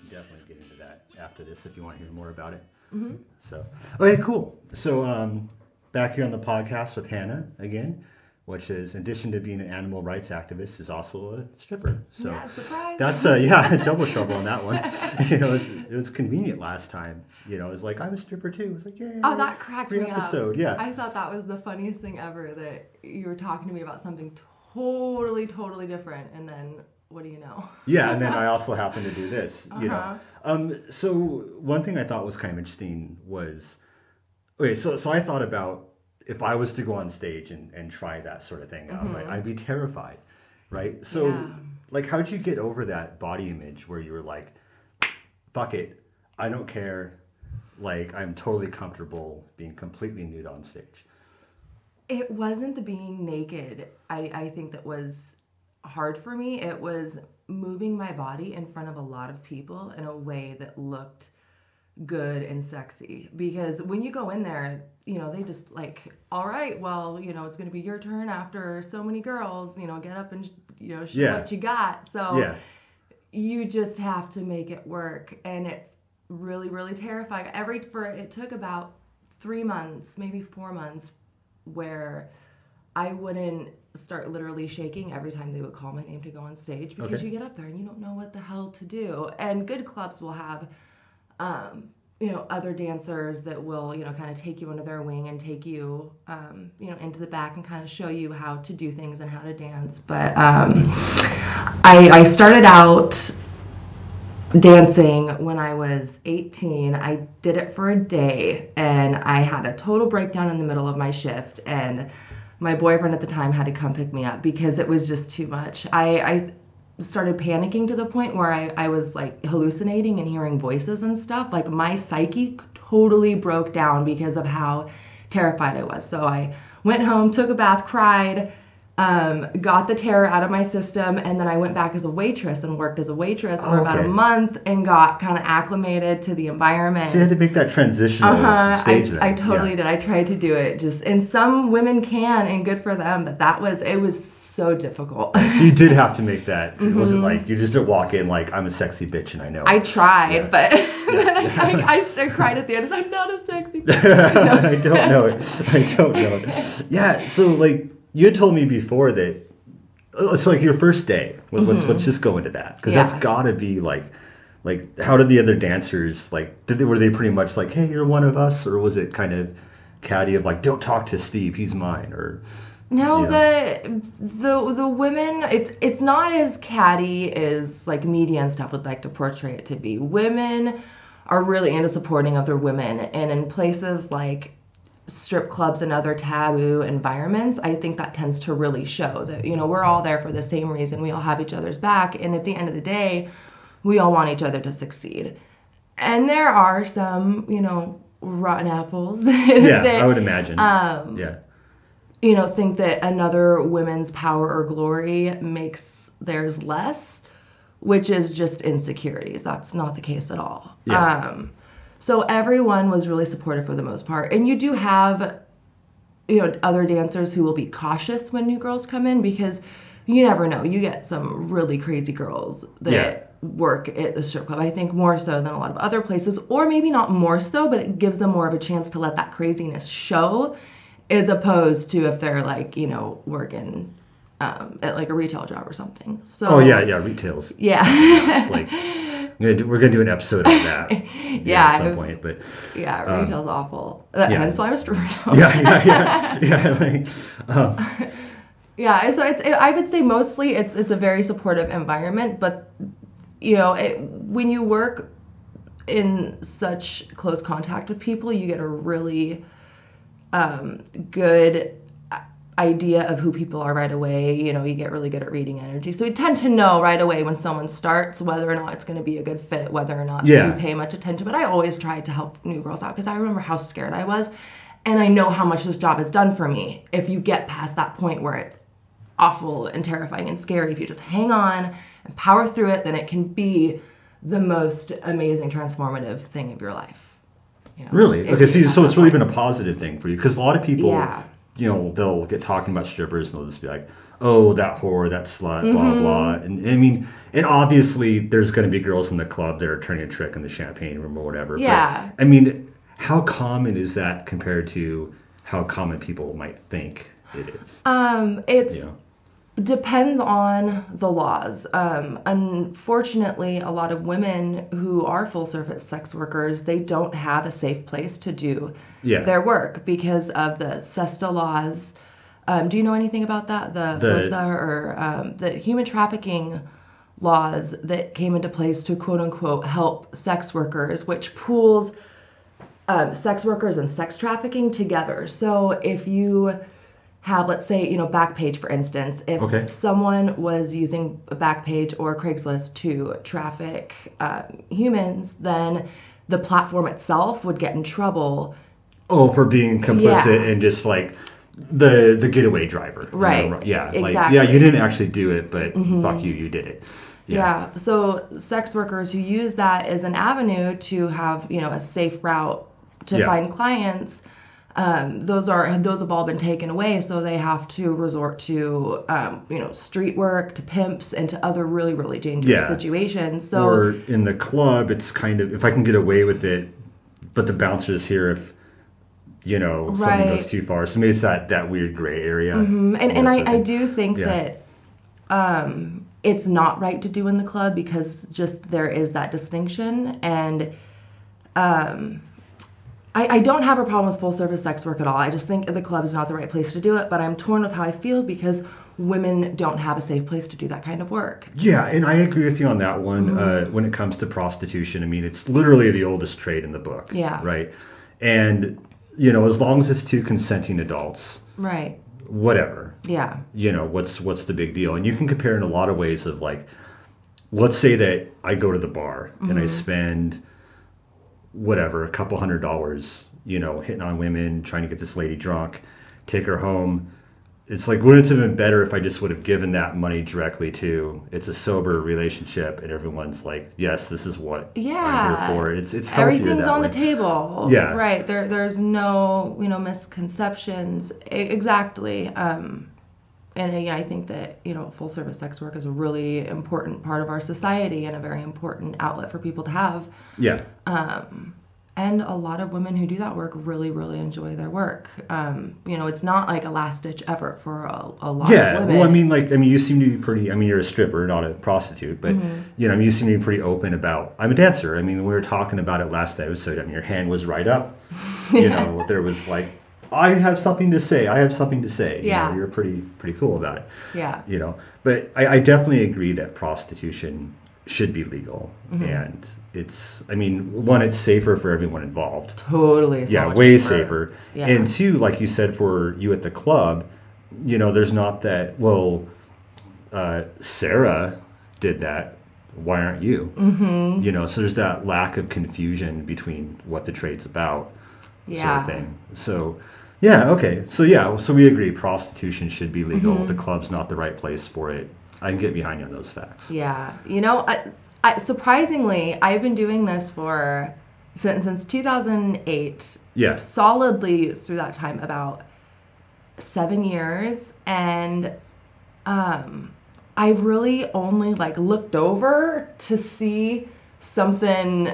definitely get into that after this if you want to hear more about it. Mm-hmm. So, okay, cool. So, back here on the podcast with Hannah again, which is, in addition to being an animal rights activist, is also a stripper. So yeah, surprise. that's double trouble on that one. It was convenient last time. It was like I'm a stripper too. It was like, yeah. Oh, that cracked me episode. up. Yeah. I thought that was the funniest thing ever, that you were talking to me about something totally, totally different, and then what do you know? Yeah, and then I also happen to do this. Uh-huh. So one thing I thought was kind of interesting was, okay, so I thought about if I was to go on stage and try that sort of thing out, right? I'd be terrified, right? So, Yeah. like, how'd you get over that body image where you were like, fuck it, I don't care, like, I'm totally comfortable being completely nude on stage? It wasn't the being naked, I think, that was hard for me. It was moving my body in front of a lot of people in a way that looked good and sexy. Because when you go in there, they just like, all right, well, it's going to be your turn after so many girls, get up and, show what you got. So you just have to make it work. And it's really, really terrifying. It took about 3 months, maybe 4 months, where I wouldn't start literally shaking every time they would call my name to go on stage, because you get up there and you don't know what the hell to do. And good clubs will have other dancers that will, kind of take you under their wing and take you, into the back and kind of show you how to do things and how to dance. But I started out dancing when I was 18. I did it for a day, and I had a total breakdown in the middle of my shift, and my boyfriend at the time had to come pick me up because it was just too much. I started panicking to the point where I was like hallucinating and hearing voices and stuff. Like, my psyche totally broke down because of how terrified I was. So I went home, took a bath, cried, got the terror out of my system, and then I went back as a waitress and worked as a waitress for about a month and got kind of acclimated to the environment. So you had to make that transitional stage then. I totally did. I tried to do it, and some women can, and good for them, but it was so difficult. So you did have to make that. It wasn't like you just didn't walk in like, I'm a sexy bitch and I know. I tried, but then I cried at the end. I'm not a sexy bitch. I don't know it. Yeah, so like, you had told me before that it's like your first day. Let's just go into that, because that's got to be like how did the other dancers, like, were they pretty much like, hey, you're one of us, or was it kind of catty of like, don't talk to Steve, he's mine, or? No, the women, it's not as catty as like media and stuff would like to portray it to be. Women are really into supporting other women, and in places like strip clubs and other taboo environments, I think that tends to really show that, we're all there for the same reason. We all have each other's back, and at the end of the day, we all want each other to succeed. And there are some, rotten apples that, I would imagine. Think that another woman's power or glory makes theirs less, which is just insecurities. That's not the case at all. So everyone was really supportive for the most part. And you do have, other dancers who will be cautious when new girls come in, because you never know. You get some really crazy girls that work at the strip club. I think more so than a lot of other places, or maybe not more so, but it gives them more of a chance to let that craziness show, as opposed to if they're like, working at like a retail job or something. So retails. Yeah. It's like, we're gonna do an episode on that. At some point, but retail's awful. Hence why I was stripper. So I would say mostly it's a very supportive environment, but when you work in such close contact with people, you get a really good idea of who people are right away. You get really good at reading energy, so you tend to know right away when someone starts whether or not it's going to be a good fit, whether or not to pay much attention. But I always tried to help new girls out, because I remember how scared I was, and I know how much this job has done for me. If you get past that point where it's awful and terrifying and scary, if you just hang on and power through it, then it can be the most amazing transformative thing of your life. Really? Okay, so it's really been a positive thing for you, because a lot of people, they'll get talking about strippers and they'll just be like, oh, that whore, that slut, blah blah. And I mean, and obviously there's going to be girls in the club that are turning a trick in the champagne room or whatever. Yeah. But I mean, how common is that compared to how common people might think it is? It's depends on the laws. Unfortunately, a lot of women who are full service sex workers, they don't have a safe place to do their work because of the SESTA laws. Do you know anything about that? The FOSTA or the human trafficking laws that came into place to quote unquote help sex workers, which pools sex workers and sex trafficking together. So if you have, let's say, Backpage, for instance, if someone was using Backpage or Craigslist to traffic humans, then the platform itself would get in trouble. Oh, for being complicit and just like the getaway driver. Right. Yeah. Exactly. Like, yeah, you didn't actually do it, but fuck you, you did it. Yeah. So sex workers who use that as an avenue to have, a safe route to find clients, those have all been taken away. So they have to resort to, street work, to pimps, and to other really, really dangerous situations. So, or in the club, it's kind of, if I can get away with it, but the bouncer's here if, something goes too far. So maybe it's that weird gray area. And I do think that it's not right to do in the club because just there is that distinction. And I don't have a problem with full service sex work at all. I just think the club is not the right place to do it. But I'm torn with how I feel because women don't have a safe place to do that kind of work. Yeah, and I agree with you on that one. When it comes to prostitution, I mean, it's literally the oldest trade in the book. Yeah. Right. And as long as it's two consenting adults. Right. Whatever. Yeah. What's the big deal? And you can compare in a lot of ways of like, let's say that I go to the bar and I spend whatever, a couple $100, hitting on women, trying to get this lady drunk, take her home. It's like, wouldn't it have been better if I just would have given that money directly to, it's a sober relationship and everyone's like, yes, this is what I'm here for. It's healthier everything's that on way. The table. Yeah. Right. There's no, misconceptions. Exactly. And I think that, full service sex work is a really important part of our society and a very important outlet for people to have. Yeah. And a lot of women who do that work really, really enjoy their work. It's not like a last-ditch effort for a lot of women. Yeah, well, you seem to be pretty, you're a stripper, not a prostitute, but, you seem to be pretty open about, I'm a dancer. I mean, we were talking about it last episode. Your hand was right up. There was like, I have something to say. Yeah. You're pretty cool about it. Yeah. But I definitely agree that prostitution should be legal. And it's safer for everyone involved. Totally. Yeah, way safer. Yeah. And two, like you said, for you at the club, there's not that, Sarah did that. Why aren't you? So there's that lack of confusion between what the trade's about. Sort of thing. So, okay. So we agree prostitution should be legal. The club's not the right place for it. I can get behind you on those facts. Yeah. I surprisingly, I've been doing this since 2008. Yeah. Solidly through that time, about 7 years. And I've really only looked over to see something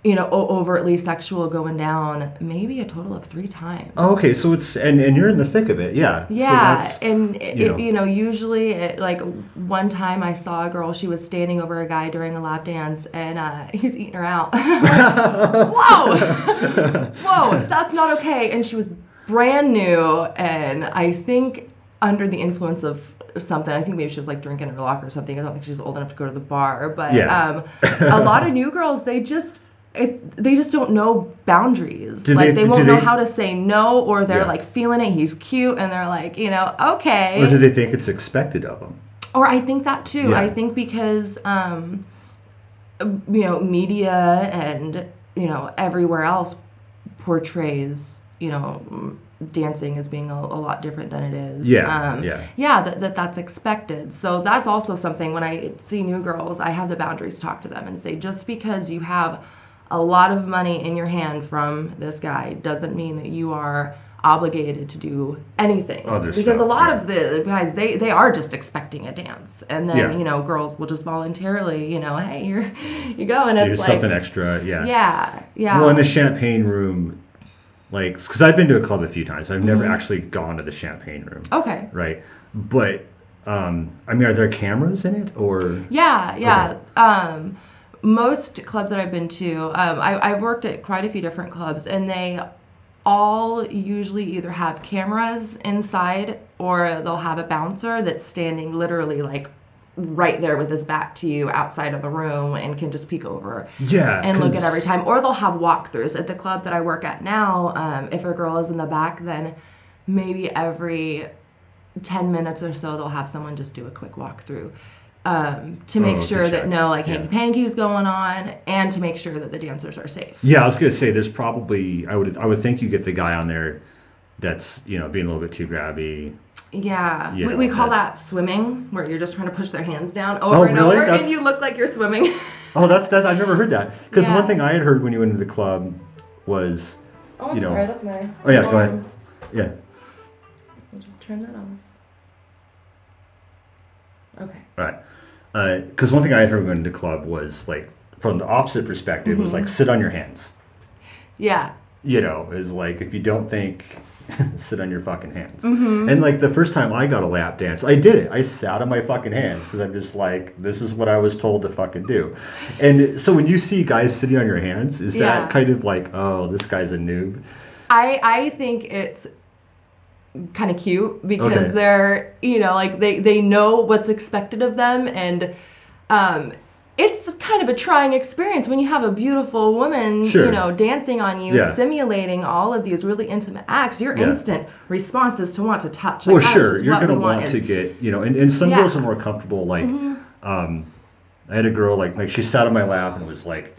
overtly sexual going down maybe a total of 3 times. Oh, okay, so it's and you're in the thick of it, yeah. Yeah, so and usually one time I saw a girl, she was standing over a guy during a lap dance, and he's eating her out. Whoa, that's not okay. And she was brand new, and I think under the influence of something. I think maybe she was drinking in her locker or something. I don't think she was old enough to go to the bar, but a lot of new girls, they just don't know boundaries. They won't know how to say no, or they're feeling it. He's cute, and they're like, okay. Or do they think it's expected of them? Or I think that too. Yeah. I think because media and everywhere else portrays dancing as being a lot different than it is. That's expected. So that's also something when I see new girls, I have the boundaries talk to them and say, just because you have a lot of money in your hand from this guy doesn't mean that you are obligated to do anything Other because stuff, a lot yeah. of the guys they are just expecting a dance, and then Yeah. girls will just voluntarily, hey, you go, and Do it's like something extra, yeah. yeah. Well, in the champagne room, like, because I've been to a club a few times, I've never Mhm. actually gone to the champagne room. Okay. Right, but I mean, are there cameras in it or? Yeah. Okay. Most clubs that I've been to, I've worked at quite a few different clubs, and they all usually either have cameras inside or they'll have a bouncer that's standing literally like right there with his back to you outside of the room and can just peek over Yeah. and look at 'cause- every time. Or they'll have walkthroughs. At the club that I work at now, if a girl is in the back, then maybe every 10 minutes or so they'll have someone just do a quick walkthrough. To make to sure that check. no Yeah. hanky-panky's going on, and to make sure that the dancers are safe. Yeah, I was gonna say there's probably I would think you get the guy on there that's being a little bit too grabby. Yeah, You know, we call that- that swimming, where you're just trying to push their hands down Oh, over and really? over, That's- and you look like you're swimming. Oh, that's I've never heard that. Because Yeah. one thing I had heard when you went into the club was, Oh, I'm you know. sorry, that's my. Oh yeah, go ahead. Yeah. I'll just turn that off. Okay. Right. Because one thing I had heard when into the club was like from the opposite perspective was like sit on your hands. Yeah. Is like if you don't think, sit on your fucking hands. Mhm. And like the first time I got a lap dance, I did it. I sat on my fucking hands because I'm just like, this is what I was told to fucking do. And so when you see guys sitting on your hands, is Yeah. that kind of like, oh, this guy's a noob? I think it's kind of cute because Okay. they're like they know what's expected of them, and it's kind of a trying experience when you have a beautiful woman Sure. dancing on you, Yeah. simulating all of these really intimate acts. Your Yeah. instant response is to want to touch. Well, Like, that is sure, just you're what gonna we want is- to get, and some Yeah. girls are more comfortable. Like, Mhm. I had a girl like she sat on my lap and was like,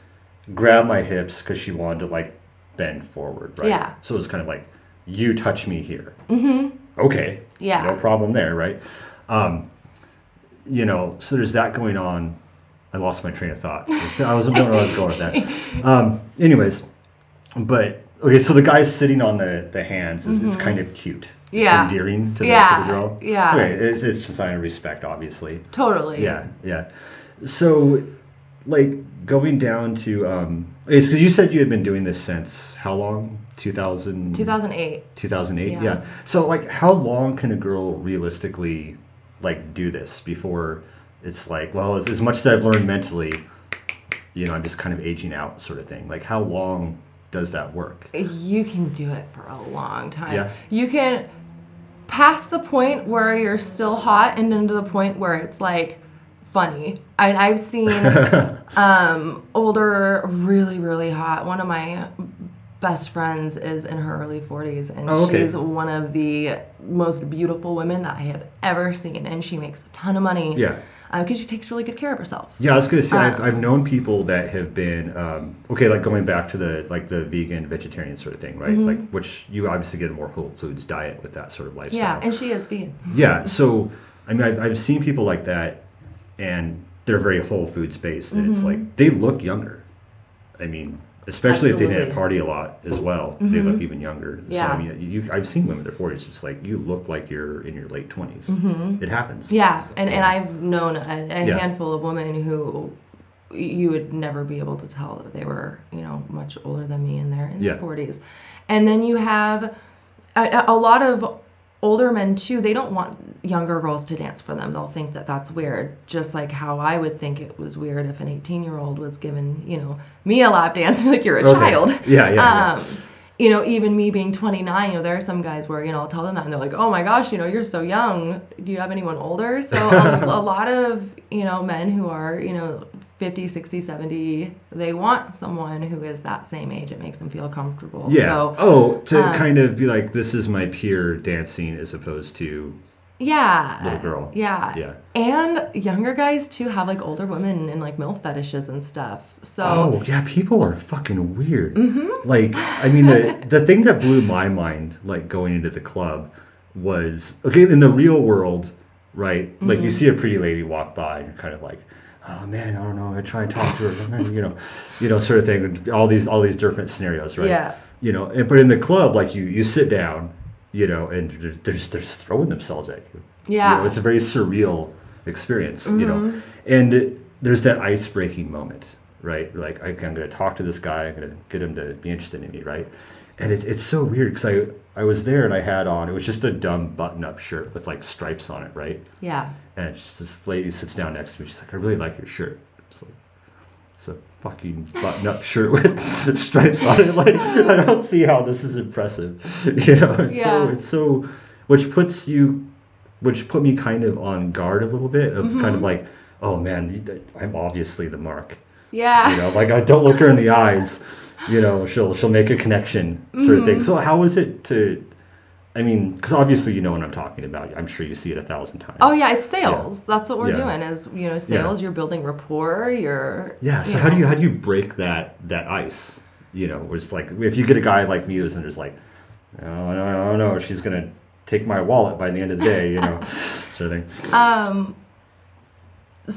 grab my hips because she wanted to like bend forward, right? Yeah. So it was kind of like, you touch me here. Mhm. Okay. Yeah. No problem there, right? So there's that going on. I lost my train of thought. I wasn't knowing where I was going with that. Anyways, but okay, so the guy sitting on the hands is kind of cute. Yeah. It's endearing to Yeah, the girl. yeah. Okay, it's just a sign of respect, obviously. Totally. Yeah. So, like going down to okay, so you said you had been doing this since how long? 2008. 2008. Yeah. Yeah. So like, how long can a girl realistically like do this before it's like, well, as much as I've learned mentally, I'm just kind of aging out, sort of thing. Like, how long does that work? You can do it for a long time. Yeah. You can past the point where you're still hot and into the point where it's like funny. I've seen older, really, really hot. One of my best friends is in her early 40s, and Oh, okay. she's one of the most beautiful women that I have ever seen, and she makes a ton of money. Yeah. Because she takes really good care of herself. Yeah, I was gonna say I've known people that have been okay, like going back to the vegan, vegetarian sort of thing, right? Mhm. Like, which you obviously get a more whole foods diet with that sort of lifestyle. Yeah, and she is vegan. Yeah, so I mean, I've seen people like that, and they're very whole foods based, and it's Mhm. like they look younger. I mean, especially if they didn't Absolutely. party a lot as well, they Mhm. look even younger. Yeah. So I mean, I've seen women in their 40s, just like you look like you're in your late 20s. Mhm. It happens. Yeah, and I've known a Yeah. handful of women who you would never be able to tell that they were, much older than me in their Yeah. 40s. And then you have a lot of older men too. They don't want younger girls to dance for them. They'll think that that's weird, just like how I would think it was weird if an 18-year-old was giving, me a lap dance, like you're a Okay. child. Yeah. Even me being 29, there are some guys where, I'll tell them that and they're like, oh my gosh, you're so young. Do you have anyone older? So a lot of, men who are, 50, 60, 70, they want someone who is that same age. It makes them feel comfortable. Yeah. So, to kind of be like, this is my peer dancing as opposed to yeah. little girl. Yeah. Yeah. And younger guys too have like older women and like MILF fetishes and stuff. So. Oh yeah, people are fucking weird. Mhm. Like, I mean, the thing that blew my mind, like going into the club, was okay in the real world, right? Like you Mhm. see a pretty lady walk by, and you're kind of like, oh man, I don't know. I try and talk to her, sort of thing. All these different scenarios, right? Yeah. but in the club, like you sit down, and they're just throwing themselves at you. Yeah. It's a very surreal experience, Mm-hmm. and there's that ice breaking moment, right? Like I'm going to talk to this guy, I'm going to get him to be interested in me, right? And it's so weird because I was there and I had on, it was just a dumb button up shirt with like stripes on it, right? Yeah. And this lady sits down next to me. She's like, I really like your shirt. It's like, it's a fucking button-up shirt with stripes on it. Like, I don't see how this is impressive. Yeah. It's so, which put me kind of on guard a little bit of kind of like, oh man, I'm obviously the mark. Yeah. Like I don't look her in the eyes. She'll make a connection sort of thing. So how is it to? I mean, because obviously you know what I'm talking about. I'm sure you see it 1,000 times. Oh yeah, it's sales. Yeah. That's what we're Yeah. doing. Is sales. Yeah. You're building rapport. Yeah. So how do you break that ice? Where it's like if you get a guy like me who's and there's like, oh no, she's gonna take my wallet by the end of the day, sort of thing.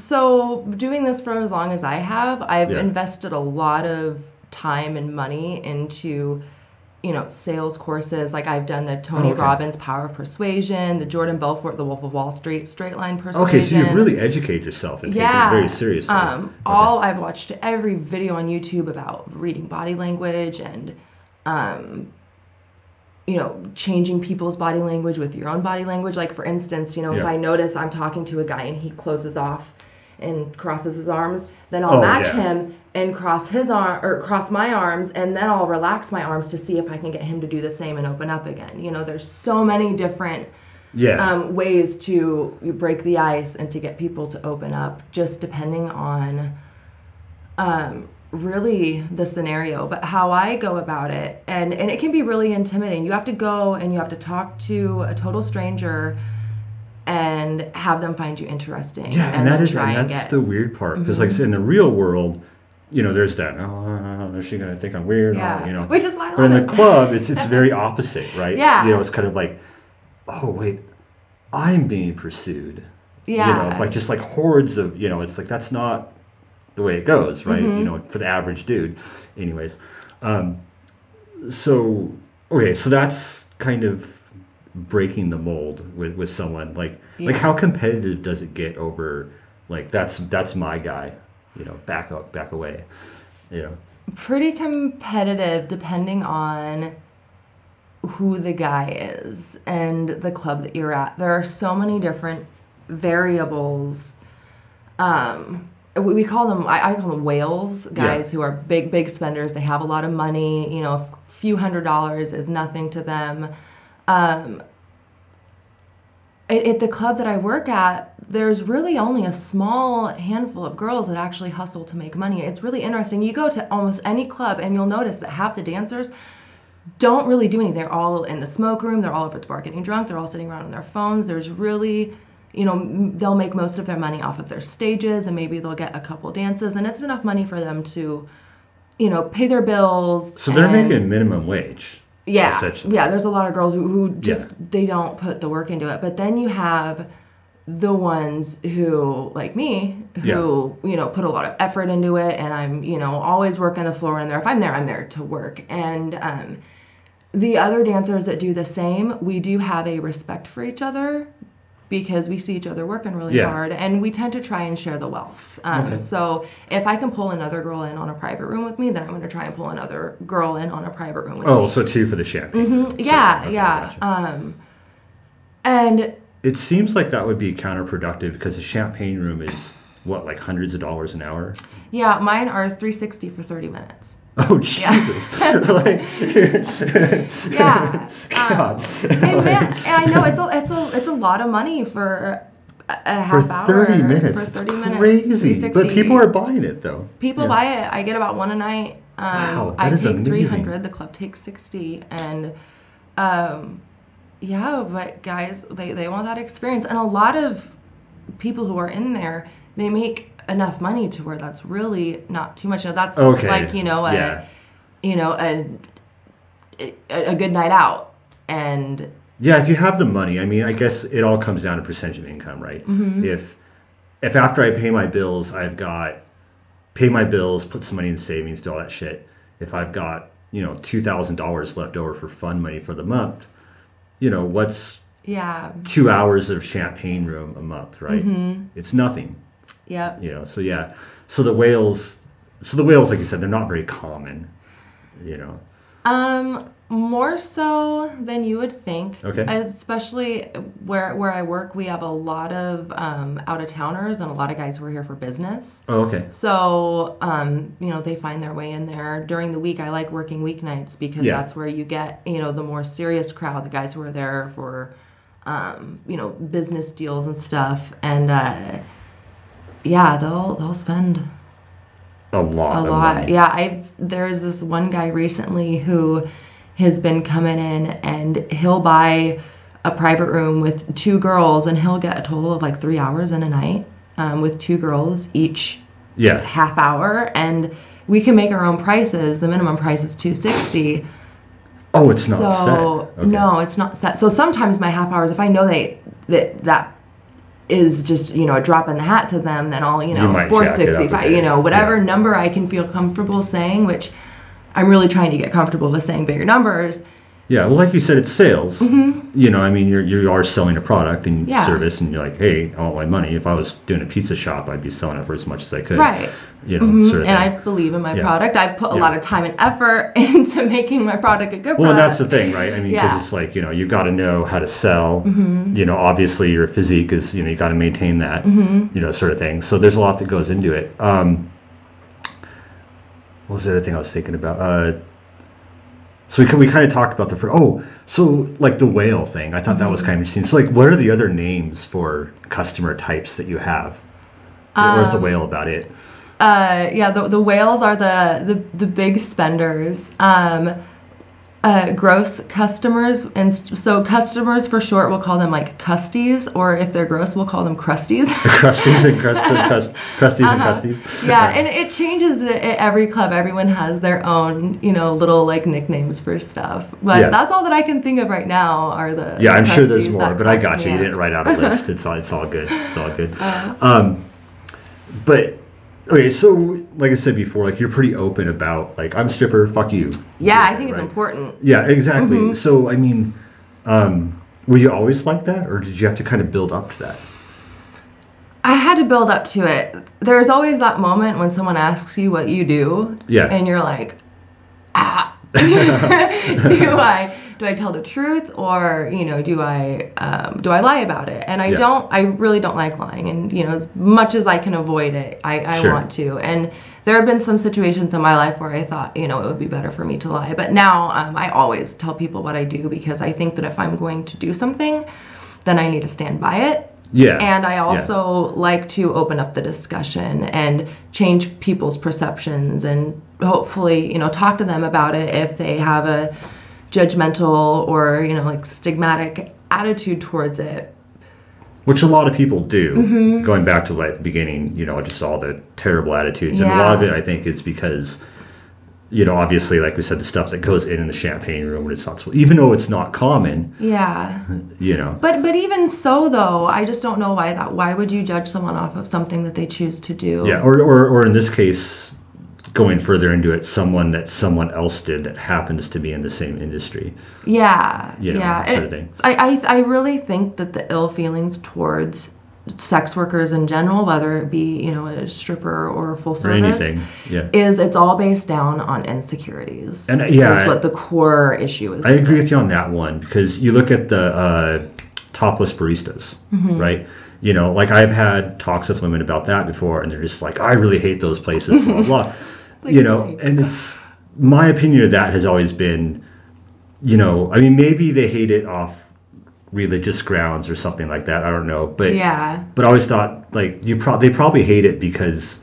So doing this for as long as I have, I've Yeah. invested a lot of time and money into sales courses. Like I've done the Tony Okay. Robbins Power of Persuasion, the Jordan Belfort, the Wolf of Wall Street, Straight Line Persuasion. Okay, so you really educate yourself and take it very seriously. Okay. I've watched every video on YouTube about reading body language and, changing people's body language with your own body language. Like for instance, if Yeah. I notice I'm talking to a guy and he closes off and crosses his arms, then I'll match yeah. him and cross his arm or cross my arms, and then I'll relax my arms to see if I can get him to do the same and open up again. There's so many different ways to break the ice and to get people to open up, just depending on really the scenario. But how I go about it, and it can be really intimidating. You have to go and you have to talk to a total stranger and have them find you interesting. Yeah, and that's the weird part because like in the real world, there's that. Oh, is she gonna think I'm weird? Yeah. Which is why I love But in it. the club, it's very opposite, right? Yeah. It's kind of like, oh wait, I'm being pursued. Yeah. Like just like hordes of, it's like that's not the way it goes, right? For the average dude. Anyways, so that's kind of breaking the mold with someone like how competitive does it get over like that's my guy, back away, Pretty competitive depending on who the guy is and the club that you're at. There are so many different variables. We call them, I call them whales, guys who are big spenders. They have a lot of money, a few $100s is nothing to them. At the club that I work at, there's really only a small handful of girls that actually hustle to make money. It's really interesting. You go to almost any club and you'll notice that half the dancers don't really do anything. They're all in the smoke room. They're all up at the bar getting drunk. They're all sitting around on their phones. There's really, they'll make most of their money off of their stages, and maybe they'll get a couple dances, and it's enough money for them to, pay their bills. So they're making minimum wage. Yeah, there's a lot of girls who just, they don't put the work into it. But then you have the ones who, like me, who, put a lot of effort into it, and I'm, always working the floor, and if I'm there, I'm there to work. And the other dancers that do the same, we do have a respect for each other because we see each other working really hard, and we tend to try and share the wealth. So if I can pull another girl in on a private room with me, then I'm going to try and pull another girl in on a private room with me. Oh, so two for the champagne. Gotcha. And it seems like that would be counterproductive because the champagne room is what, like hundreds of dollars an hour? Yeah, mine are $360 for 30 minutes. Oh Jesus! Yeah. God. And man, I know it's a lot of money for a half hour. 30 minutes. For 30 it's minutes. Crazy. But people are buying it though. People buy it. I get about one a night. Wow, I that is take amazing. $300. The club takes $60, and but guys, they want that experience, and a lot of people who are in there, they make enough money to where that's really not too much. That's like a good night out. And yeah, if you have the money, I mean, I guess it all comes down to percentage of income, right? If after I pay my bills, pay my bills, put some money in savings, do all that shit. If I've got $2,000 left over for fun money for the month, what's Yeah. 2 hours of champagne room a month, right? Mm-hmm. It's nothing. Yep. So yeah. So the whales, like you said, they're not very common, More so than you would think. Okay. Especially where I work, we have a lot of out-of-towners and a lot of guys who are here for business. Oh, okay. So, they find their way in there. During the week, I like working weeknights because that's where you get, the more serious crowd, the guys who are there for, business deals and stuff. And, they'll spend a lot. Money. Yeah, there's this one guy recently who has been coming in, and he'll buy a private room with 2 girls, and he'll get a total of like 3 hours in a night, with 2 girls each half hour, and we can make our own prices. The minimum price is $260. Oh, it's not set. Okay. No, it's not set. So sometimes my half hours, if I know that is just a drop in the hat to them, then I'll $465, whatever number I can feel comfortable saying, which I'm really trying to get comfortable with saying bigger numbers. Yeah, well, like you said, it's sales. Mm-hmm. You are selling a product and service, and you're like, hey, I want my money. If I was doing a pizza shop, I'd be selling it for as much as I could. Right. Mm-hmm. Sort of and I believe in my product. I put a lot of time and effort into making my product a good product. Well, and that's the thing, right? I mean, because it's like, you got to know how to sell. Mm-hmm. Obviously your physique is, you got to maintain that, mm-hmm. Sort of thing. So there's a lot that goes into it. What was the other thing I was thinking about? So we kind of talked about so like the whale thing. I thought that was kind of interesting. So like, what are the other names for customer types that you have? Where's the whale about it? The whales are the big spenders. Gross customers, and so customers for short, we'll call them like custies, or if they're gross, we'll call them crusties. Crusties and crusties and crusties. Yeah, and it changes at every club. Everyone has their own, little like nicknames for stuff. But that's all that I can think of right now are the. Yeah, I'm sure there's more, but I got you. You didn't write out a list. It's all good. It's all good. But. Okay, so like I said before, like you're pretty open about like I'm a stripper, fuck you. Yeah, I think it's important. Yeah, exactly. Mm-hmm. So I mean, were you always like that, or did you have to kind of build up to that? I had to build up to it. There's always that moment when someone asks you what you do, and you're like, do I tell the truth, or do I lie about it? And I really don't like lying, and as much as I can avoid it, I want to. And there have been some situations in my life where I thought it would be better for me to lie, but now I always tell people what I do, because I think that if I'm going to do something, then I need to stand by it. Yeah. And I also like to open up the discussion and change people's perceptions, and hopefully talk to them about it if they have a judgmental or like stigmatic attitude towards it, which a lot of people do. Mm-hmm. Going back to like the beginning, just all the terrible attitudes, and a lot of it I think is because obviously, like we said, the stuff that goes in the champagne room when it's not supposed, even though it's not common. But even so, though, I just don't know why would you judge someone off of something that they choose to do? Yeah, or in this case, going further into it, someone else did that happens to be in the same industry. Yeah. Sort of thing. I really think that the ill feelings towards sex workers in general, whether it be a stripper or full service, or anything, it's all based down on insecurities. And is what the core issue is. I agree with you on that one, because you look at the topless baristas, mm-hmm. right? Like I've had talks with women about that before, and they're just like, I really hate those places, blah blah. And it's my opinion of that has always been, I mean, maybe they hate it off religious grounds or something like that. I don't know, but But I always thought like they probably hate it because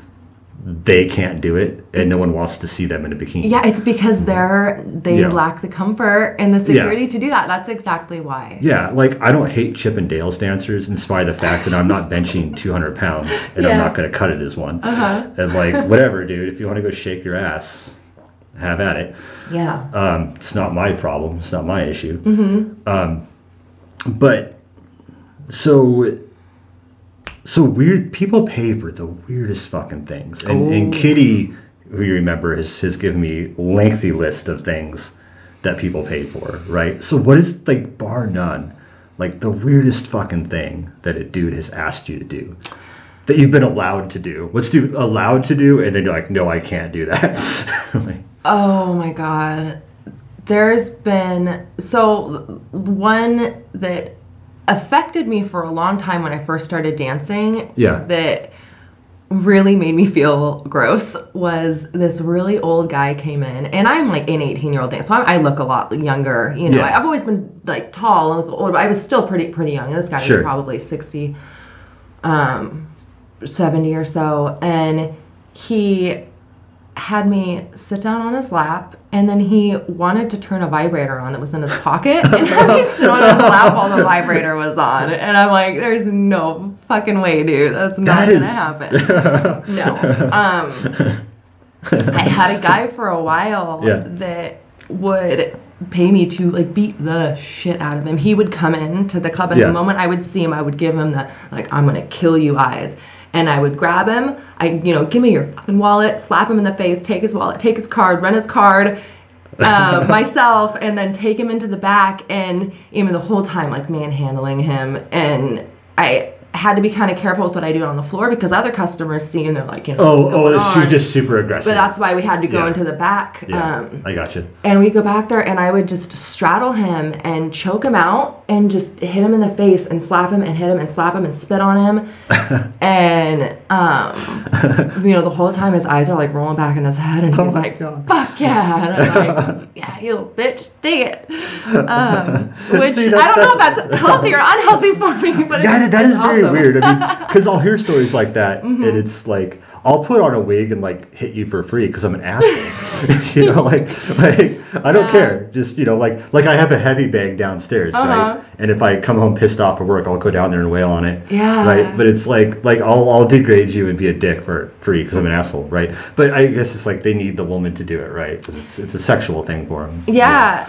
they can't do it, and no one wants to see them in a bikini. Yeah, it's because they lack the comfort and the security to do that. That's exactly why. Yeah, like I don't hate Chippendales dancers, in spite of the fact that I'm not benching 200 pounds, and I'm not going to cut it as one. And like, whatever, dude. If you want to go shake your ass, have at it. Yeah. It's not my problem. It's not my issue. Mm-hmm. But so weird people pay for the weirdest fucking things, and Kitty who you remember, has given me lengthy list of things that people pay for, right? So what is, like, bar none, like, the weirdest fucking thing that a dude has asked you to do? That you've been allowed to do? What's allowed to do, and then you're like, no, I can't do that. Like, oh my God. There's been, so one that affected me for a long time when I first started dancing, that really made me feel gross, was this really old guy came in, and I'm like an 18-year-old dancer, so I look a lot younger, you know. I've always been like tall and older, but I was still pretty young. This guy was probably 60, 70 or so, and he had me sit down on his lap, and then he wanted to turn a vibrator on that was in his pocket, and had me sit on his lap while the vibrator was on. And I'm like, there's no fucking way, dude. That's not gonna happen. No. I had a guy for a while that would pay me to, like, beat the shit out of him. He would come into the club, and the moment I would see him, I would give him the, like, I'm gonna kill you eyes. And I would grab him, give me your fucking wallet, slap him in the face, take his wallet, take his card, run his card myself, and then take him into the back, and even the whole time, like, manhandling him. And I had to be kind of careful with what I do on the floor, because other customers see and they're like, what's going on? She was just super aggressive. But that's why we had to go into the back. I gotcha. And we'd go back there, and I would just straddle him and choke him out and just hit him in the face and slap him and hit him and slap him and spit on him. And, the whole time his eyes are like rolling back in his head, and he's like, fuck yeah. And I'm like, yeah, you bitch, dig it. Which, I don't know if that's healthy or unhealthy for me, but that is very weird. I mean, because I'll hear stories like that, and it's like, I'll put on a wig and, like, hit you for free because I'm an asshole. like I don't care. Just, like I have a heavy bag downstairs, right? And if I come home pissed off at work, I'll go down there and wail on it. Yeah. Right. But it's like I'll degrade you and be a dick for free because I'm an asshole, right? But I guess it's like they need the woman to do it, right? Because it's a sexual thing for them. Yeah.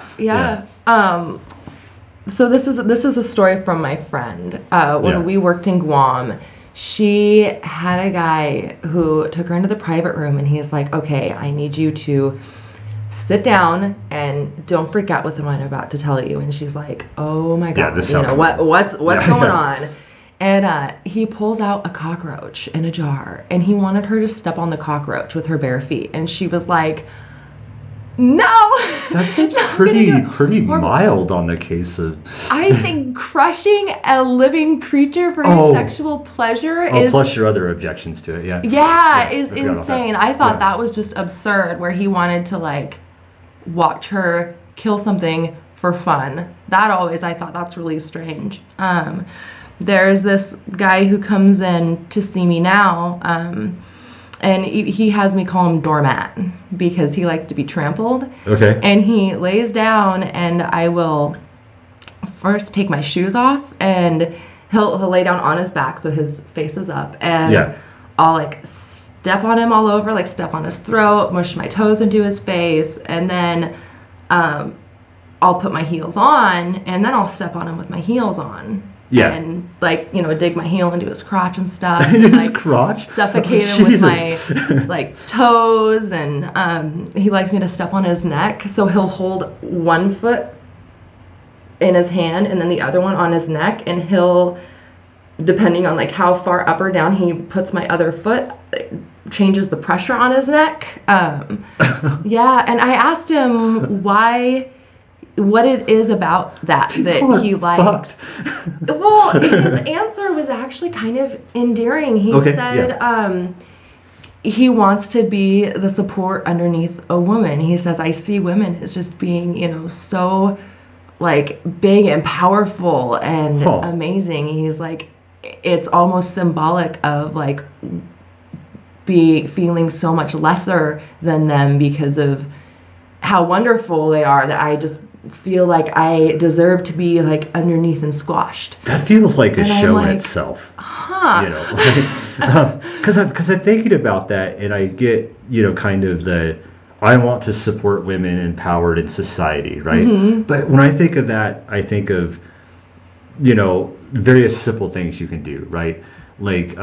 So this is a story from my friend. When we worked in Guam, she had a guy who took her into the private room, and he's like, okay, I need you to sit down and don't freak out with what I'm about to tell you. And she's like, oh my God, what's going on? And he pulls out a cockroach in a jar, and he wanted her to step on the cockroach with her bare feet. And she was like, no! That seems pretty mild on the case of... I think crushing a living creature for your sexual pleasure is... plus your other objections to it, is insane. I thought that was just absurd, where he wanted to, like, watch her kill something for fun. I thought that's really strange. There's this guy who comes in to see me now, and he has me call him Doormat because he likes to be trampled. Okay. And he lays down, and I will first take my shoes off, and he'll lay down on his back so his face is up, and I'll, like, step on him all over, like step on his throat, mush my toes into his face, and then I'll put my heels on, and then I'll step on him with my heels on. Yeah. And, like, dig my heel into his crotch and stuff. And, like, crotch? Suffocate him with my, like, toes. And he likes me to step on his neck. So he'll hold one foot in his hand and then the other one on his neck. And he'll, depending on, like, how far up or down he puts my other foot, changes the pressure on his neck. And I asked him what it is about that he likes. Well, his answer was actually kind of endearing. He said he wants to be the support underneath a woman. He says, I see women as just being, so, like, big and powerful and amazing. He's like, it's almost symbolic of, like, feeling so much lesser than them because of how wonderful they are, that I just feel like I deserve to be, like, underneath and squashed. That feels like a show in itself. Because I'm thinking about that, and I get, kind of I want to support women empowered in society, right? Mm-hmm. But when I think of that, I think of, various simple things you can do, right? Like,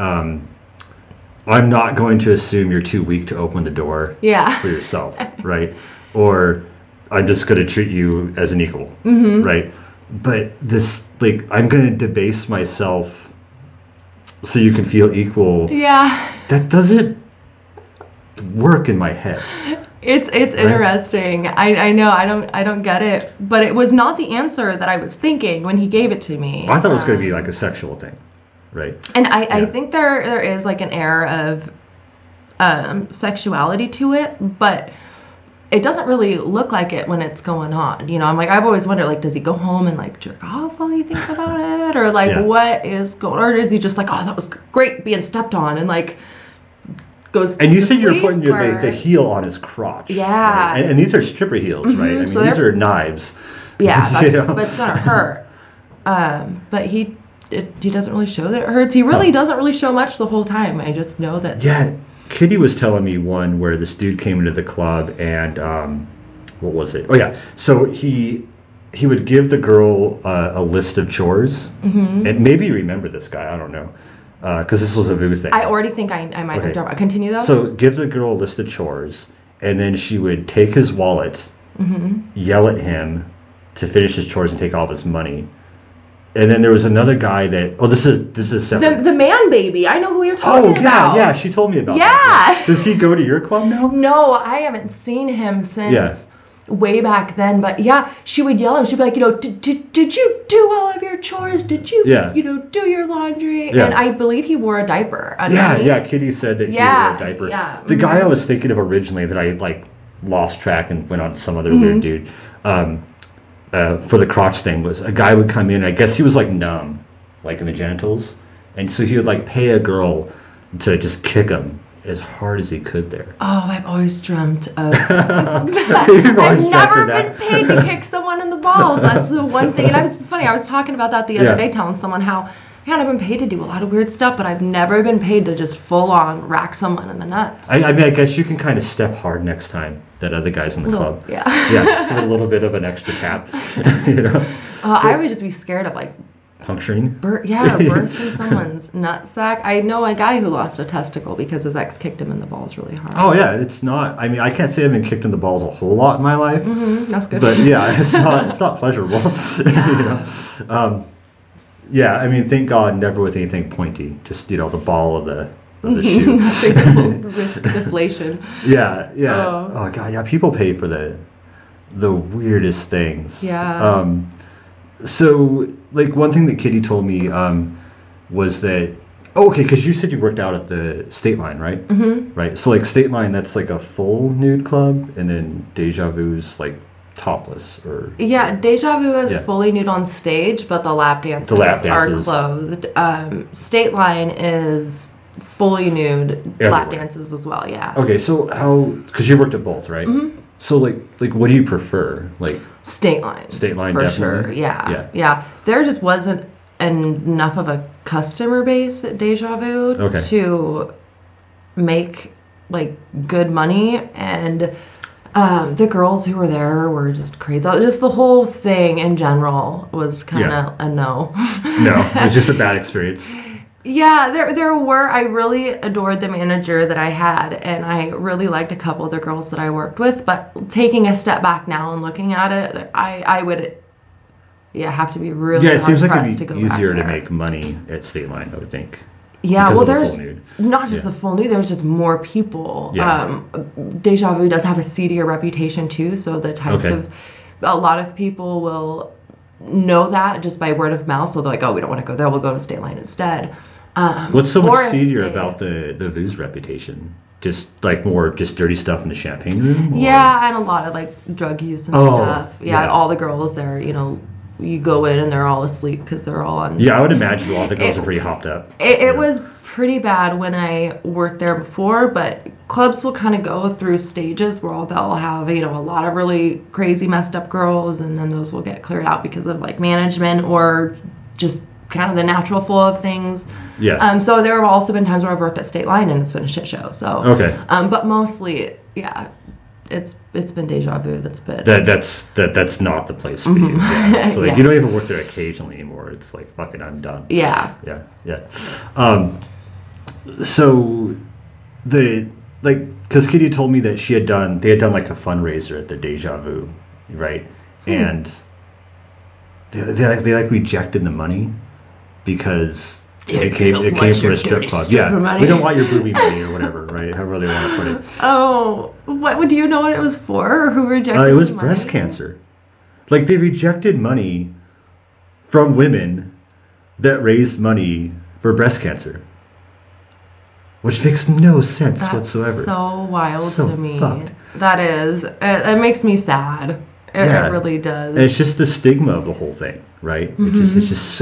I'm not going to assume you're too weak to open the door Yeah. for yourself, right? Or I'm just going to treat you as an equal, right? But this, like, I'm going to debase myself so you can feel equal. Yeah. That doesn't work in my head. It's interesting. I know I don't get it, but it was not the answer that I was thinking when he gave it to me. I thought it was going to be like a sexual thing, right? And I think there is like an air of sexuality to it, but it doesn't really look like it when it's going on. You know, I'm like, I've always wondered, like, does he go home and like jerk off while he thinks about it, or like what is going, or is he just like, oh, that was great being stepped on, and like goes. And you said you're putting the heel on his crotch. Yeah. Right? And these are stripper heels, right? I mean, so these are knives. Yeah, that's, you know? but it's gonna hurt. But he doesn't really show that it hurts. He really doesn't really show much the whole time. I just know that. Yeah, Kitty was telling me one where this dude came into the club and what was it? Oh yeah, so he would give the girl a list of chores, and maybe you remember this guy. I don't know, because this was a VU thing. I already think I might have done. Continue though. So give the girl a list of chores, and then she would take his wallet, yell at him to finish his chores and take all of his money. And then there was another guy that. Oh, this is separate. The man baby. I know who you're talking about. Oh yeah, she told me about that. Yeah. Does he go to your club now? No, I haven't seen him since way back then. But yeah, she would yell at him. She'd be like, you know, did you do all of your chores? Did you, you know, do your laundry? Yeah. And I believe he wore a diaper. Yeah. Kitty said that he wore a diaper. Yeah. The guy I was thinking of originally that I like lost track and went on to some other weird dude. For the crotch thing was a guy would come in, I guess he was like numb, like in the genitals, and so he would like pay a girl to just kick him as hard as he could there. Oh, I've always dreamt of I've never been paid to kick someone in the balls. That's the one thing. And it's funny, I was talking about that the other day, telling someone how I've been paid to do a lot of weird stuff, but I've never been paid to just full on rack someone in the nuts. I mean, I guess you can kind of step hard next time that other guys in the club. Yeah. Just give it a little bit of an extra tap. You know? I would just be scared of like puncturing. Bursting someone's nutsack. I know a guy who lost a testicle because his ex kicked him in the balls really hard. Oh yeah, it's not. I mean, I can't say I've been kicked in the balls a whole lot in my life. That's good. But yeah, it's not pleasurable. You know? Yeah, I mean, thank God, never with anything pointy. Just, you know, the ball of the shoe. Risk deflation. Yeah. Oh God, yeah. People pay for the weirdest things. Yeah. So, like, one thing that Kitty told me was that. Oh, okay, because you said you worked out at the State Line, right? Right. So, like, State Line, that's like a full nude club, and then Deja Vu's like topless, or Deja Vu is fully nude on stage, but the lap dances are clothed. State Line is fully nude everywhere. Lap dances as well. Yeah. Okay, so how? Because you worked at both, right? So like what do you prefer? Like State Line. State Line, for definitely. Sure. Yeah. There just wasn't enough of a customer base at Deja Vu to make like good money, and the girls who were there were just crazy. Just the whole thing in general was kind of a no. No, it was just a bad experience. Yeah, there were. I really adored the manager that I had, and I really liked a couple of the girls that I worked with. But taking a step back now and looking at it, I would have to be really it seems like it'd be to easier to make money at State Line, I would think. Yeah, well, there's not just the full nude. There's just more people. Yeah. Deja Vu does have a seedier reputation too, so the types of a lot of people will know that just by word of mouth. So they're like, oh, we don't want to go there. We'll go to State Line instead. What's so much seedier about the VU's reputation? Just like more just dirty stuff in the champagne room? Or? Yeah, and a lot of like drug use and stuff. Yeah, all the girls there, you know. You go in and they're all asleep because they're all on. Yeah, I would imagine all the girls are pretty hopped up. It was pretty bad when I worked there before, but clubs will kind of go through stages where they'll have, you know, a lot of really crazy messed up girls, and then those will get cleared out because of like management or just kind of the natural flow of things. Yeah. So there have also been times where I've worked at State Line and it's been a shit show. So. Okay. But mostly, it's been Deja Vu that's been that's not the place for you. Yeah. So like, you don't even work there occasionally anymore. It's like, fuck it, I'm done. Yeah. So because Kitty told me that they had done like a fundraiser at the Deja Vu, right? And they like rejected the money because it came from a strip club. Yeah, we don't want your booby money or whatever, right? However they want to put it. Oh, do you know what it was for, or who rejected? It was money? Breast cancer. Like, they rejected money from women that raised money for breast cancer, which makes no sense whatsoever. So wild so to me. Fucked. That is. It makes me sad. It really does. And it's just the stigma of the whole thing, right? It's just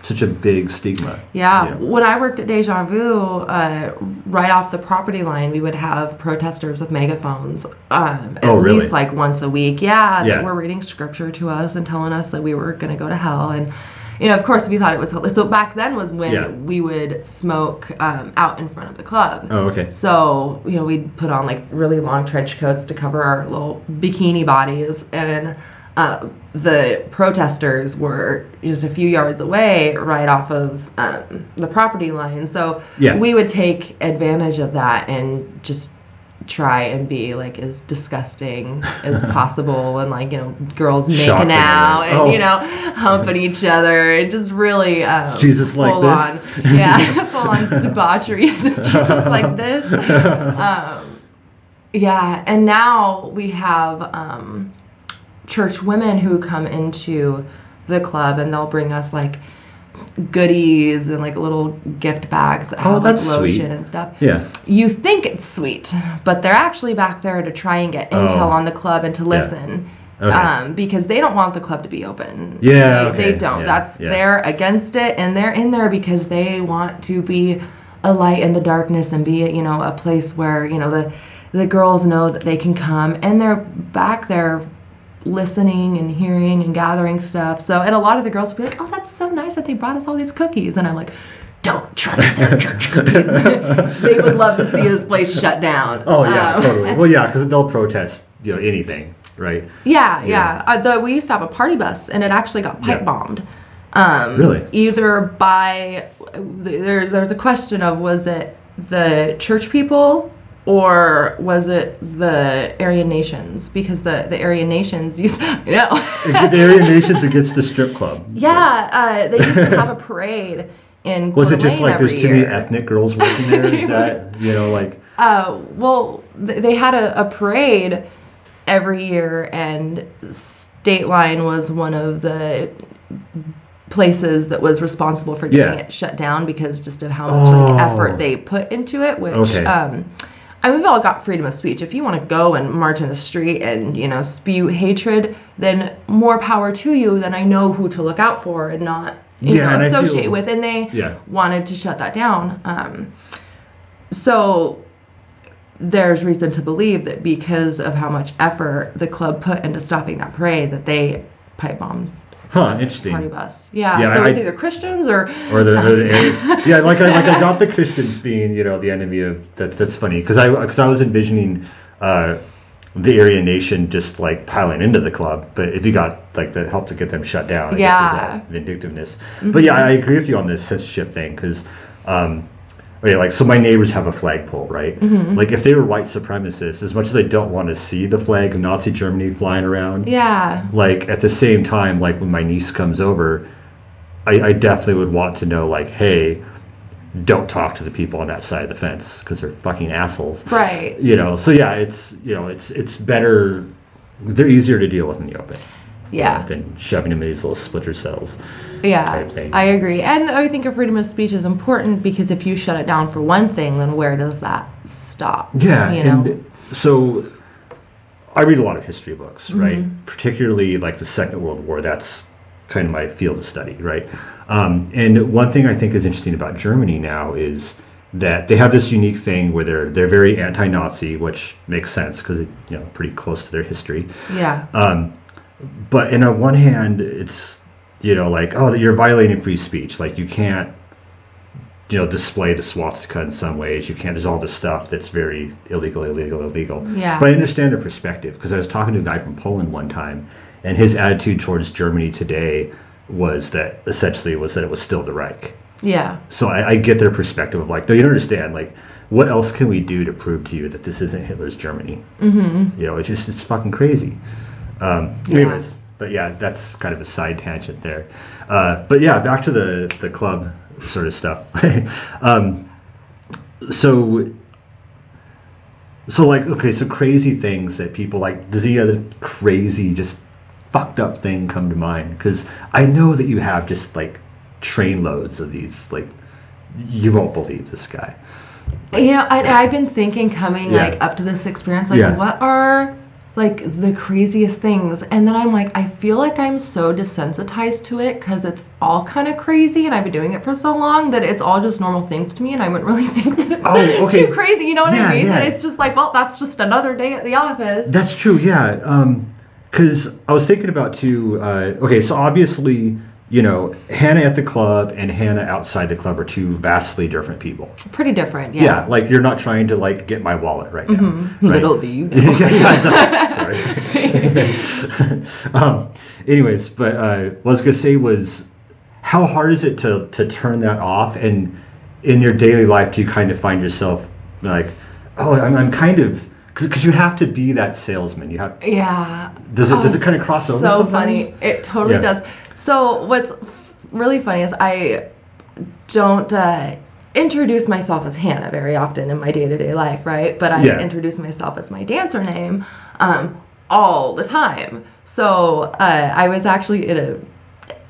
such a big stigma. Yeah. When I worked at Deja Vu, right off the property line, we would have protesters with megaphones at least like once a week. Yeah, that were reading scripture to us and telling us that we were going to go to hell. And, of course, we thought it was... So back then was when we would smoke out in front of the club. Oh, okay. So, we'd put on, like, really long trench coats to cover our little bikini bodies. And the protesters were just a few yards away right off of the property line. So we would take advantage of that and just try and be like as disgusting as possible, and like girls making out and humping each other, and just really Jesus like full this. full on debauchery. Just Jesus like this. And now we have church women who come into the club, and they'll bring us like goodies and like little gift bags that have like lotion sweet. And stuff. Yeah. You think it's sweet, but they're actually back there to try and get intel on the club and to listen. Okay. Because they don't want the club to be open. Yeah. They don't. They're against it, and they're in there because they want to be a light in the darkness and be a place where the girls know that they can come, and they're back there listening and hearing and gathering stuff. So, and a lot of the girls will be like, "Oh, that's so nice that they brought us all these cookies," and I'm like, "Don't trust their church cookies." They would love to see this place shut down. Oh yeah, totally. Well, yeah, because they'll protest anything, right? Yeah. We used to have a party bus, and it actually got pipe bombed. Really? Either by there's a question of, was it the church people or was it the Aryan Nations? Because the Aryan Nations used, the Aryan Nations against the strip club. Yeah, they used to have a parade in Coeur Was it just d'Alene like there's too many year. ethnic girls working there? Is that like? Well, they had a parade every year, and State Line was one of the places that was responsible for getting it shut down because just of how much effort they put into it, which we've all got freedom of speech. If you want to go and march in the street and spew hatred, then more power to you. Then I know who to look out for and not associate with. And they wanted to shut that down. So there's reason to believe that because of how much effort the club put into stopping that parade, that they pipe bombed. Huh, interesting. Party bus. Yeah, so it's either Christians or the yeah, like I got the Christians being the enemy of that. That's funny because I was envisioning the Aryan Nation just like piling into the club, but if you got like the help to get them shut down, I guess there's that vindictiveness. Mm-hmm. But yeah, I agree with you on this censorship thing because. So my neighbors have a flagpole, right? Mm-hmm. Like if they were white supremacists, as much as I don't want to see the flag of Nazi Germany flying around, like at the same time, like when my niece comes over, I definitely would want to know, like, hey, don't talk to the people on that side of the fence because they're fucking assholes, right? So yeah, it's better, they're easier to deal with in the open. Yeah. Than shoving them in these little splitter cells. Yeah, type thing. I agree. And I think freedom of speech is important because if you shut it down for one thing, then where does that stop? Yeah, and so I read a lot of history books, right? Particularly like the Second World War. That's kind of my field of study, right? And one thing I think is interesting about Germany now is that they have this unique thing where they're very anti-Nazi, which makes sense because it's pretty close to their history. Yeah. But on one hand, it's like, oh, you're violating free speech. Like you can't display the swastika in some ways. You can't. There's all this stuff that's very illegal. Yeah. But I understand their perspective because I was talking to a guy from Poland one time, and his attitude towards Germany today was that it was still the Reich. Yeah. So I get their perspective of like, no, you don't understand. Like, what else can we do to prove to you that this isn't Hitler's Germany? Mm-hmm. You know, it's fucking crazy. Anyways, but yeah, that's kind of a side tangent there. But yeah, back to the club sort of stuff. So like, okay, so crazy things that people like. Does any other crazy, just fucked up thing come to mind? Because I know that you have just like trainloads of these. Like, you won't believe this guy. You know, I've been thinking coming like up to this experience, like what are like the craziest things, and then I'm like, I feel like I'm so desensitized to it because it's all kind of crazy, and I've been doing it for so long that it's all just normal things to me, and I wouldn't really think that it's too crazy. You know what I mean? That it's just like, well, that's just another day at the office. That's true. Yeah. Because I was thinking about too. Okay, so obviously, you know, Hannah at the club and Hannah outside the club are two vastly different people. Pretty different, yeah. Yeah, like you're not trying to like get my wallet right now. Mm-hmm. Right? Little do you know. Sorry. Anyways, but what I was gonna say was, how hard is it to turn that off? And in your daily life, do you kind of find yourself like, oh, I'm kind of, because you have to be that salesman. You have. Yeah. Does it kind of cross over? So sometimes? funny. It totally does. So what's really funny is I don't introduce myself as Hannah very often in my day-to-day life, right? But I introduce myself as my dancer name all the time. So I was actually at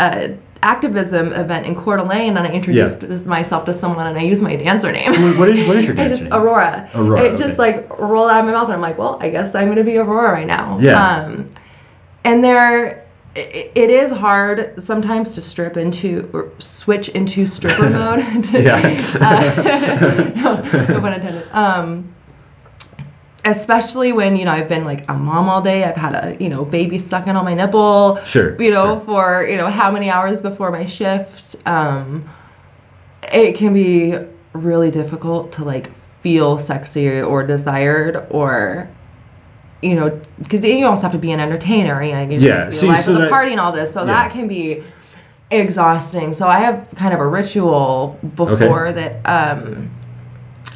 a activism event in Coeur d'Alene, and I introduced myself to someone, and I used my dancer name. What is your dancer name? Aurora. It just like rolled out of my mouth, and I'm like, well, I guess I'm going to be Aurora right now. Yeah. And it is hard sometimes to switch into stripper mode. No pun intended. Especially when, you know, I've been like a mom all day. I've had a, you know, baby sucking on my nipple. Sure. You know, for, you know, how many hours before my shift. It can be really difficult to like feel sexy or desired, or, you know, because you also have to be an entertainer, you know, you just be alive for the party and all this, so that can be exhausting. So I have kind of a ritual before that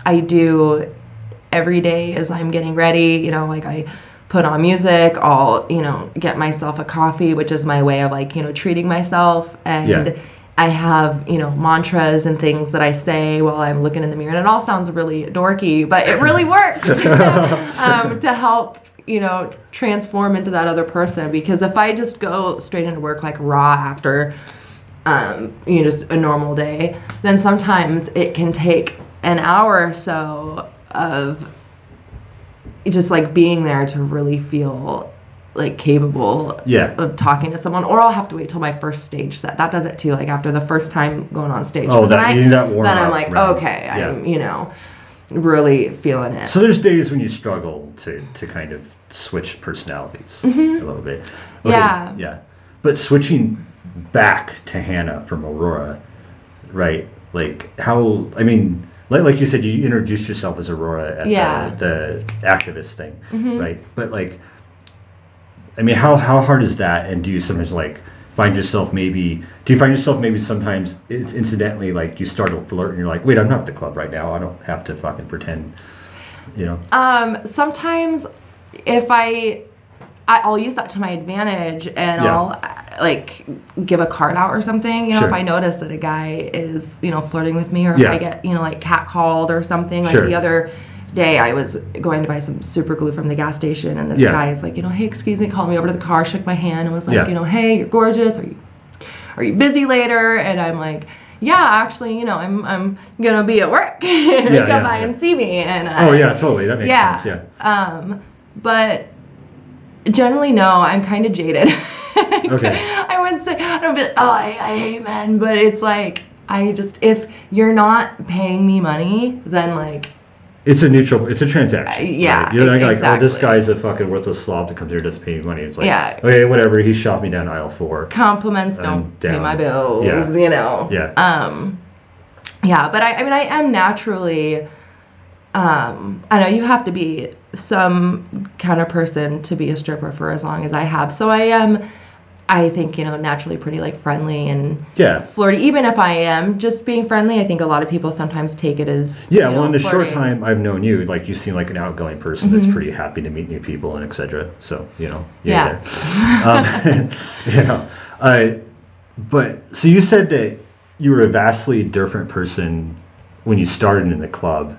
I do every day as I'm getting ready. You know, like I put on music, I'll, you know, get myself a coffee, which is my way of like, you know, treating myself, and I have, you know, mantras and things that I say while I'm looking in the mirror, and it all sounds really dorky, but it really works to help, you know, transform into that other person. Because if I just go straight into work like raw after, you know, just a normal day, then sometimes it can take an hour or so of just like being there to really feel like capable of talking to someone. Or I'll have to wait till my first stage set. That does it too. Like after the first time going on stage, you need that warm up, then I'm like, okay, I'm, you know, really feeling it. So there's days when you struggle to kind of switch personalities a little bit. Okay, yeah. But switching back to Hannah from Aurora, right? Like how, I mean, like you said, you introduced yourself as Aurora at the activist thing, right? But like, I mean, how hard is that? And do you sometimes like find yourself maybe sometimes it's incidentally like you start to flirt and you're like, wait, I'm not at the club right now. I don't have to fucking pretend, you know? Sometimes if I'll use that to my advantage, and I'll like give a card out or something, you know, if I notice that a guy is, you know, flirting with me, or if I get, you know, like catcalled or something. Like the other day I was going to buy some super glue from the gas station, and this guy is like, you know, hey, excuse me, called me over to the car, shook my hand, and was like, you know, hey, you're gorgeous, are you busy later? And I'm like, yeah, actually, you know, I'm gonna be at work. Come by and see me. And totally, that makes sense. But generally, no, I'm kind of jaded. Okay. I wouldn't say, I don't be like, oh, I hate men, but it's like, if you're not paying me money, then like, it's a transaction. Right? You're not like, oh, this guy's a fucking worthless slob to come here just to pay me money. It's like, okay, whatever, he shot me down aisle 4. Compliments don't pay my bills, you know. Yeah. But I mean, I am naturally, I know you have to be some kind of person to be a stripper for as long as I have. So I am I think, naturally pretty like friendly and Yeah. flirty. Even if I am just being friendly, I think a lot of people sometimes take it as Yeah, well, in the flirting. short time I've known you, like you seem like an outgoing person that's pretty happy to meet new people and etc. So, Yeah. But so you said that you were a vastly different person when you started in the club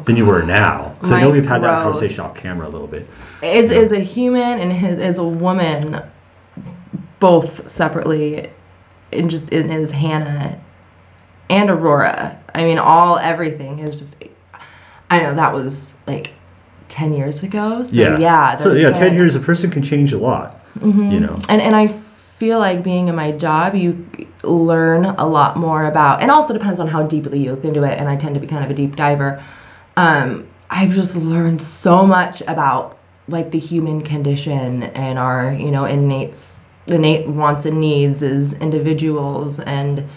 than you were now. Because I know we've had that conversation off camera a little bit. As a human and as a woman, both separately, and just as Hannah and Aurora. I mean, everything is just. I know that was like 10 years ago. So yeah. So 10 years, a person can change a lot. And I feel like being in my job, you learn a lot more about, and also depends on how deeply you look into it. And I tend to be kind of a deep diver. I've just learned so much about like the human condition and our innate wants and needs as individuals, and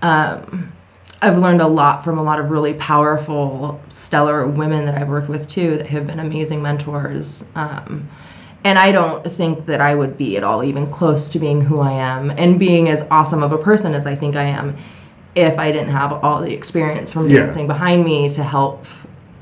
I've learned a lot from a lot of really powerful, stellar women that I've worked with too that have been amazing mentors. And I don't think that I would be at all even close to being who I am and being as awesome of a person as I think I am if I didn't have all the experience from dancing behind me to help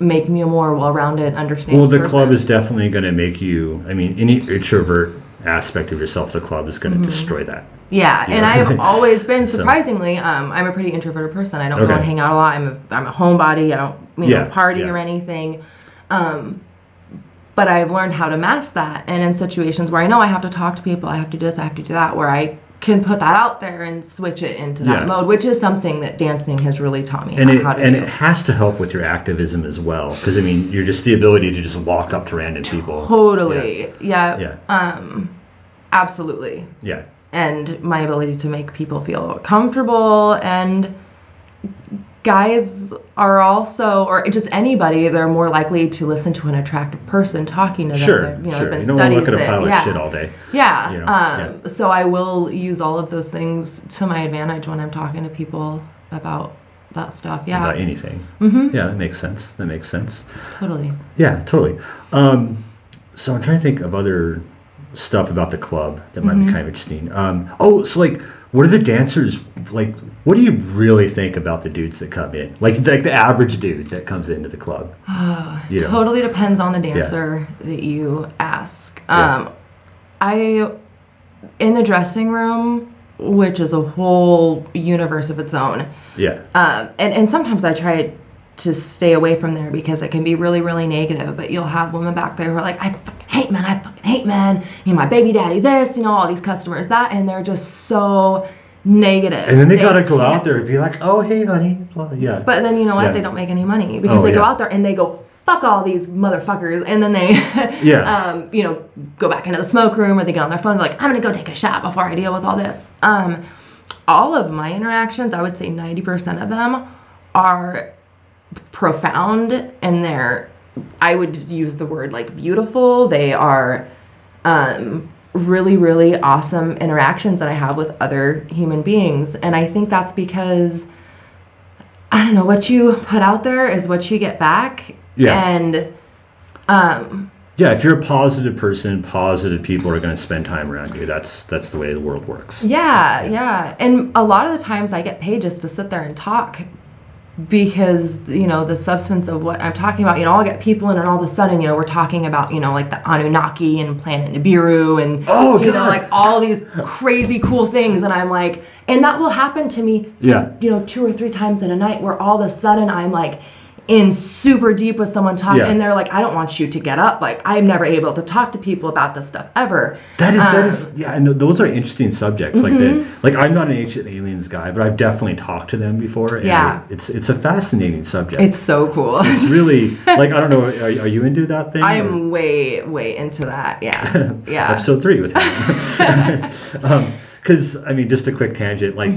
make me a more well-rounded, understanding Well, the person. club is definitely going to make you, I mean, any introvert aspect of yourself, the club is going to destroy that. Yeah, and I've always been, So- surprisingly, I'm a pretty introverted person. I don't go and hang out a lot. I'm a homebody. I don't, party or anything. But I've learned how to mask that. And in situations where I know I have to talk to people, I have to do this, I have to do that, where I can put that out there and switch it into that mode, which is something that dancing has really taught me how to do. It has to help with your activism as well, because I mean, you're just the ability to just walk up to random people. Totally. Yeah. Absolutely. Yeah. And my ability to make people feel comfortable, and guys are also, or just anybody, they're more likely to listen to an attractive person talking to them. Sure. You don't want to look at a pile of shit all day. Yeah. So I will use all of those things to my advantage when I'm talking to people about that stuff. Yeah. About anything. Yeah, that makes sense. Totally. Yeah, totally. So I'm trying to think of other stuff about the club that might be kind of interesting. So like, what are the dancers like? What do you really think about the dudes that come in? Like the average dude that comes into the club. Totally depends on the dancer that you ask. In the dressing room, which is a whole universe of its own. Yeah. And sometimes I try to stay away from there because it can be really, really negative. But you'll have women back there who are like, I fucking hate men. My baby daddy this, all these customers that, and they're just so negative. And then they gotta go out there and be like, oh, hey, honey. Well, yeah. But then you know what? They don't make any money because they go out there and they go, fuck all these motherfuckers, and then they go back into the smoke room, or they get on their phone, they're like, I'm gonna go take a shot before I deal with all this. All of my interactions, I would say 90% of them are profound, and I would use the word like beautiful. They are really, really awesome interactions that I have with other human beings, and I think that's because, I don't know, what you put out there is what you get back. And if you're a positive person, positive people are going to spend time around you. That's the way the world works. Yeah. And a lot of the times I get paid just to sit there and talk, because the substance of what I'm talking about, I'll get people in, and all of a sudden we're talking about like the Anunnaki and Planet Nibiru and like all these crazy cool things, and I'm like, and that will happen to me 2 or 3 times in a night, where all of a sudden I'm like in super deep with someone talking, and they're like, I don't want you to get up, like I'm never able to talk to people about this stuff ever. That is and those are interesting subjects. Like I'm not an ancient aliens guy, but I've definitely talked to them before, and it's a fascinating subject. It's so cool. It's really like, I don't know, are you into that thing? I'm way into that. Yeah. Episode 3 with him. Because I mean, just a quick tangent, like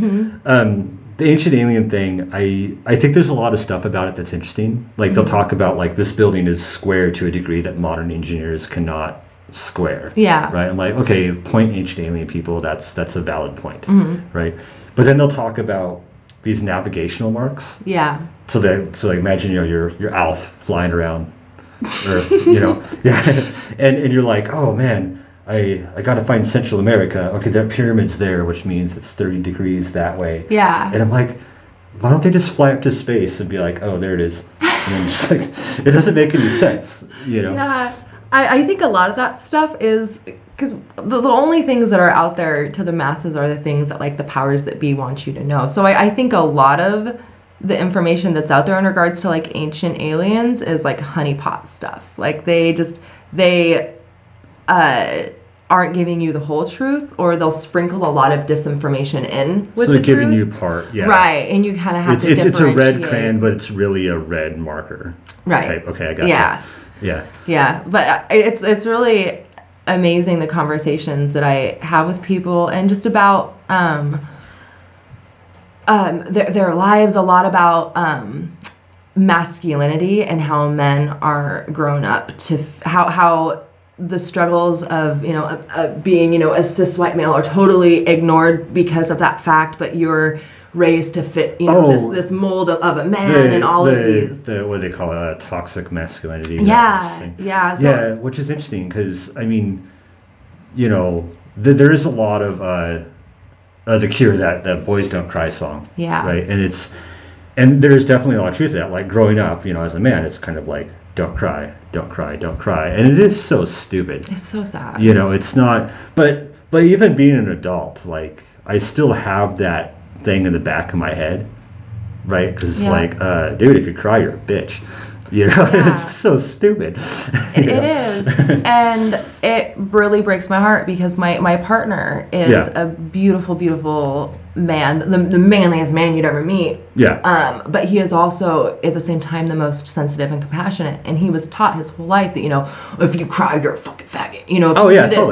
the ancient alien thing, I think there's a lot of stuff about it that's interesting. Like they'll talk about like this building is square to a degree that modern engineers cannot square. Yeah. Right. I'm like, okay, point ancient alien people, that's a valid point. Right. But then they'll talk about these navigational marks. Yeah. So like imagine your Alf flying around Earth, and you're like, oh man, I got to find Central America. Okay, that pyramid's there, which means it's 30 degrees that way. Yeah. And I'm like, why don't they just fly up to space and be like, oh, there it is? And then just like, it doesn't make any sense, you know? Yeah. I think a lot of that stuff is because the only things that are out there to the masses are the things that like the powers that be want you to know. So I think a lot of the information that's out there in regards to like ancient aliens is like honeypot stuff. Like they aren't giving you the whole truth, or they'll sprinkle a lot of disinformation in with so the they're giving truth. you part, yeah. Right, and you kind of have to It's a red differentiate. crayon, but it's really a red marker. Right. Type. Okay, I got Yeah. Yeah. Yeah, but it's really amazing the conversations that I have with people, and just about their lives, a lot about masculinity and how men are grown up to how the struggles of being a cis white male are totally ignored because of that fact, but you're raised to fit this mold of a man and all of these. What do they call it? Toxic masculinity. Yeah. So, yeah, which is interesting because I mean, there is a lot of the Cure that Boys Don't Cry song. Yeah. Right, and there's definitely a lot of truth to that. Like growing up, as a man, it's kind of like don't cry, don't cry, don't cry, and it is so stupid. It's so sad. It's not. But even being an adult, like I still have that thing in the back of my head, right? Because it's like, dude, if you cry, you're a bitch. Yeah. It's so stupid. It is, and it really breaks my heart because my partner is a beautiful, beautiful man, the manliest man you'd ever meet. Yeah. But he is also, at the same time, the most sensitive and compassionate. And he was taught his whole life that if you cry, you're a fucking faggot. If you do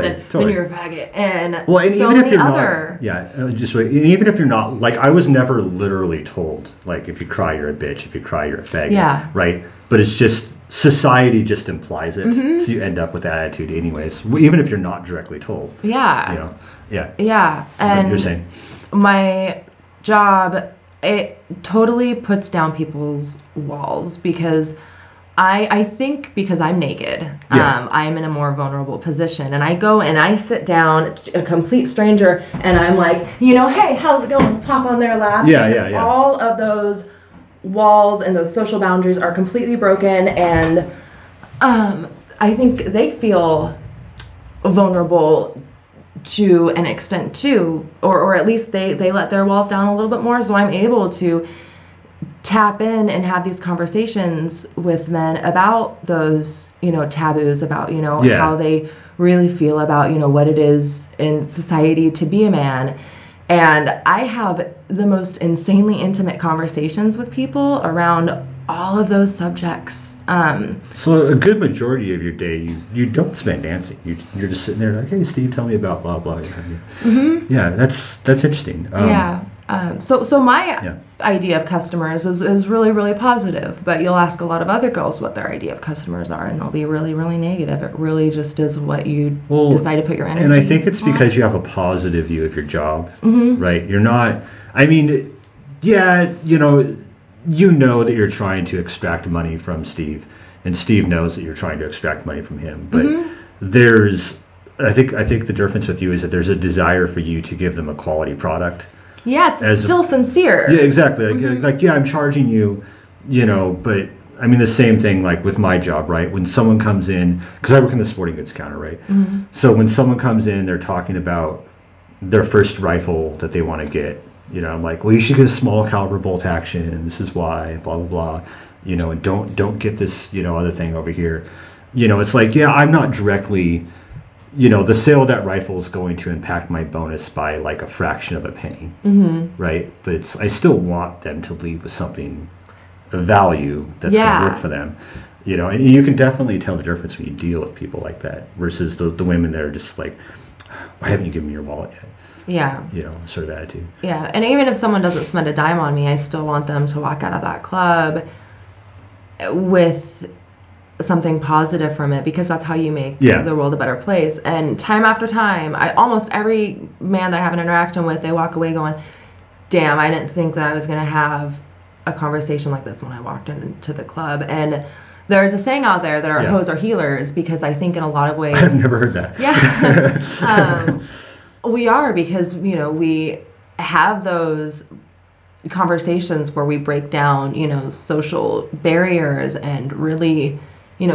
this, then you're a faggot. And and so even if many you're other. even if you're not, like I was never literally told, like if you cry, you're a bitch. If you cry, you're a faggot. Yeah. Right. But it's just society just implies it, so you end up with that attitude anyways, even if you're not directly told. Yeah. Yeah. Yeah. And you're saying my job, it totally puts down people's walls because I think because I'm naked, I'm in a more vulnerable position, and I go and I sit down, a complete stranger, and I'm like, hey, how's it going? Pop on their lap. Yeah. All of those walls and those social boundaries are completely broken, and I think they feel vulnerable to an extent too, or at least they let their walls down a little bit more, so I'm able to tap in and have these conversations with men about those taboos, about how they really feel about what it is in society to be a man. And I have the most insanely intimate conversations with people around all of those subjects. So a good majority of your day, you don't spend dancing. You're just sitting there like, hey, Steve, tell me about blah blah. Yeah, that's interesting. So my idea of customers is really, really positive, but you'll ask a lot of other girls what their idea of customers are, and they'll be really, really negative. It really just is what you decide to put your energy. And I think it's because you have a positive view of your job, right? You're not. I mean, you know that you're trying to extract money from Steve, and Steve knows that you're trying to extract money from him. But I think the difference with you is that there's a desire for you to give them a quality product. Yeah, it's still sincere. Yeah, exactly. I'm charging you, but I mean the same thing like with my job, right? When someone comes in, because I work in the sporting goods counter, right? So when someone comes in, they're talking about their first rifle that they want to get. I'm like, well, you should get a small caliber bolt action, and this is why, blah blah blah. And don't get this, other thing over here. It's like, I'm not directly. The sale of that rifle is going to impact my bonus by like a fraction of a penny, right? But I still want them to leave with something of value that's going to work for them, And you can definitely tell the difference when you deal with people like that versus the women that are just like, why haven't you given me your wallet yet? Yeah. Sort of attitude. Yeah, and even if someone doesn't spend a dime on me, I still want them to walk out of that club with something positive from it, because that's how you make the world a better place. And time after time, almost every man that I have an interaction with, they walk away going, damn, I didn't think that I was going to have a conversation like this when I walked into the club. And there's a saying out there that our Yeah. hoes are healers, because I think in a lot of ways, I've never heard that. yeah, we are, because we have those conversations where we break down social barriers and really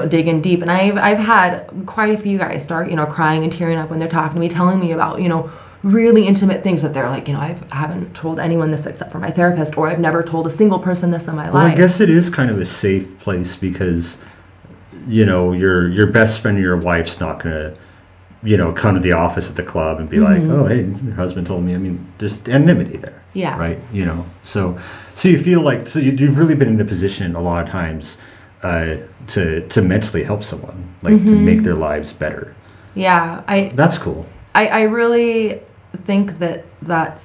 digging deep. And I've had quite a few guys start crying and tearing up when they're talking to me, telling me about really intimate things that they're like, I haven't told anyone this except for my therapist, or I've never told a single person this in my Well, life. I guess it is kind of a safe place, because your best friend or your wife's not gonna come to the office at the club and be like, oh, hey, your husband told me. I mean, there's anonymity there. Yeah. Right. So you feel like, you've really been in a position a lot of times to mentally help someone, like to make their lives better. Yeah. That's cool. I really think that that's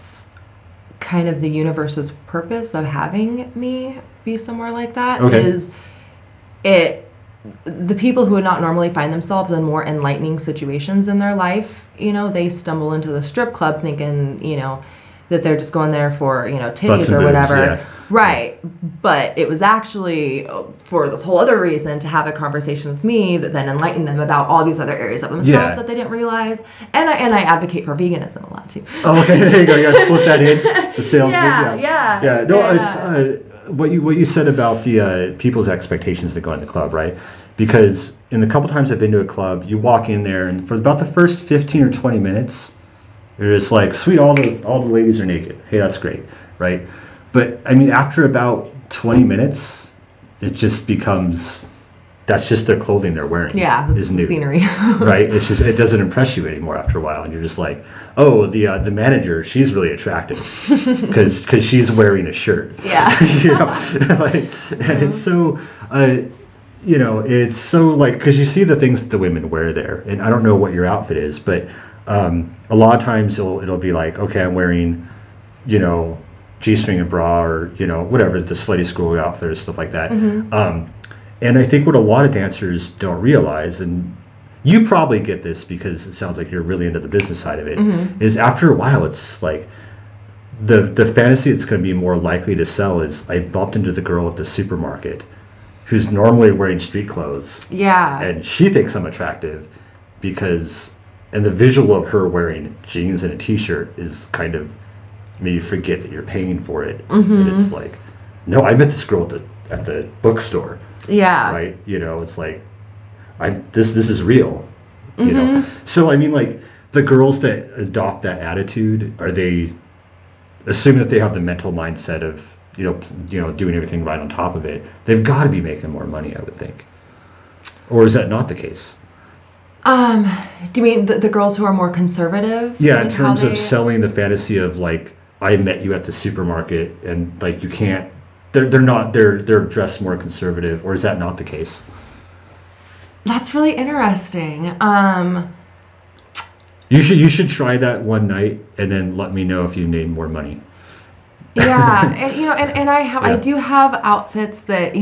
kind of the universe's purpose of having me be somewhere like that. Okay. Is the people who would not normally find themselves in more enlightening situations in their life, they stumble into the strip club thinking, that they're just going there for, titties or whatever. Yeah. Right. But it was actually for this whole other reason, to have a conversation with me that then enlightened them about all these other areas of themselves that they didn't realize. And I advocate for veganism a lot too. Oh, okay, there you go. You gotta slip that in. The sales. Yeah. No, it's what you said about the people's expectations that go in the club, right? Because in the couple times I've been to a club, you walk in there, and for about the first 15 or 20 minutes, you're just like, sweet, all the ladies are naked. Hey, that's great, right? But I mean, after about 20 minutes, it just becomes, that's just their clothing they're wearing. Yeah, is new, scenery. right? It's just, it doesn't impress you anymore after a while, and you're just like, oh, the manager, she's really attractive because she's wearing a shirt. Yeah. And it's so. It's so like, because you see the things that the women wear there, and I don't know what your outfit is, but a lot of times it'll be like, okay, I'm wearing, G-string and bra, or whatever, the slutty school outfit or stuff like that. And I think what a lot of dancers don't realize, and you probably get this because it sounds like you're really into the business side of it, is after a while it's like the fantasy that's going to be more likely to sell is, I bumped into the girl at the supermarket who's normally wearing street clothes. Yeah. And she thinks I'm attractive and the visual of her wearing jeans and a t-shirt is kind of made you forget that you're paying for it. And it's like, no, I met this girl at the bookstore. Yeah. Right? It's like, this is real. So I mean, like, the girls that adopt that attitude, are they assuming that they have the mental mindset of doing everything right on top of it? They've got to be making more money, I would think. Or is that not the case? Do you mean the girls who are more conservative? Yeah, in terms of selling the fantasy of, like, I met you at the supermarket, and like, you can't. They're dressed more conservative, or is that not the case? That's really interesting. You should try that one night, and then let me know if you need more money. Yeah, and I do have outfits that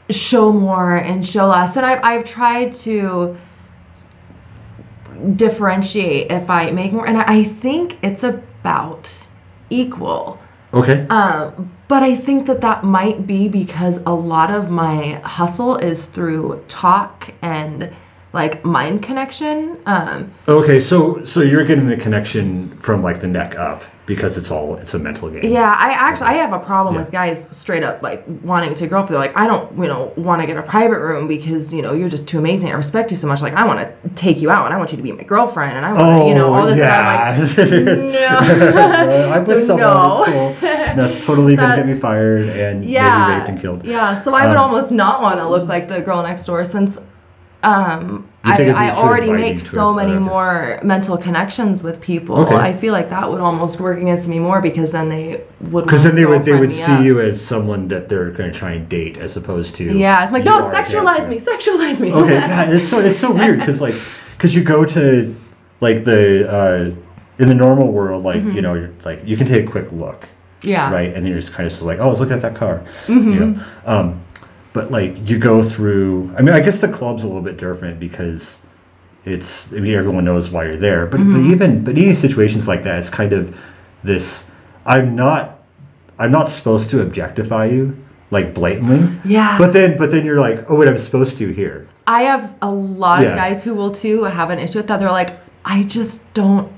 show more and show less, and I've tried to differentiate if I make more, and I think it's about equal. Okay. But I think that might be because a lot of my hustle is through talk and like mind connection. Okay, so you're getting the connection from like the neck up, because it's a mental game. Yeah, I have a problem with guys straight up like wanting to grow up. They're like, I don't want to get a private room because you're just too amazing. I respect you so much. Like, I want to take you out and I want you to be my girlfriend and I want to all this. Yeah. And I'm like, no. I'm with someone in school that's totally gonna get me fired and maybe raped and killed. Yeah, so I would almost not want to look like the girl next door, since I already make so many more mental connections with people. Okay. I feel like that would almost work against me more, because then they would. Because then they would see you as someone that they're going to try and date, as opposed to. Yeah, it's like, no, sexualize me. Okay, yeah, it's so weird, because you go to like the in the normal world, like you're like, you can take a quick look. Yeah. Right, and then you're just kind of like, oh, I was looking at that car. But like, you go through, I mean, I guess the club's a little bit different because everyone knows why you're there. But even situations like that, it's kind of this, I'm not supposed to objectify you, like blatantly. Yeah. But then you're like, oh wait, I'm supposed to here. I have a lot Yeah. of guys who will too have an issue with that. They're like, I just don't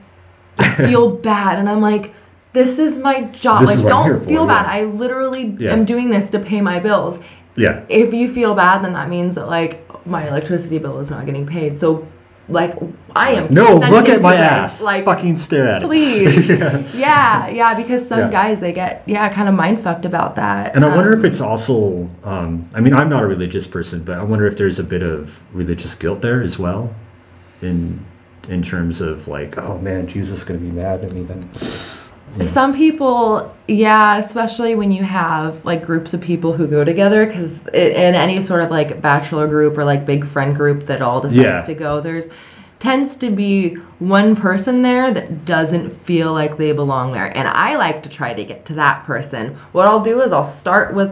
feel bad, and I'm like, this is my job. This like, is what I'm here don't for, feel bad. yeah. I literally Yeah. am doing this to pay my bills. Yeah. If you feel bad, then that means that like my electricity bill is not getting paid. So, like, I am. No, look consenting at my to this. ass. Like, fucking stare at please. it. Yeah, because some Yeah. guys, they get kind of mind fucked about that. And I wonder if it's also, I mean, I'm not a religious person, but I wonder if there's a bit of religious guilt there as well, in terms of like, oh man, Jesus is going to be mad at me then. Yeah. Some people, especially when you have like groups of people who go together, because in any sort of like bachelor group or like big friend group that all decides to go, there's tends to be one person there that doesn't feel like they belong there, and I like to try to get to that person. What I'll do is I'll start with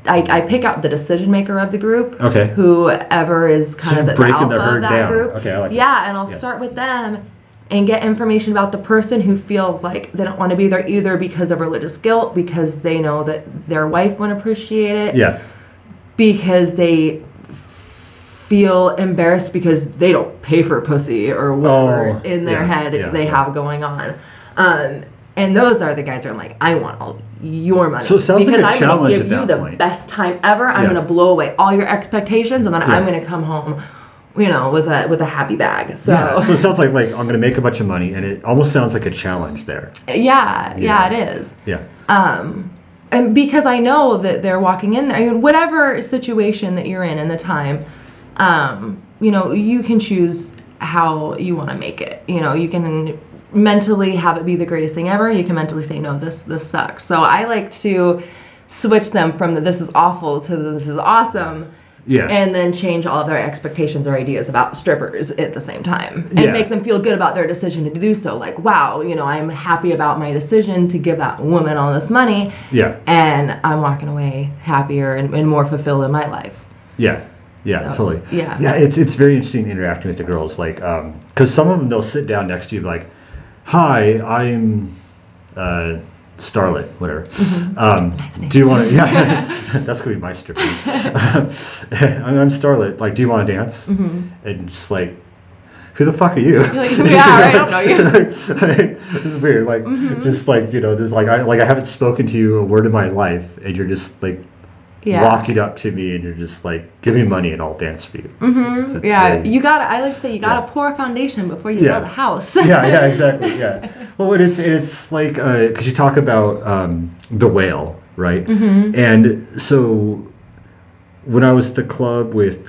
I pick out the decision maker of the group. Okay. Whoever is kind of the breaking alpha the herd of that down. group. Okay, I like it. And I'll start with them and get information about the person who feels like they don't want to be there either because of religious guilt, because they know that their wife won't appreciate it. Yeah. Because they feel embarrassed because they don't pay for pussy or whatever in their head they have going on. And those are the guys who are like, I want all your money. So it sounds because like a I'm going challenge to give at you that the point. best time ever. I'm going to blow away all your expectations, and then I'm going to come home, with a happy bag. So So it sounds like I'm going to make a bunch of money, and it almost sounds like a challenge there. Yeah, it is. Yeah. And because I know that they're walking in there, I mean, whatever situation that you're in the time, you can choose how you want to make it. You can mentally have it be the greatest thing ever. You can mentally say, no, this sucks. So I like to switch them from the this is awful to the this is awesome. Yeah. And then change all of their expectations or ideas about strippers at the same time. And make them feel good about their decision to do so. Like, wow, I'm happy about my decision to give that woman all this money. Yeah. And I'm walking away happier and more fulfilled in my life. Yeah. Yeah, So, totally. yeah. Yeah, it's very interesting interacting with the girls. Like, because some of them, they'll sit down next to you like, hi, I'm Starlet, whatever. Mm-hmm. Do you want to? Yeah, that's gonna be my stripper. I'm Starlet. Like, do you want to dance? Mm-hmm. And just like, who the fuck are you? You're like, I don't know you. This is weird. Like, just like just like I haven't spoken to you a word in my life, and you're just like walking up to me, and you're just like, give me money and I'll dance for you. Mm-hmm. So you gotta. I like to say you gotta pour a foundation before you build a house. yeah, exactly. Yeah. Well, it's like because you talk about the whale, right? Mm-hmm. And so when I was at the club with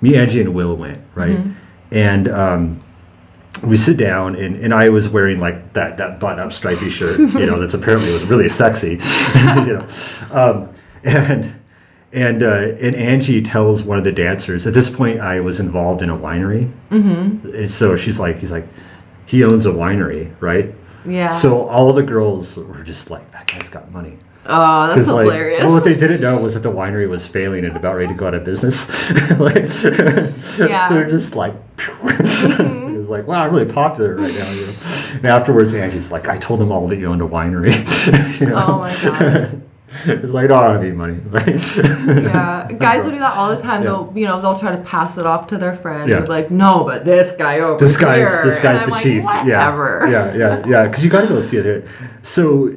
me, Angie, and Will went, right? Mm-hmm. And we sit down, and I was wearing like that button-up stripy shirt, that's apparently was really sexy, And Angie tells one of the dancers. At this point, I was involved in a winery, and so he's like, he owns a winery, right? Yeah. So all the girls were just like, that guy's got money. Oh, that's hilarious. Well, what they didn't know was that the winery was failing and about ready to go out of business. They're just like, it was like, wow, I'm really popular right now. And afterwards, Angie's like, I told them all that you owned a winery. Oh my god. It's like, oh, I don't need money. Yeah, guys will do that all the time. Yeah. They'll try to pass it off to their friend. Yeah. And be like, no, but this guy over this guy's here. the like, chief. Whatever. Yeah. Because you got to go see it. So,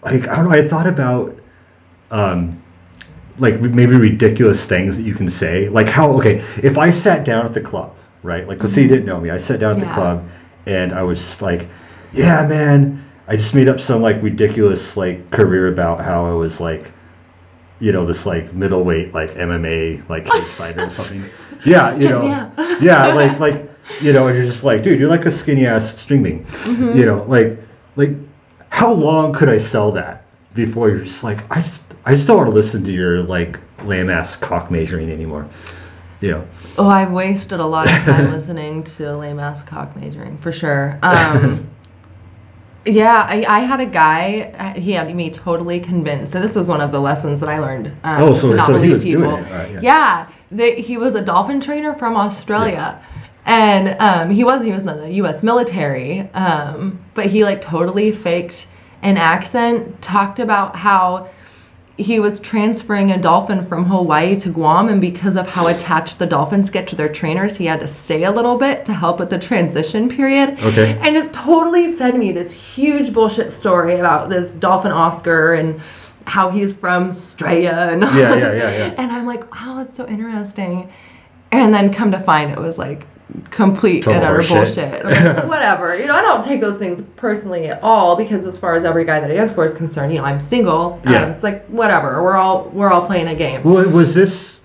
like, I don't know. I thought about, like maybe ridiculous things that you can say. Like if I sat down at the club, right? Like, let's say you didn't know me. I sat down at the club, and I was just like, yeah, man. I just made up some like ridiculous like career about how I was like, this like middleweight like MMA like cage fighter or something. Yeah, like and you're just like, dude, you're like a skinny ass string bean. Like how long could I sell that before you're just like, I just don't want to listen to your like lame ass cock measuring anymore. Oh, I've wasted a lot of time listening to lame ass cock measuring for sure. Yeah, I had a guy, he had me totally convinced. So this was one of the lessons that I learned. So he was doing it. He was a dolphin trainer from Australia. Yeah. And he was in the U.S. military, but he like totally faked an accent, talked about how he was transferring a dolphin from Hawaii to Guam, and because of how attached the dolphins get to their trainers, he had to stay a little bit to help with the transition period. Okay. And just totally fed me this huge bullshit story about this dolphin Oscar and how he's from Australia and Yeah. And I'm like, wow, it's so interesting. And then come to find it was like complete Total and utter horseshit. bullshit. I'm like, whatever. I don't take those things personally at all, because as far as every guy that I dance for is concerned, I'm single. Yeah. It's like whatever. We're all playing a game. Well, was this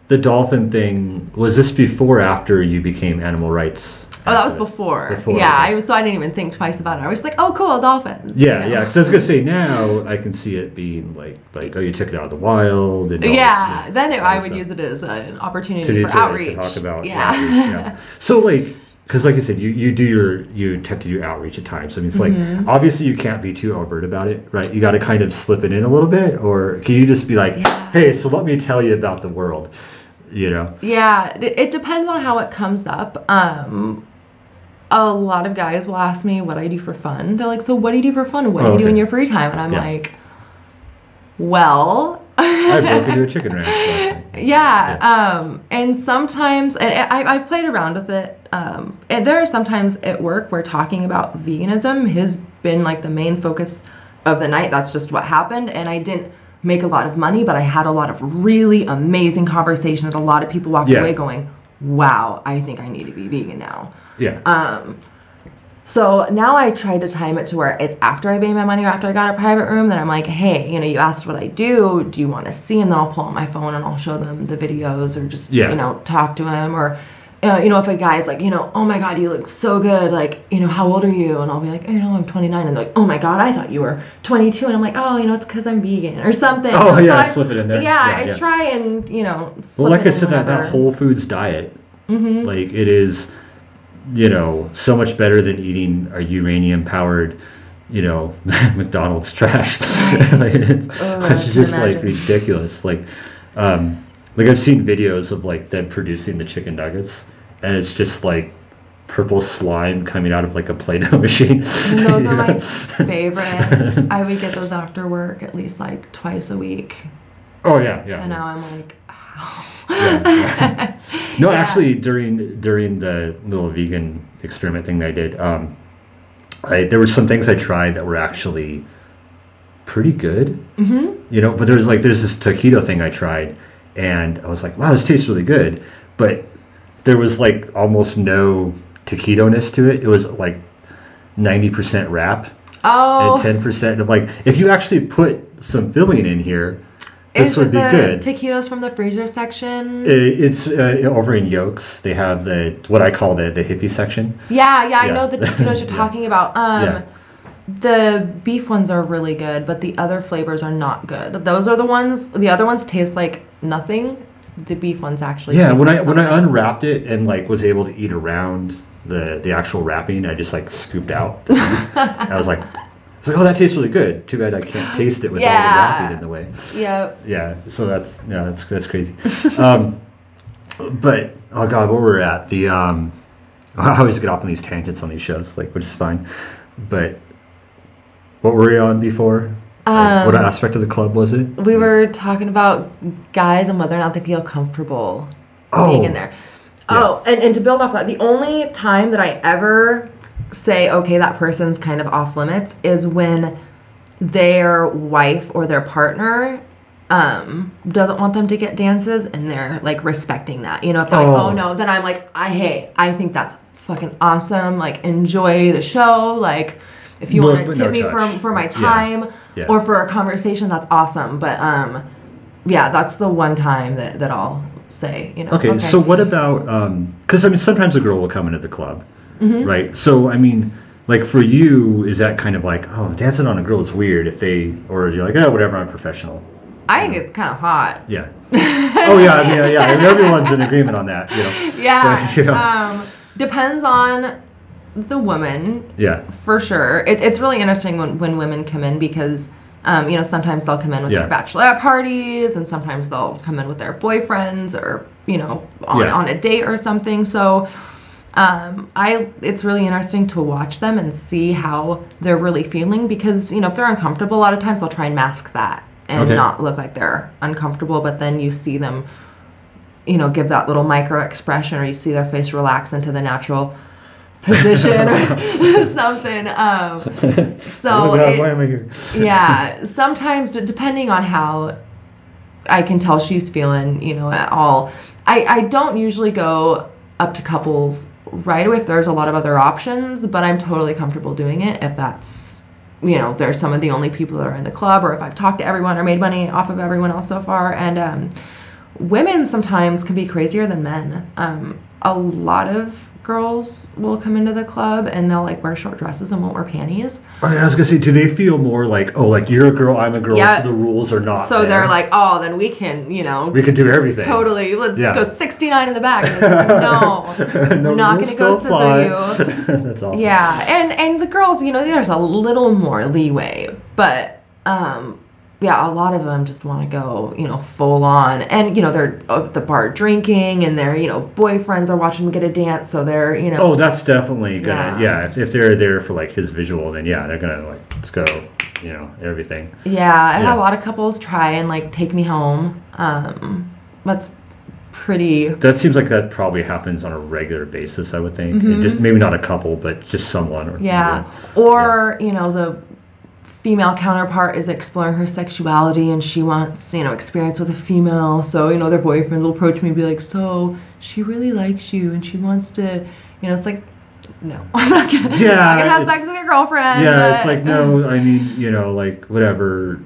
the dolphin thing? Was this before or after you became animal rights? Oh, that was before. Yeah, okay. so I didn't even think twice about it. I was like, oh, cool, dolphins. Yeah. Because I was gonna say now I can see it being like oh, you took it out of the wild. And all Yeah, this, then I would stuff. use it as an opportunity for to outreach. talk about Yeah. So because like I said, you tend to do outreach at times. I mean, it's like obviously you can't be too overt about it, right? You got to kind of slip it in a little bit, or can you just be like, hey, so let me tell you about the world, Yeah, it depends on how it comes up. A lot of guys will ask me what I do for fun. They're like, so what do you do for fun? What do you do in your free time? And I'm like, well... I broke into a chicken ranch last night. Yeah. And sometimes, and I've played around with it, and there are sometimes at work where talking about veganism has been like the main focus of the night. That's just what happened, and I didn't make a lot of money, but I had a lot of really amazing conversations. A lot of people walked away going, wow, I think I need to be vegan now. Yeah. So now I try to time it to where it's after I made my money or after I got a private room that I'm like, hey, you asked what I do. Do you want to see? And then I'll pull out my phone and I'll show them the videos or just, talk to them. Or, if a guy's like, oh my God, you look so good. Like, how old are you? And I'll be like, I'm 29. And they're like, oh my God, I thought you were 22. And I'm like, oh, it's because I'm vegan or something. Oh, yeah, slip it in there. Yeah, I try and, well, like I said, that Whole Foods diet, mm-hmm. like it is... so much better than eating a uranium-powered, McDonald's trash. Like, it's just like ridiculous. Like I've seen videos of like them producing the chicken nuggets, and it's just like purple slime coming out of like a Play-Doh machine. And those are my favorite. I would get those after work at least like twice a week. Oh yeah. And now I'm like, No, actually, during the little vegan experiment thing that I did, there were some things I tried that were actually pretty good. Mm-hmm. But there's this taquito thing I tried, and I was like, wow, this tastes really good. But there was like almost no taquito-ness to it. It was like 90% wrap and 10% of like, if you actually put some filling in here, this would be good. Taquitos from the freezer section? It's over in Yolks. They have what I call the hippie section. Yeah, I know the taquitos you're talking about. The beef ones are really good, but the other flavors are not good. Those are the other ones taste like nothing. The beef ones actually taste when like I unwrapped it and like was able to eat around the actual wrapping, I just like scooped out. I was like, it's like, oh, that tastes really good. Too bad I can't taste it with all the wrapping in the way. Yeah. Yeah. So that's crazy. But oh god, where we're at I always get off on these tangents on these shows, like, which is fine. But what were we on before? What aspect of the club was it? We were talking about guys and whether or not they feel comfortable being in there. Yeah. Oh, and to build off that, the only time that I ever say, okay, that person's kind of off limits is when their wife or their partner doesn't want them to get dances, and they're like respecting that. If they're like, oh no, then I'm like, I think that's fucking awesome. Like, enjoy the show. Like, if you want to tip me for my time or for a conversation, that's awesome. But that's the one time that I'll say, Okay, so what about because I mean sometimes a girl will come into the club. Mm-hmm. Right. So, I mean, like for you, is that kind of like, oh, dancing on a girl is weird or you're like, oh, whatever, I'm professional. I think it's kind of hot. Yeah. Oh, yeah. I mean, yeah. And everyone's in agreement on that, Yeah. But, depends on the woman. Yeah. For sure. It's really interesting when women come in because, sometimes they'll come in with their bachelorette parties and sometimes they'll come in with their boyfriends or, on a date or something. So... it's really interesting to watch them and see how they're really feeling because, if they're uncomfortable, a lot of times they'll try and mask that, and not look like they're uncomfortable, but then you see them, give that little micro expression, or you see their face relax into the natural position or something. So why am I here? Yeah, sometimes depending on how I can tell she's feeling, at all. I don't usually go up to couples right away if there's a lot of other options, but I'm totally comfortable doing it if that's, they're some of the only people that are in the club, or if I've talked to everyone or made money off of everyone else so far. And women sometimes can be crazier than men. A lot of girls will come into the club and they'll wear short dresses and won't wear panties. I was gonna say, do they feel more like, oh, like you're a girl, I'm a girl, so the rules are not so there. They're like, oh, then we can, we can do everything. Totally. Let's go 69 in the back. And it's like, no, I'm not gonna go scissor you. That's awesome. Yeah, and the girls, there's a little more leeway, but a lot of them just want to go, full on. And, they're at the bar drinking, and their, boyfriends are watching them get a dance, so they're, Oh, that's definitely gonna, if they're there for, his visual, then, they're gonna, let's go, everything. Yeah, I've had a lot of couples try and, take me home. That's pretty... That seems like that probably happens on a regular basis, I would think. Mm-hmm. Just maybe not a couple, but just someone. Or the female counterpart is exploring her sexuality and she wants, experience with a female. So, their boyfriend will approach me and be like, so she really likes you and she wants to, it's like, no, I'm not gonna have sex with your girlfriend. Yeah, but, it's like, no, I mean, whatever.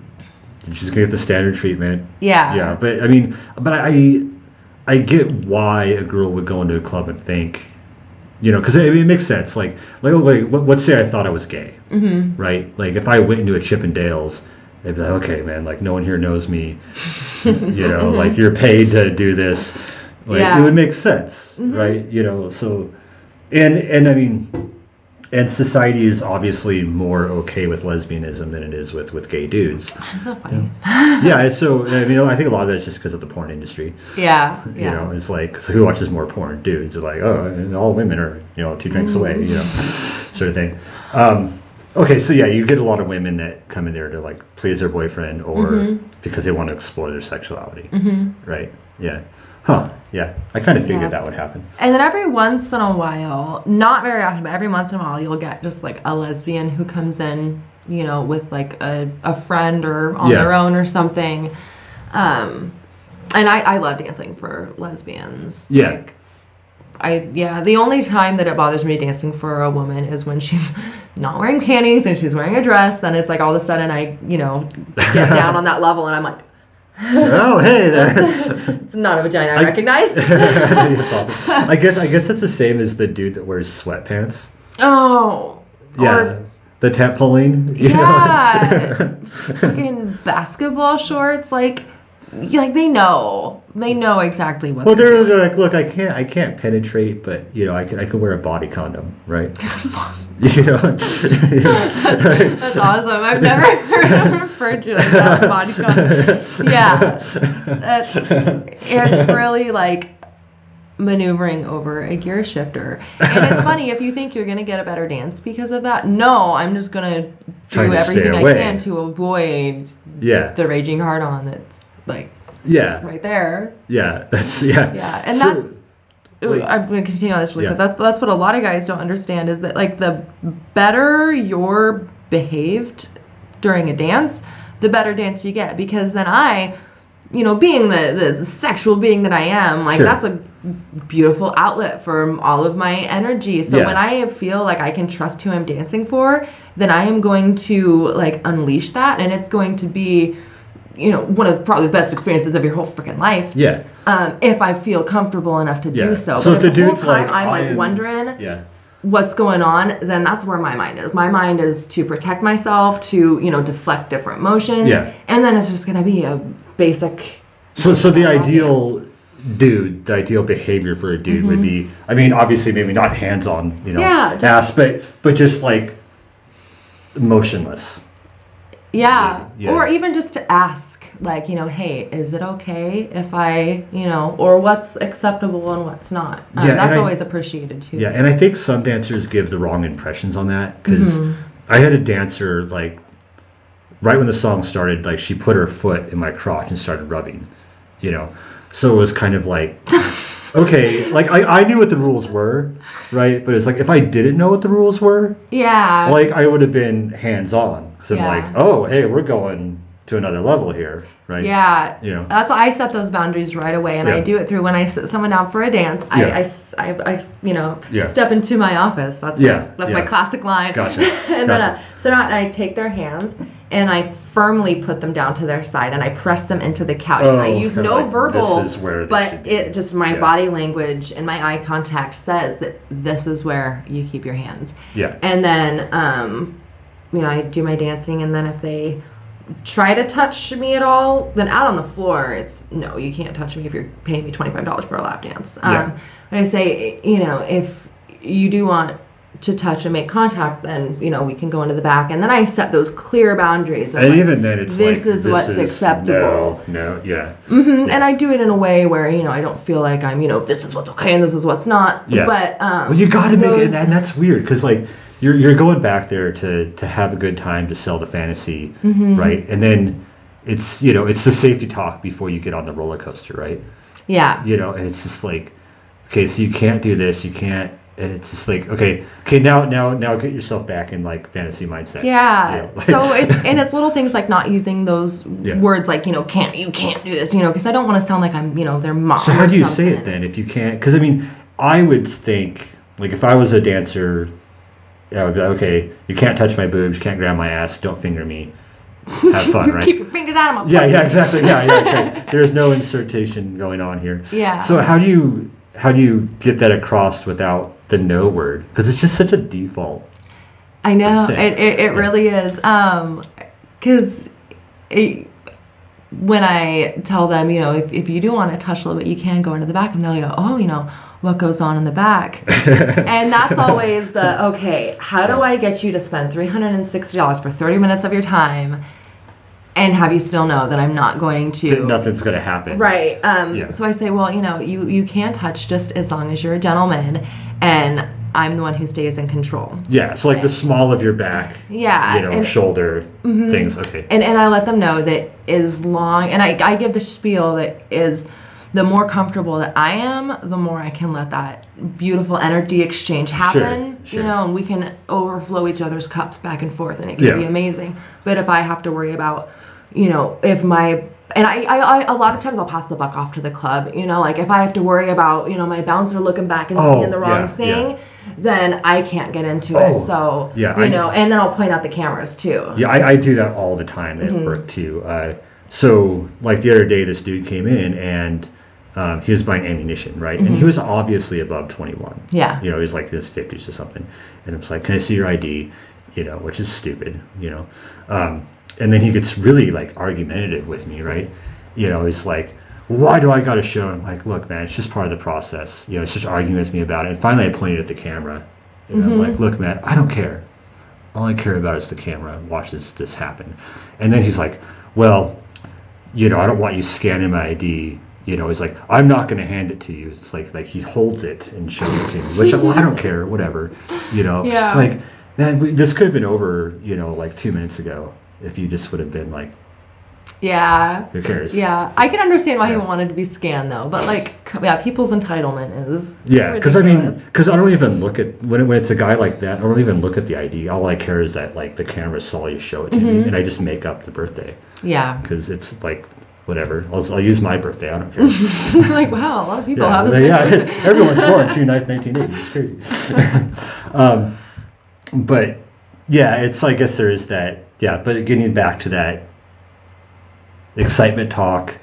She's gonna get the standard treatment. Yeah. Yeah, but I get why a girl would go into a club and think, because it makes sense. Let's say I thought I was gay, mm-hmm. right? If I went into a Chippendales, they'd be like, okay, man, no one here knows me. Mm-hmm. You're paid to do this. It would make sense, mm-hmm. right? So, and I mean, and society is obviously more okay with lesbianism than it is with gay dudes. That's so funny. Yeah, so I mean, I think a lot of that's just because of the porn industry. Yeah. It's so who watches more porn? Dudes are like, oh, and all women are, 2 drinks away, sort of thing. Okay, so you get a lot of women that come in there to please their boyfriend or mm-hmm. because they want to explore their sexuality, mm-hmm. right? Yeah. Huh. Yeah. I kind of figured that would happen. And then every once in a while, not very often, but every once in a while, you'll get just a lesbian who comes in, with a friend or on their own or something. And I love dancing for lesbians. Yeah. The only time that it bothers me dancing for a woman is when she's not wearing panties and she's wearing a dress. Then it's all of a sudden I, get down on that level and I'm like, oh, hey there. It's not a vagina I recognize. That's awesome. I guess that's the same as the dude that wears sweatpants. Oh. Yeah. The tent pulling. Fucking basketball shorts, they know exactly what. Well, they're like, look, I can't penetrate, but I can wear a body condom, right? That's awesome. I've never heard it referred to as that, body condom. Yeah, it's really maneuvering over a gear shifter. And it's funny, if you think you're gonna get a better dance because of that, no, I'm just gonna do everything I can to avoid the raging hard on that's right there. Yeah, that's and so, I'm going to continue on this but that's what a lot of guys don't understand is that the better you're behaved during a dance, the better dance you get, because then I, being the sexual being that I am, that's a beautiful outlet for all of my energy. So when I feel I can trust who I'm dancing for, then I am going to unleash that, and it's going to be one of probably the best experiences of your whole freaking life. Yeah. If I feel comfortable enough to do so. So but if the dude's I'm wondering what's going on, then that's where my mind is. My mind is to protect myself, to deflect different motions. Yeah. And then it's just gonna be a basic. So the ideal dude, the ideal behavior for a dude mm-hmm. would be, I mean, obviously maybe not hands on, ass, but just motionless. Yeah. Or even just to ask, hey, is it okay if I, or what's acceptable and what's not? That's always appreciated too. Yeah, and I think some dancers give the wrong impressions on that, because mm-hmm. I had a dancer, right when the song started, like she put her foot in my crotch and started rubbing, you know. So it was kind of like, okay, like I knew what the rules were, right? But it's like if I didn't know what the rules were, yeah, like I would have been hands on. So I'm Yeah. like, oh, hey, we're going to another level here, right? Yeah, You know. that's why I set those boundaries right away, and Yeah. I do it through when I sit someone down for a dance. Yeah. I you know, Yeah. step into my office. That's Yeah, that's yeah. my classic line. Gotcha, And then gotcha. so now I take their hands and I firmly put them down to their side, and I press them into the couch. Oh, I use kinda no like, verbal, this is where they but should be. it just my Yeah. body language and my eye contact says that this is where you keep your hands. Yeah. And then you know, I do my dancing, and then if they try to touch me at all, then out on the floor, it's no, you can't touch me if you're paying me $25 for a lap dance. Yeah. But I say, you know, if you do want to touch and make contact, then, you know, we can go into the back, and then I set those clear boundaries. Of And like, even then, it's this like is what's acceptable. No, yeah. Mm-hmm. And I do it in a way where, you know, I don't feel like I'm, you know, this is what's okay and this is what's not. Yeah. But Well, you got to make it, and that's weird because like you're going back there to have a good time to sell the fantasy, Mhm. right? And then it's it's the safety talk before you get on the roller coaster, right? yeah. You know, and it's just like, okay, so you can't do this, you can't, and it's just like, okay, now get yourself back in like fantasy mindset. Yeah. You know, So it's little things like not using those Yeah. words like, you know, you can't do this, you know, because I don't want to sound like I'm, you know, their mom. So how or do you something. say it then if you can't? Because I mean, I would think like if I was a dancer, I would be like, okay, you can't touch my boobs, you can't grab my ass, don't finger me. Have fun, right? Keep your fingers out of my Yeah, pussy. exactly. Yeah, okay. There's no insertion going on here. Yeah. So how do you get that across without the no word? Because it's just such a default. I know Say. it Yeah. really is. Because when I tell them, you know, if you do want to touch a little bit, you can go into the back, and they'll go, oh, you know, what goes on in the back? And that's always the, okay, how do I get you to spend $360 for 30 minutes of your time and have you still know that I'm not going to... Nothing's going to happen. Right. Yeah. So I say, well, you know, you can touch just as long as you're a gentleman, and I'm the one who stays in control. Yeah, so like the small of your back, Yeah. and, shoulder Mhm. things, okay. And I let them know that as long, and I give the spiel that is the more comfortable that I am, the more I can let that beautiful energy exchange happen, Sure. you know, and we can overflow each other's cups back and forth, and it can Yeah. be amazing. But if I have to worry about, you know, if my, and I a lot of times I'll pass the buck off to the club, you know, like if I have to worry about, you know, my bouncer looking back and Oh, seeing the wrong yeah, thing, yeah. then I can't get into Oh, it. So, yeah, you I- know, and then I'll point out the cameras too. Yeah, I do that all the time at Mhm. work too. So like the other day, this dude came in and he was buying ammunition, right? And he Mhm. was obviously above 21. Yeah. You know, he was like in his 50s or something. And I was like, can I see your ID? You know, which is stupid, you know. And then he gets really like argumentative with me, right? You know, he's like, why do I got to show him? I'm like, look, man, it's just part of the process. You know, it's just arguing with me about it. And finally I pointed at the camera. And I'm Mhm. like, look, man, I don't care. All I care about is the camera. Watch this happen. And then he's like, well, you know, I don't want you scanning my ID. You know, he's like, I'm not going to hand it to you. It's like he holds it and shows it to me, which well, I don't care, whatever. You know, Yeah. it's like, man, this could have been over, you know, like 2 minutes ago if you just would have been like, Yeah. who cares? Yeah. I can understand why he Yeah. wanted to be scanned though, but like, yeah, people's entitlement is Yeah, because I ridiculous. I don't even look at when it's a guy like that. I don't even look at the ID. All I care is that like the camera saw you show it to me, Mhm. and I just make up the birthday Yeah. because it's like whatever. I'll use my birthday. I don't care. Like, wow, a lot of people Yeah, have this. yeah. Everyone's born June 9th, 1980. It's crazy. But yeah, it's I guess there is that. Yeah, but getting back to that excitement talk,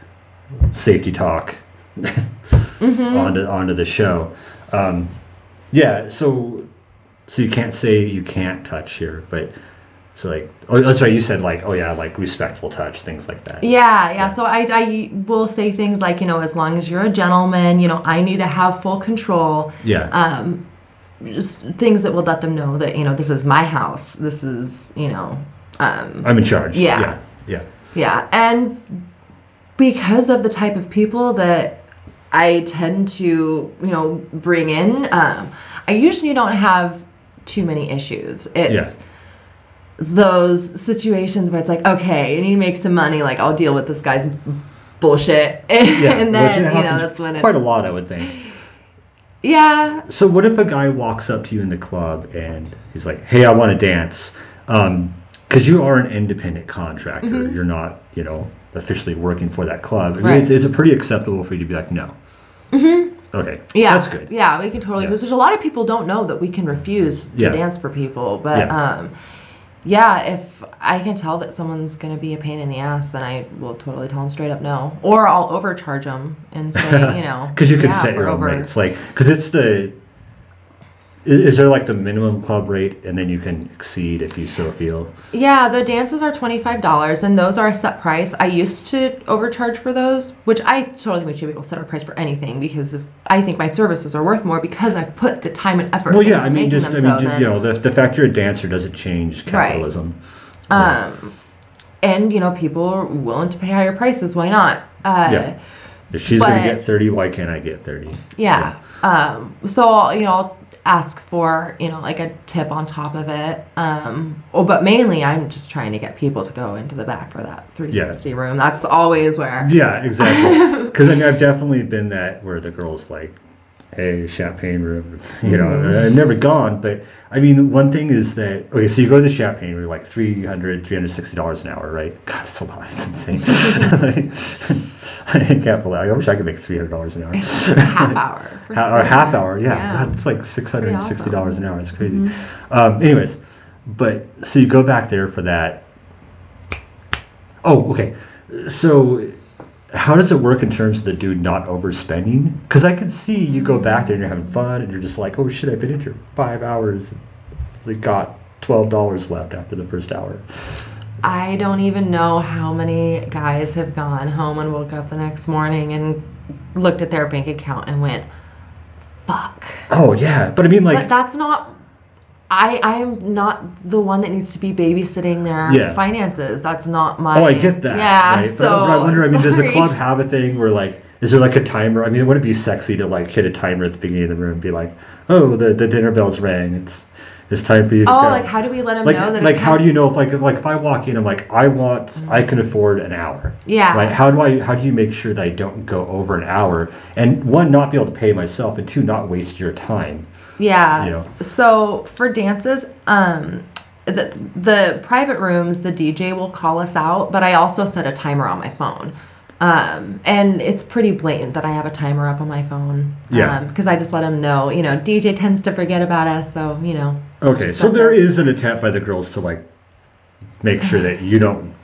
safety talk, Mhm. onto the show. Yeah, so you can't say you can't touch here, but so like that's right. You said like like respectful touch, things like that. Yeah. So I will say things like, you know, as long as you're a gentleman, you know, I need to have full control. Yeah. Just things that will let them know that, you know, this is my house. This is, you know, I'm in charge. Yeah. Yeah. Yeah, and because of the type of people that I tend to, you know, bring in, I usually don't have too many issues. It's Yeah. those situations where it's like, okay, I need to make some money, like I'll deal with this guy's bullshit, and then that's when it's quite a lot, I would think. Yeah. So what if a guy walks up to you in the club and he's like, "Hey, I want to dance," because you are an independent contractor, Mm-hmm. you're not, officially working for that club. I mean, Right. it's pretty acceptable for you to be like, "No." Mm-hmm. Okay. Yeah, That's good. Yeah, we can totally. Yeah. Because there's a lot of people don't know that we can refuse to Yeah. dance for people. But Yeah. if I can tell that someone's gonna be a pain in the ass, then I will totally tell them straight up no, or I'll overcharge them and say, Because you can yeah, set your we're own over. rates, like, because it's the. Is there like the minimum club rate, and then you can exceed if you so feel? Yeah, the dances are $25, and those are a set price. I used to overcharge for those, which I totally think we should be able to set our price for anything because I think my services are worth more because I put the time and effort. Well, yeah, into I mean, making just them, the fact you're a dancer doesn't change capitalism. Right. And people are willing to pay higher prices. Why not? Yeah. If she's gonna get 30, why can't I get 30? Yeah. So I'll ask for like a tip on top of it. But mainly I'm just trying to get people to go into the back for that 360 room. That's always where. Yeah, exactly. Because I've definitely been that where the girl's like, "Hey, champagne room," I've never gone, but I mean, one thing is that, okay, so you go to the champagne room, like $360 an hour, right? God, that's a lot. It's insane. I can't believe. I wish I could make $300 an hour. Half hour. Or half hour, yeah. Yeah. God, it's like $660 an hour. It's crazy. Mm-hmm. Anyways, but so you go back there for that. Oh, okay. So how does it work in terms of the dude not overspending? Because I can see you go back there and you're having fun and you're just like, "Oh shit, I've been in here 5 hours. We got $12 left after the first hour." I don't even know how many guys have gone home and woke up the next morning and looked at their bank account and went, "Fuck." Oh yeah, but I mean, like, but that's not. I am not the one that needs to be babysitting their finances. That's not my. Oh, I get that. Yeah. Right? But I wonder. I mean, does the club have a thing where, like, is there like a timer? I mean, would it be sexy to like hit a timer at the beginning of the room and be like, "Oh, the dinner bell's rang. It's time for you to go." Like, how do we let them know that? Like, it's how time? do you know if I walk in, I'm like, I can afford an hour. Yeah. Right? How do you make sure that I don't go over an hour, and one, not be able to pay myself, and two, not waste your time. Yeah. So for dances, the private rooms, the DJ will call us out, but I also set a timer on my phone. And it's pretty blatant that I have a timer up on my phone. Yeah. Because I just let them know, DJ tends to forget about us, so, Okay, so there is an attempt by the girls to, like, make sure that you don't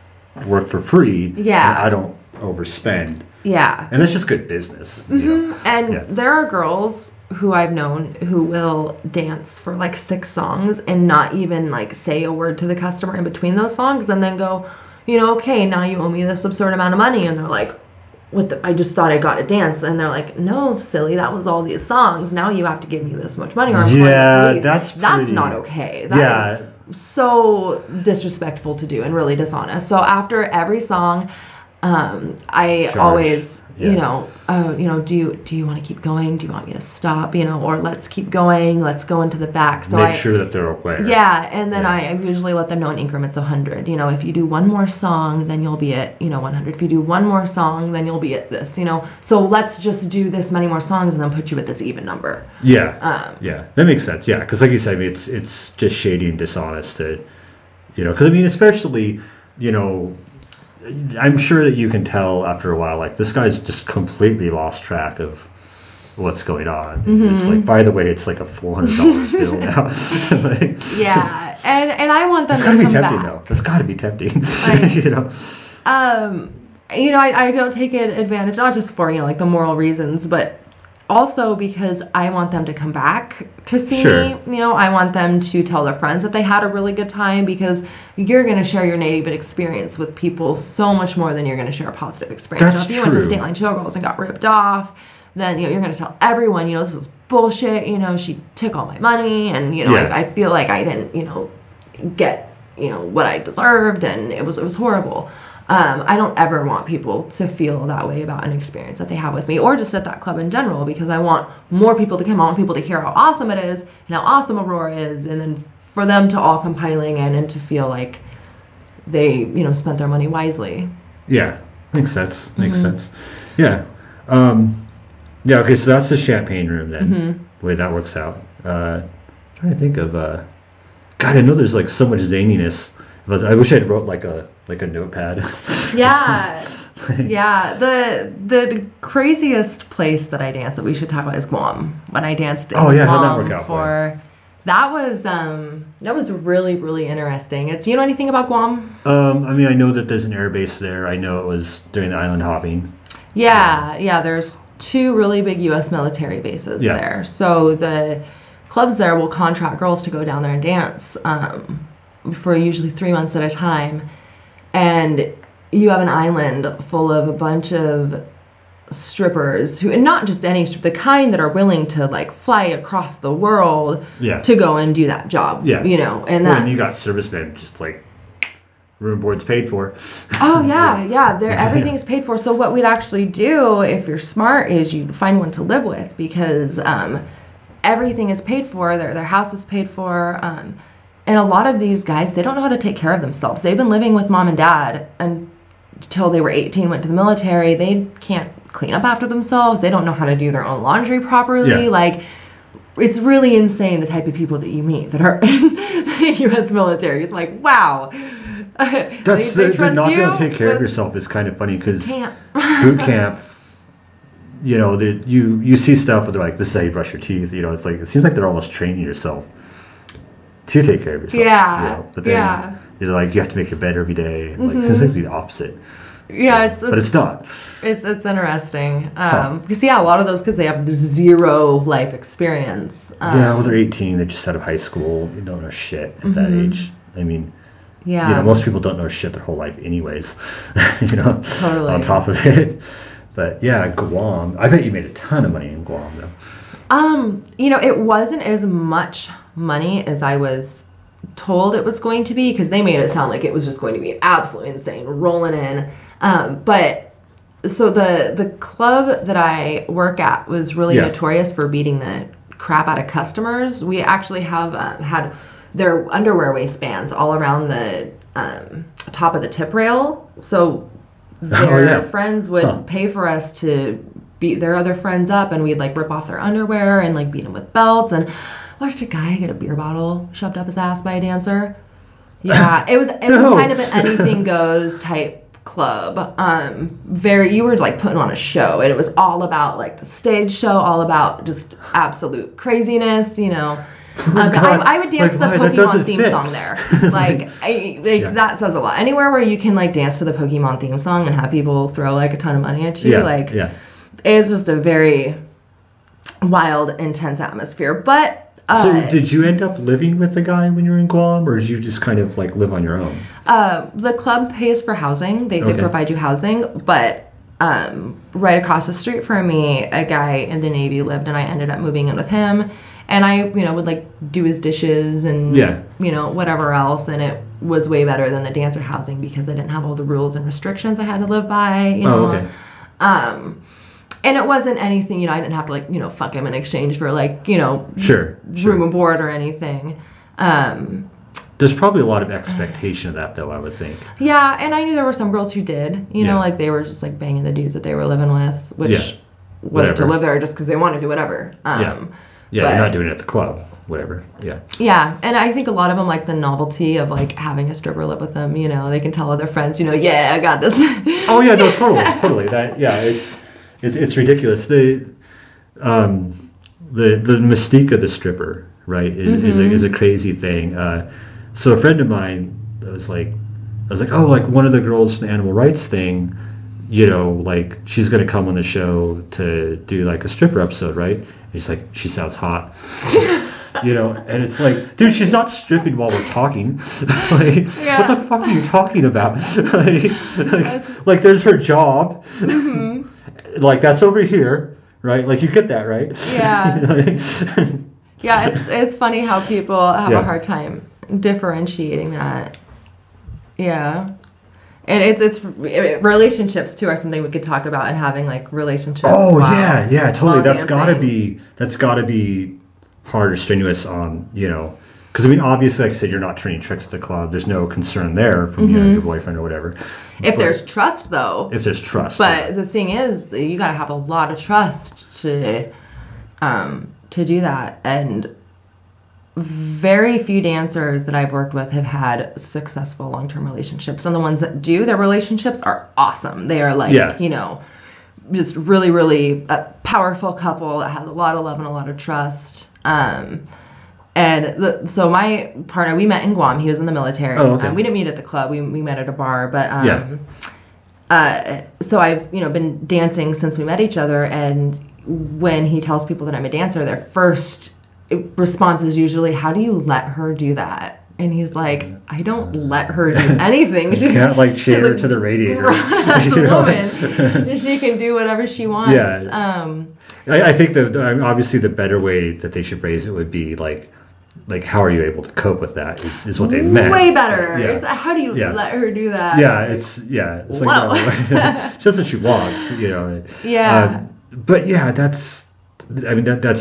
work for free. Yeah. And I don't overspend. Yeah. And that's just good business. Mm-hmm. And Yeah. there are girls who I've known who will dance for like 6 songs and not even like say a word to the customer in between those songs and then go, "Okay, now you owe me this absurd amount of money." And they're like, I just thought I got to dance. And they're like, "No, silly, that was all these songs. Now you have to give me this much money or I'm calling the police." That's not okay. That is so disrespectful to do and really dishonest. So after every song, I Charge. always, Yeah. do you want to keep going? Do you want me to stop? Or let's keep going. Let's go into the back. So Make sure that they're aware. Yeah, and then Yeah. I usually let them know in increments of 100. If you do one more song, then you'll be at 100. If you do one more song, then you'll be at this. So let's just do this many more songs and then put you at this even number. Yeah. Yeah, that makes sense. Yeah, because like you said, I mean, it's just shady and dishonest to, because I mean, especially, I'm sure that you can tell after a while, like, this guy's just completely lost track of what's going on. Mm-hmm. It's like, by the way, it's like a $400 bill now. Like, Yeah, and I want them it's to gotta come be tempting, back. though. It's gotta be tempting. I don't take advantage, not just for, like, the moral reasons, but also because I want them to come back to see Sure. me. I want them to tell their friends that they had a really good time because you're going to share your negative experience with people so much more than you're going to share a positive experience. That's If you went to true. State Line Showgirls and got ripped off, then, you're going to tell everyone, this is bullshit, she took all my money and, Yeah. I feel like I didn't, get, what I deserved and it was horrible. I don't ever want people to feel that way about an experience that they have with me or just at that club in general because I want more people to come. I want people to hear how awesome it is and how awesome Aurora is and then for them to all come piling in and to feel like they, spent their money wisely. Yeah, makes sense. Yeah. Yeah, okay, so that's the champagne room then, the way that works out. Trying to think of, God, I know there's like so much zaniness, but I wish I had wrote like a notepad. Yeah. Yeah, the craziest place that I danced that we should talk about is Guam. When I danced in Guam how'd that work out for that was really, really interesting. Do you know anything about Guam? I mean, I know that there's an air base there. I know it was during the island hopping. Yeah, there's 2 really big U.S. military bases there. So the clubs there will contract girls to go down there and dance for usually 3 months at a time. And you have an island full of a bunch of strippers who, and not just any the kind that are willing to like fly across the world to go and do that job. And and you got servicemen just like room board's paid for. Oh yeah. Everything's paid for. So what we'd actually do if you're smart is you'd find one to live with, because everything is paid for. Their house is paid for. And a lot of these guys, they don't know how to take care of themselves. They've been living with mom and dad until they were 18, went to the military. They can't clean up after themselves. They don't know how to do their own laundry properly. Like, it's really insane the type of people that you meet that are in the U.S. military. It's like, wow. They not being able to take care of yourself is kind of funny, because boot camp, you see stuff where they're like, this is how you brush your teeth. It's like, it seems like they're almost training yourself to take care of yourself. Yeah. But then you're like, you have to make your bed every day. Like, it seems like to be the opposite. Yeah, but it's not. It's interesting. Because a lot of those kids, they have 0 life experience. When they're 18, they're just out of high school. They don't know shit at that age. I mean, most people don't know shit their whole life anyways. Totally. On top of it. But yeah, Guam. I bet you made a ton of money in Guam though. It wasn't as much money as I was told it was going to be, because they made it sound like it was just going to be absolutely insane, rolling in. But so the club that I work at was really notorious for beating the crap out of customers. We actually have had their underwear waistbands all around the top of the tip rail. So their friends would pay for us to beat their other friends up, and we'd like rip off their underwear and like beat them with belts. And watched a guy get a beer bottle shoved up his ass by a dancer. Yeah, it was kind of an anything goes type club. You were like putting on a show, and it was all about like the stage show, all about just absolute craziness. I would dance to the Pokemon theme song there. That says a lot. Anywhere where you can like dance to the Pokemon theme song and have people throw like a ton of money at you, it's just a very wild, intense atmosphere. But so did you end up living with the guy when you were in Guam, or did you just kind of like live on your own? The club pays for housing. They provide you housing, but right across the street from me, a guy in the Navy lived, and I ended up moving in with him. And I, would like do his dishes and whatever else, and it was way better than the dancer housing because I didn't have all the rules and restrictions I had to live by. And it wasn't anything, I didn't have to like, fuck him in exchange for like, room and board or anything. There's probably a lot of expectation of that though, I would think. Yeah, and I knew there were some girls who did, like they were just like banging the dudes that they were living with, which wanted to live there just because they wanted to, whatever. You're not doing it at the club, whatever. Yeah. Yeah, and I think a lot of them like the novelty of like having a stripper live with them. They can tell other friends, yeah, I got this. Oh yeah, no, totally. That it's ridiculous. The mystique of the stripper, right, is a crazy thing. So a friend of mine was like, oh, like one of the girls from the animal rights thing, like she's gonna come on the show to do like a stripper episode, right? And he's like, she sounds hot. And it's like, dude, she's not stripping while we're talking. What the fuck are you talking about? like there's her job. Like that's over here, right? Like you get that, right? Yeah. Yeah, it's funny how people have a hard time differentiating that. Yeah. And it's relationships too are something we could talk about, and having like relationships. Oh yeah, totally. That's gotta be hard or strenuous on, Because I mean, obviously, like I said, you're not turning tricks at the club. There's no concern there from your boyfriend or whatever. If there's trust, though. If there's trust. But the thing is, you gotta have a lot of trust to do that. And very few dancers that I've worked with have had successful long-term relationships. And the ones that do, their relationships are awesome. They are like, just really, really a powerful couple that has a lot of love and a lot of trust. So my partner, we met in Guam. He was in the military. Oh, okay. We didn't meet at the club. We met at a bar. But so I've been dancing since we met each other. And when he tells people that I'm a dancer, their first response is usually, "How do you let her do that?" And he's like, "I don't let her do anything. You can't like chain her to the radiator. That's a woman. She can do whatever she wants." Yeah. I think that obviously the better way that they should phrase it would be like how are you able to cope with that is what they meant. Way better. Yeah. It's, how do you let her do that? Yeah, it's whoa. like no, just what she wants, Yeah. But yeah, that's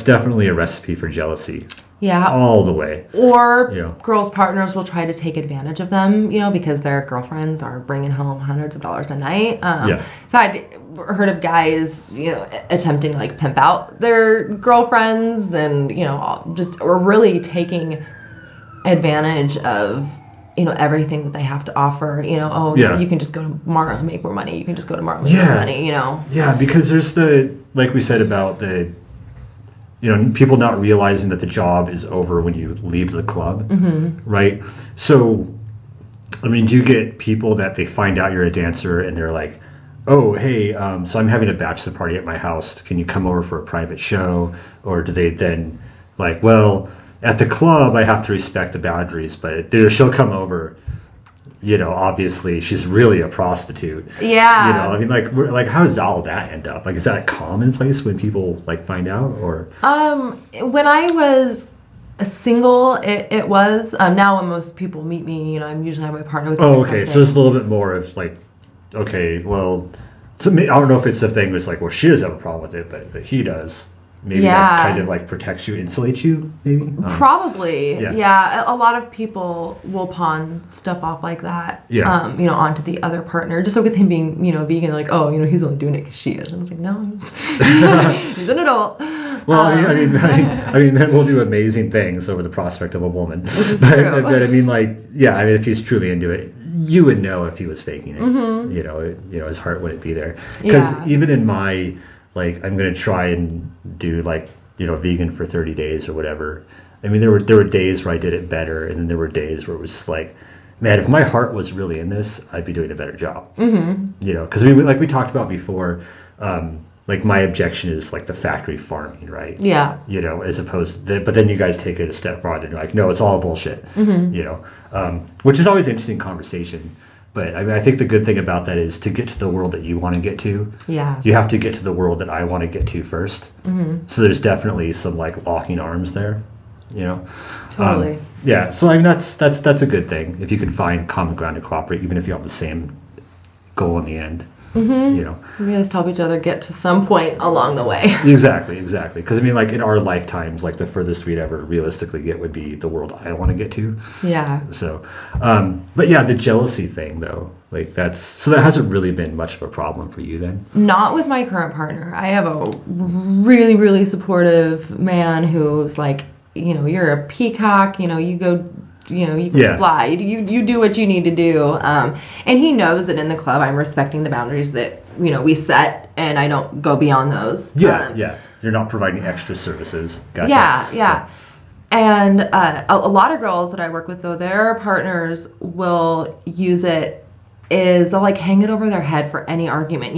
definitely a recipe for jealousy. Yeah. All the way. Or girls' partners will try to take advantage of them, because their girlfriends are bringing home hundreds of dollars a night. In fact, heard of guys, attempting to like pimp out their girlfriends and, or really taking advantage of, everything that they have to offer. You can just go tomorrow and make more money. You can just go tomorrow and make more money, Yeah, because there's like we said about the people not realizing that the job is over when you leave the club, right? So, I mean, do you get people that they find out you're a dancer and they're like, "Oh, hey, so I'm having a bachelor party at my house. Can you come over for a private show?" Or do they then like, "Well, at the club I have to respect the boundaries, but she'll come over." Obviously she's really a prostitute. Yeah. I mean, like how does all that end up? Like, is that commonplace when people like find out, or? When I was single, it was. Now when most people meet me, I'm usually my partner with. Oh, okay. So it's a little bit more of like, okay, well, I don't know if it's the thing that's like, well, she doesn't have a problem with it, but he does. Maybe that kind of like protects you, insulates you, maybe? Probably. Yeah. A lot of people will pawn stuff off like that, onto the other partner. Just like with him being, vegan, like, oh, he's only doing it because she is. And I was like, no, he's an adult. Well, I mean, men will do amazing things over the prospect of a woman. But I mean, if he's truly into it, you would know if he was faking it. His heart wouldn't be there. Because even in my, like, I'm gonna try and do vegan for 30 days or whatever. I mean, there were days where I did it better, and then there were days where it was just like, man, if my heart was really in this, I'd be doing a better job. Because like we talked about before, like my objection is like the factory farming, right? Yeah. As opposed to, but then you guys take it a step farther and you're like, no, it's all bullshit. Which is always an interesting conversation. But I mean, I think the good thing about that is to get to the world that you want to get to. Yeah. You have to get to the world that I want to get to first. So there's definitely some like locking arms there. Totally. Yeah. So I mean, that's a good thing if you can find common ground to cooperate, even if you have the same goal in the end. We just help each other get to some point along the way. Exactly. Because I mean, like in our lifetimes, like the furthest we'd ever realistically get would be the world I want to get to. Yeah. So, but yeah, the jealousy thing though, like that hasn't really been much of a problem for you then? Not with my current partner. I have a really, really supportive man who's like, you're a peacock. You go. You can fly. You do what you need to do. And he knows that in the club I'm respecting the boundaries that, we set, and I don't go beyond those. Yeah. You're not providing extra services. Gotcha. Yeah. And a lot of girls that I work with, though, their partners will use it is they'll like hang it over their head for any argument.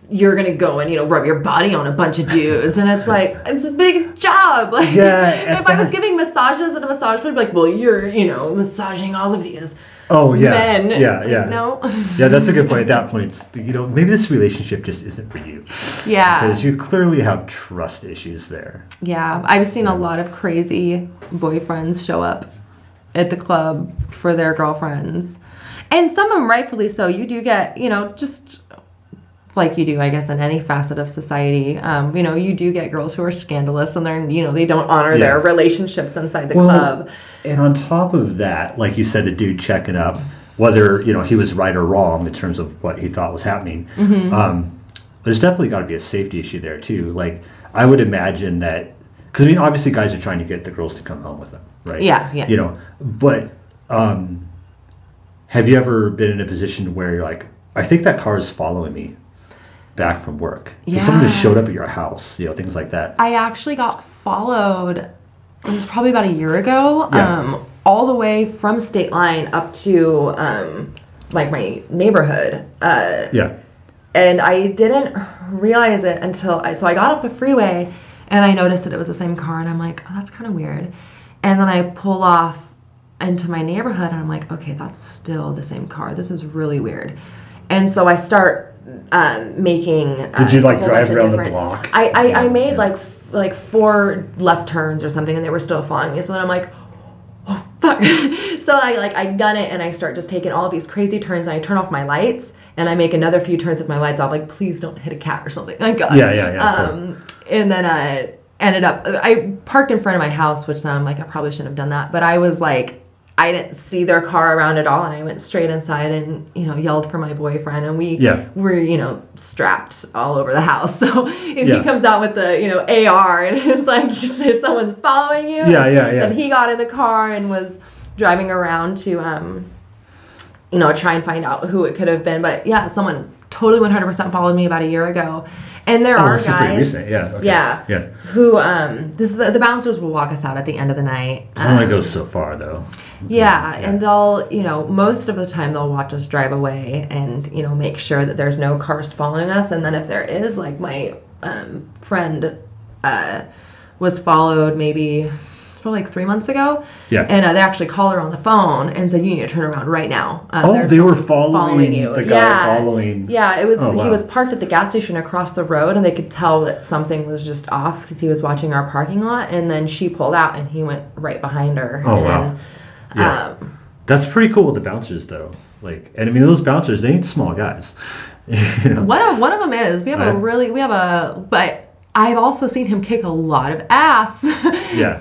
You're going to go and, rub your body on a bunch of dudes. And it's like, it's a big job. Like, if I was giving massages at a massage place, I'd be like, well, you're, massaging all of these men. Yeah. No. Yeah, that's a good point. At that point, maybe this relationship just isn't for you. Yeah. Because you clearly have trust issues there. Yeah. I've seen a lot of crazy boyfriends show up at the club for their girlfriends. And some of them rightfully so. You do get, just like you do, I guess, in any facet of society. You do get girls who are scandalous and they're, they don't honor their relationships inside the club. And on top of that, like you said, the dude checking up, whether, he was right or wrong in terms of what he thought was happening, there's definitely got to be a safety issue there too. Like, I would imagine that, because obviously guys are trying to get the girls to come home with them, right? Yeah. But have you ever been in a position where you're like, I think that car is following me back from work? Yeah. Someone just showed up at your house, things like that. I actually got followed, it was probably about a year ago, all the way from State Line up to my neighborhood. And I didn't realize it until I got off the freeway and I noticed that it was the same car and I'm like, oh, that's kind of weird. And then I pull off into my neighborhood and I'm like, okay, that's still the same car. This is really weird. And so I start making. Did you drive around the block? I made like 4 left turns or something, and they were still following me. So then I'm like, oh fuck. So I gun it and I start just taking all of these crazy turns and I turn off my lights and I make another few turns with my lights off. Like, please don't hit a cat or something. Like, God. Yeah. And then I ended up. I parked in front of my house, which then I'm like, I probably shouldn't have done that. But I was like, I didn't see their car around at all, and I went straight inside and yelled for my boyfriend, and we were strapped all over the house. So if he comes out with the AR and it's like, if someone's following you, then he got in the car and was driving around to try and find out who it could have been. But someone totally 100% followed me about a year ago. And there are guys, who the bouncers will walk us out at the end of the night. It only goes so far, though. And they'll, most of the time they'll watch us drive away and make sure that there's no cars following us. And then if there is, like my friend was followed maybe probably like 3 months ago. And they actually called her on the phone and said, you need to turn around right now. They were following you. The guy following. Yeah, it was. He was parked at the gas station across the road, and they could tell that something was just off because he was watching our parking lot. And then she pulled out, and he went right behind her. That's pretty cool with the bouncers, though. And those bouncers, they ain't small guys. One of them is. But I've also seen him kick a lot of ass.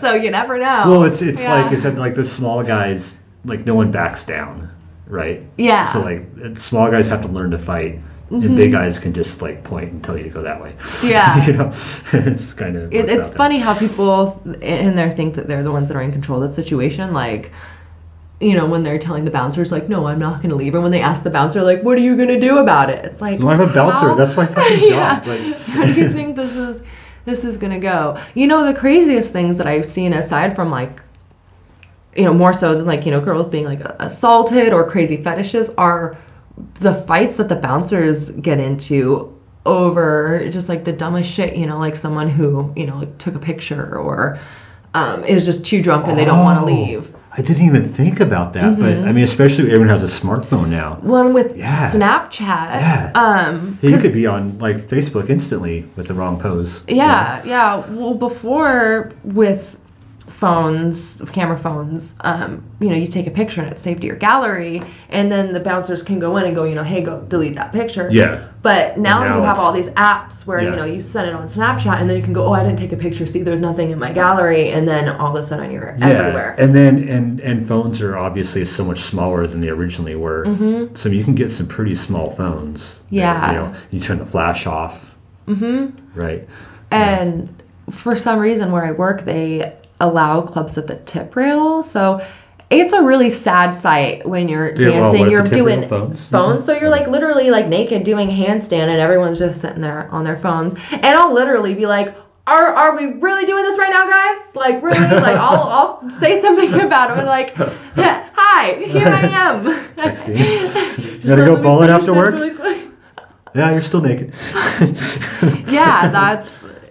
So you never know. Well, it's like you said, like the small guys, like no one backs down, right? Yeah. So small guys have to learn to fight, and big guys can just point and tell you to go that way. Yeah. It's kind of. It's funny how people in there think that they're the ones that are in control of the situation, like. When they're telling the bouncers, like, no, I'm not going to leave. And when they ask the bouncer, like, what are you going to do about it? It's like, well, I'm a bouncer. That's my fucking job. How do you think this is going to go? The craziest things that I've seen, aside from, more so than, girls being, assaulted or crazy fetishes, are the fights that the bouncers get into over just, the dumbest shit, someone who, took a picture or is just too drunk and they don't want to leave. I didn't even think about that, but especially everyone has a smartphone now. One with Snapchat. You could be on Facebook instantly with the wrong pose. Well, before with camera phones, you take a picture and it's saved to your gallery, and then the bouncers can go in and go, hey, go delete that picture. But now you have all these apps where, you send it on Snapchat, and then you can go, oh, I didn't take a picture, see, there's nothing in my gallery, and then all of a sudden you're everywhere. And then, and phones are obviously so much smaller than they originally were. So you can get some pretty small phones. That, you turn the flash off. Right. And for some reason where I work, they allow clubs at the tip rail, so it's a really sad sight when you're dancing. You're doing phones, so you're literally naked doing handstand, and everyone's just sitting there on their phones. And I'll literally be like, "Are we really doing this right now, guys? Really? I'll say something about it. And hi, here I am." Texting. You gotta go bowling after work. Really yeah, you're still naked.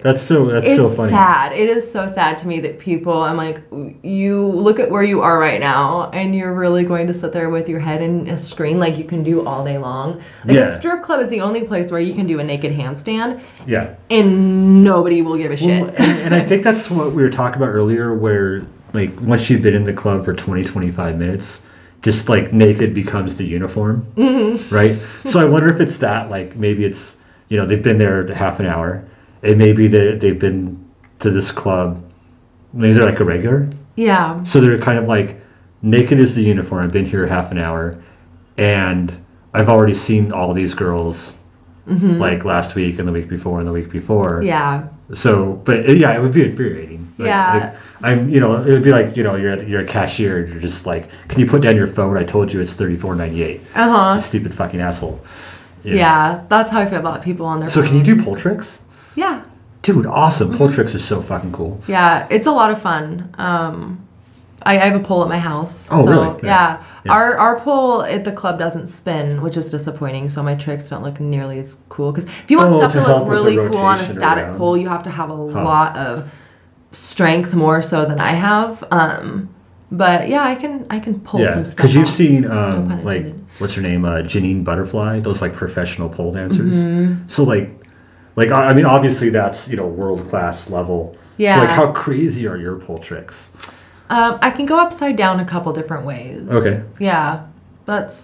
That's so funny. It's sad. It is so sad to me that people, I'm like, you look at where you are right now, and you're really going to sit there with your head in a screen like you can do all day long. A strip club is the only place where you can do a naked handstand. And nobody will give a shit. And I think that's what we were talking about earlier, where once you've been in the club for 20-25 minutes, just naked becomes the uniform. Right? So I wonder if it's that, maybe it's they've been there half an hour, and maybe they've been to this club, maybe they're like a regular, Yeah. so they're kind of like naked as the uniform. I've been here half an hour, and I've already seen all these girls like last week and the week before and the week before. Yeah. So, but yeah, it would be infuriating. Yeah. It would be like, you're a cashier and you're just like, can you put down your phone? I told you it's $34.98. Uh-huh. Stupid fucking asshole. You know? Yeah, that's how I feel about people on their So phones. can you do pole tricks? Yeah. Dude, awesome. Pole tricks are so fucking cool. Yeah, it's a lot of fun. I have a pole at my house. Oh, so, really? Nice. Yeah. Yeah. Our pole at the club doesn't spin, which is disappointing. So my tricks don't look nearly as cool. Because if you want stuff to to help look with the really cool on a rotation static around. pole, you have to have a lot of strength, more so than I have. But yeah, I can pull Yeah, some stuff. because you've off. seen pun like intended. what's her name, Janine Butterfly, those like professional pole dancers. Mhm. So like I mean, obviously that's world class level. Yeah. So like, how crazy are your pole tricks? I can go upside down a couple different ways. Okay. Yeah, that's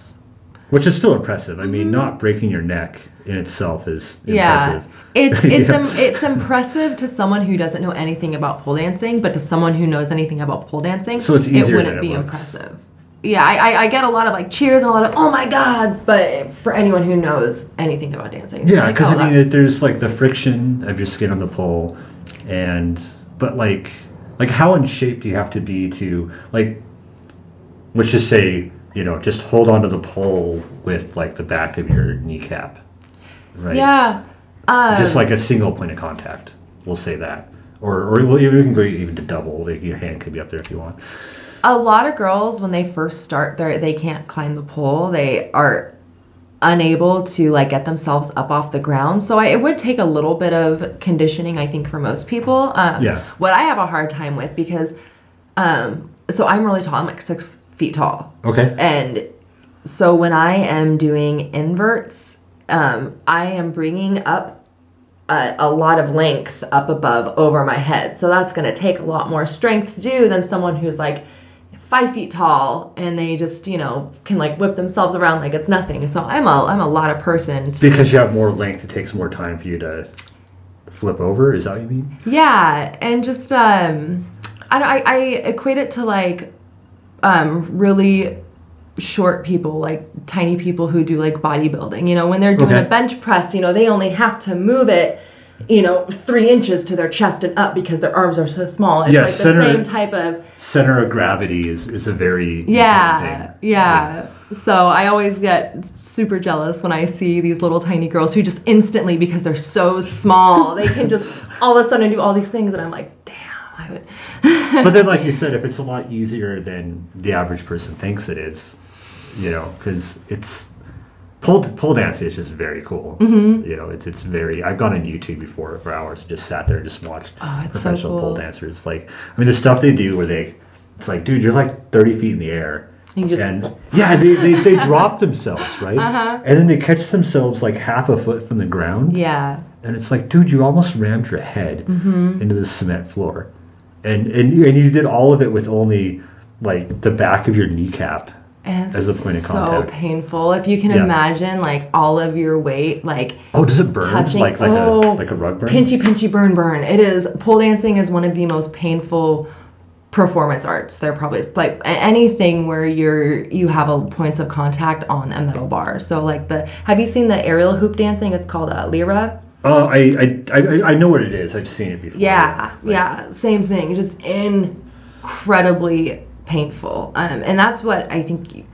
Which is still impressive. I mean, not breaking your neck in itself is yeah. impressive. It's impressive to someone who doesn't know anything about pole dancing, but to someone who knows anything about pole dancing, So it's easier it wouldn't than be it looks. impressive. Yeah, I get a lot of like cheers and a lot of oh my gods, but for anyone who knows anything about dancing, Yeah, like, because oh, I mean, that's- there's like the friction of your skin on the pole, but like how in shape do you have to be to like, let's just say, just hold onto the pole with like the back of your kneecap, right? yeah, Just like a single point of contact, we'll say that, or well, you can go even to double. Like your hand could be up there if you want. a lot of girls when they first start they can't climb the pole. They are unable to like get themselves up off the ground. So it would take a little bit of conditioning, I think, for most people. Yeah. What I have a hard time with because, so I'm really tall. I'm like 6 feet tall, Okay. and so when I am doing inverts, I am bringing up a lot of length up above over my head. So that's going to take a lot more strength to do than someone who's like 5 feet tall and they just can like whip themselves around like it's nothing. So I'm a lot of person Because you have more length, it takes more time for you to flip over. Is that what you mean? yeah, and just I equate it to like really short people, like tiny people who do like bodybuilding. When they're doing Okay. a bench press, they only have to move it 3 inches to their chest and up because their arms are so small. It's Yeah, like the center- same type of Center of gravity is a very important yeah, thing. yeah. So I always get super jealous when I see these little tiny girls who just instantly, because they're so small, they can just all of a sudden do all these things, and I'm like, damn, I would. But then, like you said, if it's a lot easier than the average person thinks it is, because it's pole dancing is just very cool. Mhm. It's very. I've gone on YouTube before for hours and just sat there and just watched Oh, it's so professional pole cool. dancers. Like, I mean, the stuff they do where it's like, dude, you're like 30 feet in the air. You just- And yeah, they drop themselves, right? Uh-huh. And then they catch themselves like half a foot from the ground. Yeah. And it's like, dude, you almost rammed your head Mhm. into the cement floor, and you did all of it with only like the back of your kneecap. And As a point of so contact. painful. If you can Yeah. imagine, like all of your weight, like Oh, does it burn touching, like a rug burn? pinchy, burn. It is. Pole dancing is one of the most painful performance arts. They're probably like anything where you have a points of contact on a metal bar. So like have you seen the aerial hoop dancing? It's called Lyra. I know what it is. I've seen it before. Yeah, Like, yeah, same thing. Just incredibly painful. And that's what I think.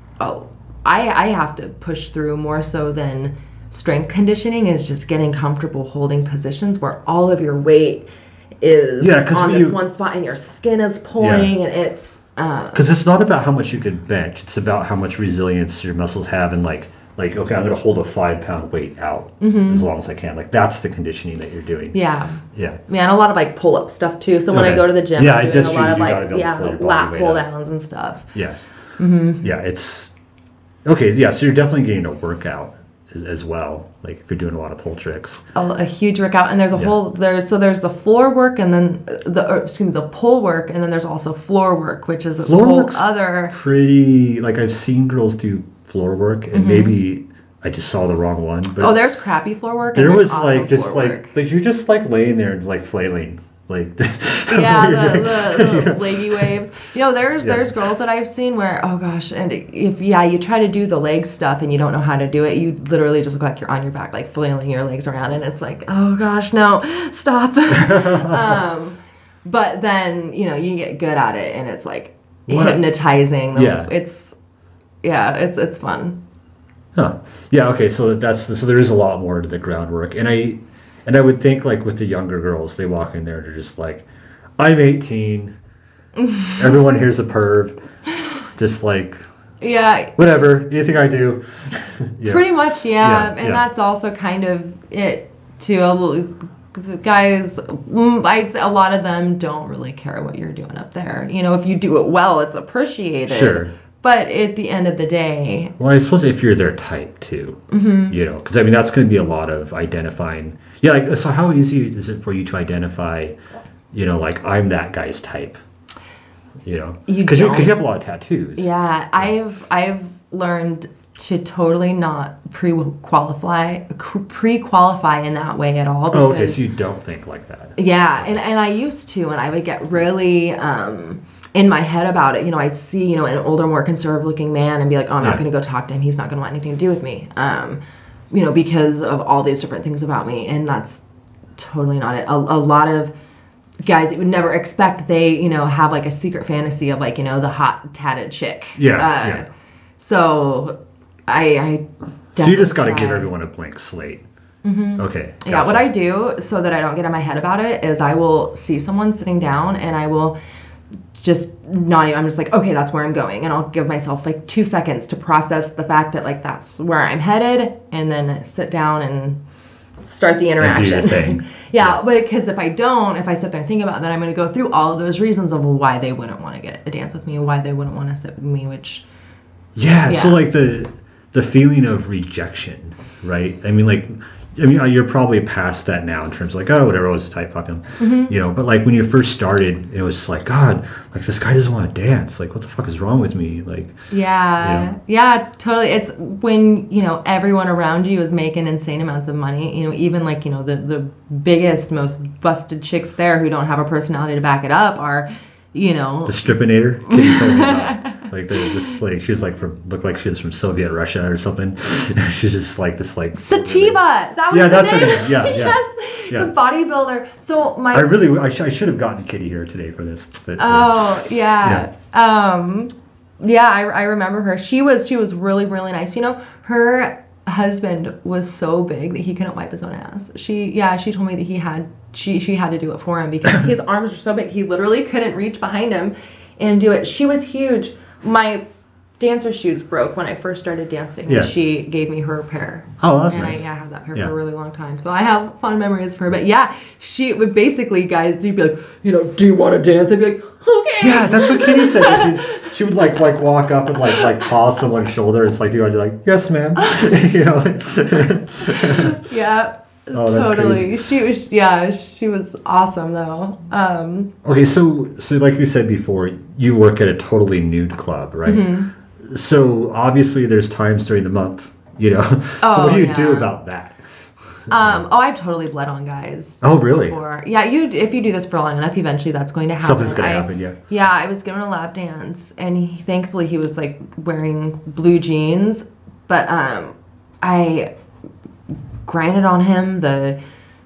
I have to push through more so than strength conditioning is just getting comfortable holding positions where all of your weight is 'cause on when this you- one spot and your skin is pulling and it's. Because it's not about how much you can bench. It's about how much resilience your muscles have, and like okay, I'm gonna hold a 5-pound weight out Mhm. as long as I can. Like that's the conditioning that you're doing. Yeah. Yeah. Yeah, and a lot of like pull up stuff too. So when I Okay. go to the gym, Yeah, I'm doing that's a true. lot of You gotta like be able to pull your body lat weight pull up. downs and stuff. Yeah. Mhm. Yeah. It's okay. Yeah. So you're definitely getting a workout as well. Like if you're doing a lot of pole tricks. A huge workout, and there's a Yeah. whole there's the floor work and then the pull work, and then there's also floor work, which is a Floor whole work's other. Pretty like I've seen girls do floor work and Mhm. maybe I just saw the wrong one. But Oh, there's crappy floor work. And there there's was awesome like just floor like work. you're just like laying there and like flailing. Like Yeah, the leggy waves. You know, there's Yeah. girls that I've seen where, oh gosh, and if you try to do the leg stuff and you don't know how to do it, you literally just look like you're on your back, like flailing your legs around, and it's like, oh gosh, no, stop. But then you get good at it, and it's like What? hypnotizing. Yeah. It's fun. Huh. Yeah. Okay. So there is a lot more to the groundwork, and I would think like with the younger girls, they walk in there and they're just like, I'm 18. Everyone here's a perv. Just like Yeah. whatever. Anything I do. Yeah. Pretty much, yeah. Yeah, And yeah. that's also kind of it too. The guys, I'd say a lot of them don't really care what you're doing up there. If you do it well, it's appreciated. Sure. But at the end of the day, Well, I suppose if you're their type too, because I mean that's going to be a lot of identifying. Yeah. Like, so how easy is it for you to identify? Like I'm that guy's type. You Because you don't. have a lot of tattoos. Yeah, I've learned to totally not pre-qualify in that way at all. Oh, okay. because- So you don't think like that. Yeah, and I used to, and I would get really in my head about it. I'd see, an older, more conservative-looking man and be like, oh, I'm not Yeah. going to go talk to him. He's not going to want anything to do with me, because of all these different things about me, and that's totally not it. A lot of guys that you would never expect, they, have like a secret fantasy of like, the hot tatted chick. Yeah, yeah. So I So you just got to definitely give try. everyone a blank slate. Mhm. Okay. Yeah, what gotcha. I do so that I don't get in my head about it is I will see someone sitting down and I will just not even, I'm just like, okay, that's where I'm going. And I'll give myself like 2 seconds to process the fact that like that's where I'm headed, and then sit down and start the interaction. your thing. Yeah, but because if I sit there and think about it, then I'm going to go through all of those reasons of why they wouldn't want to get a dance with me, why they wouldn't want to sit with me, which Yeah. So Yeah. like the feeling of rejection, right? I mean, you're probably past that now in terms of like, oh, whatever, I was type fucking, But like when you first started, it was like, God, like this guy doesn't want to dance. Like, what the fuck is wrong with me? Like, Yeah, totally. It's when, everyone around you is making insane amounts of money, even like, the biggest, most busted chicks there who don't have a personality to back it up are, the Stripinator. Kitty told me about. Like she was like looked like she was from Soviet Russia or something. She's just like this like Sativa. That was Yeah, the that's her name. name. Yeah, yeah. Yes, Yeah. the bodybuilder. So my. I should have gotten Kitty here today for this. But, Oh yeah. Yeah. I remember her. She was really really nice. Her husband was so big that he couldn't wipe his own ass. She told me that she had to do it for him because his arms were so big he literally couldn't reach behind him and do it. She was huge. My dancer shoes broke when I first started dancing. Yeah. And she gave me her pair. Oh, that's and nice. I have that pair Yeah. for a really long time. So I have fond memories of her. But yeah, she would basically, guys, you'd be like, do you want to dance? I'd be like, okay. Yeah, that's what Kitty said. She would like walk up and like paw someone's shoulder. It's like, do you want to like, yes, ma'am. Yeah. Oh, that's totally. She was awesome though. Okay, so like we said before, you work at a totally nude club, right? Mhm. So obviously there's times during the month, So Oh, what do you do yeah. about that? I've totally bled on guys. Oh, really? Before. Yeah, if you do this for long enough, eventually that's going to happen. Something's gonna happen, yeah. Yeah, I was given a lap dance, and thankfully he was like wearing blue jeans, but I grinded on him.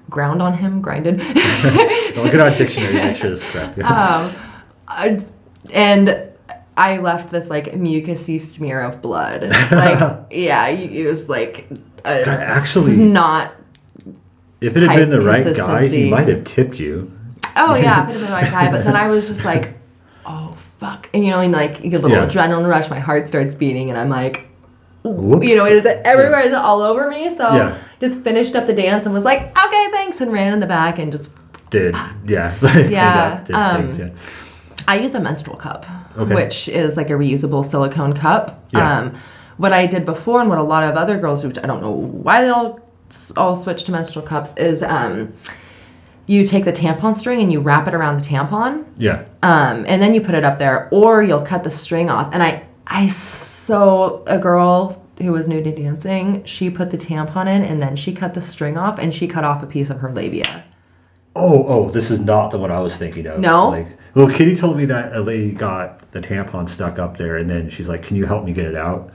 Grinded. Look at our dictionary, make sure this is correct. Yeah. And I left this like mucousy smear of blood. Like, yeah, it was like Actually, not. if it had been the right guy, he consistency. might have tipped you. Oh yeah, if it had been the right guy. But then I was just like, oh fuck, and and like you get a little Yeah. adrenaline rush. My heart starts beating, and I'm like, Whoops. is it everywhere? Is it all over me? So Yeah. just finished up the dance and was like, okay, thanks, and ran in the back and just. Yeah. Yeah, Did things, yeah. I use a menstrual cup, Okay. which is like a reusable silicone cup. Yeah. What I did before, and what a lot of other girls do, I don't know why they all switch to menstrual cups, is you take the tampon string and you wrap it around the tampon, Yeah. and then you put it up there, or you'll cut the string off. And I saw a girl who was new to dancing, she put the tampon in and then she cut the string off and she cut off a piece of her labia. Oh, this is not the one I was thinking of. No? Like, well, Kitty told me that a lady got the tampon stuck up there, and then she's like, "Can you help me get it out?"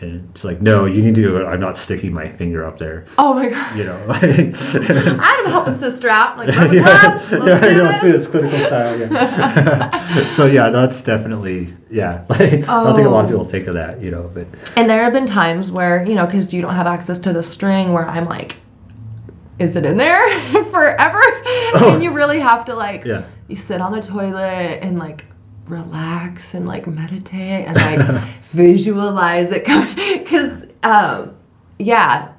And it's like, "No, you need to do it. I'm not sticking my finger up there." Oh my god. You know, like, I have a helping sister out. Like, yeah, let's I know, let's do this clinical style. Yeah. So yeah, that's definitely like I think a lot of people think of that, you know, but. And there have been times where, you know, because you don't have access to the string, where I'm like, is it in there forever? And you really have to like, you sit on the toilet and like relax and like meditate and like visualize it, because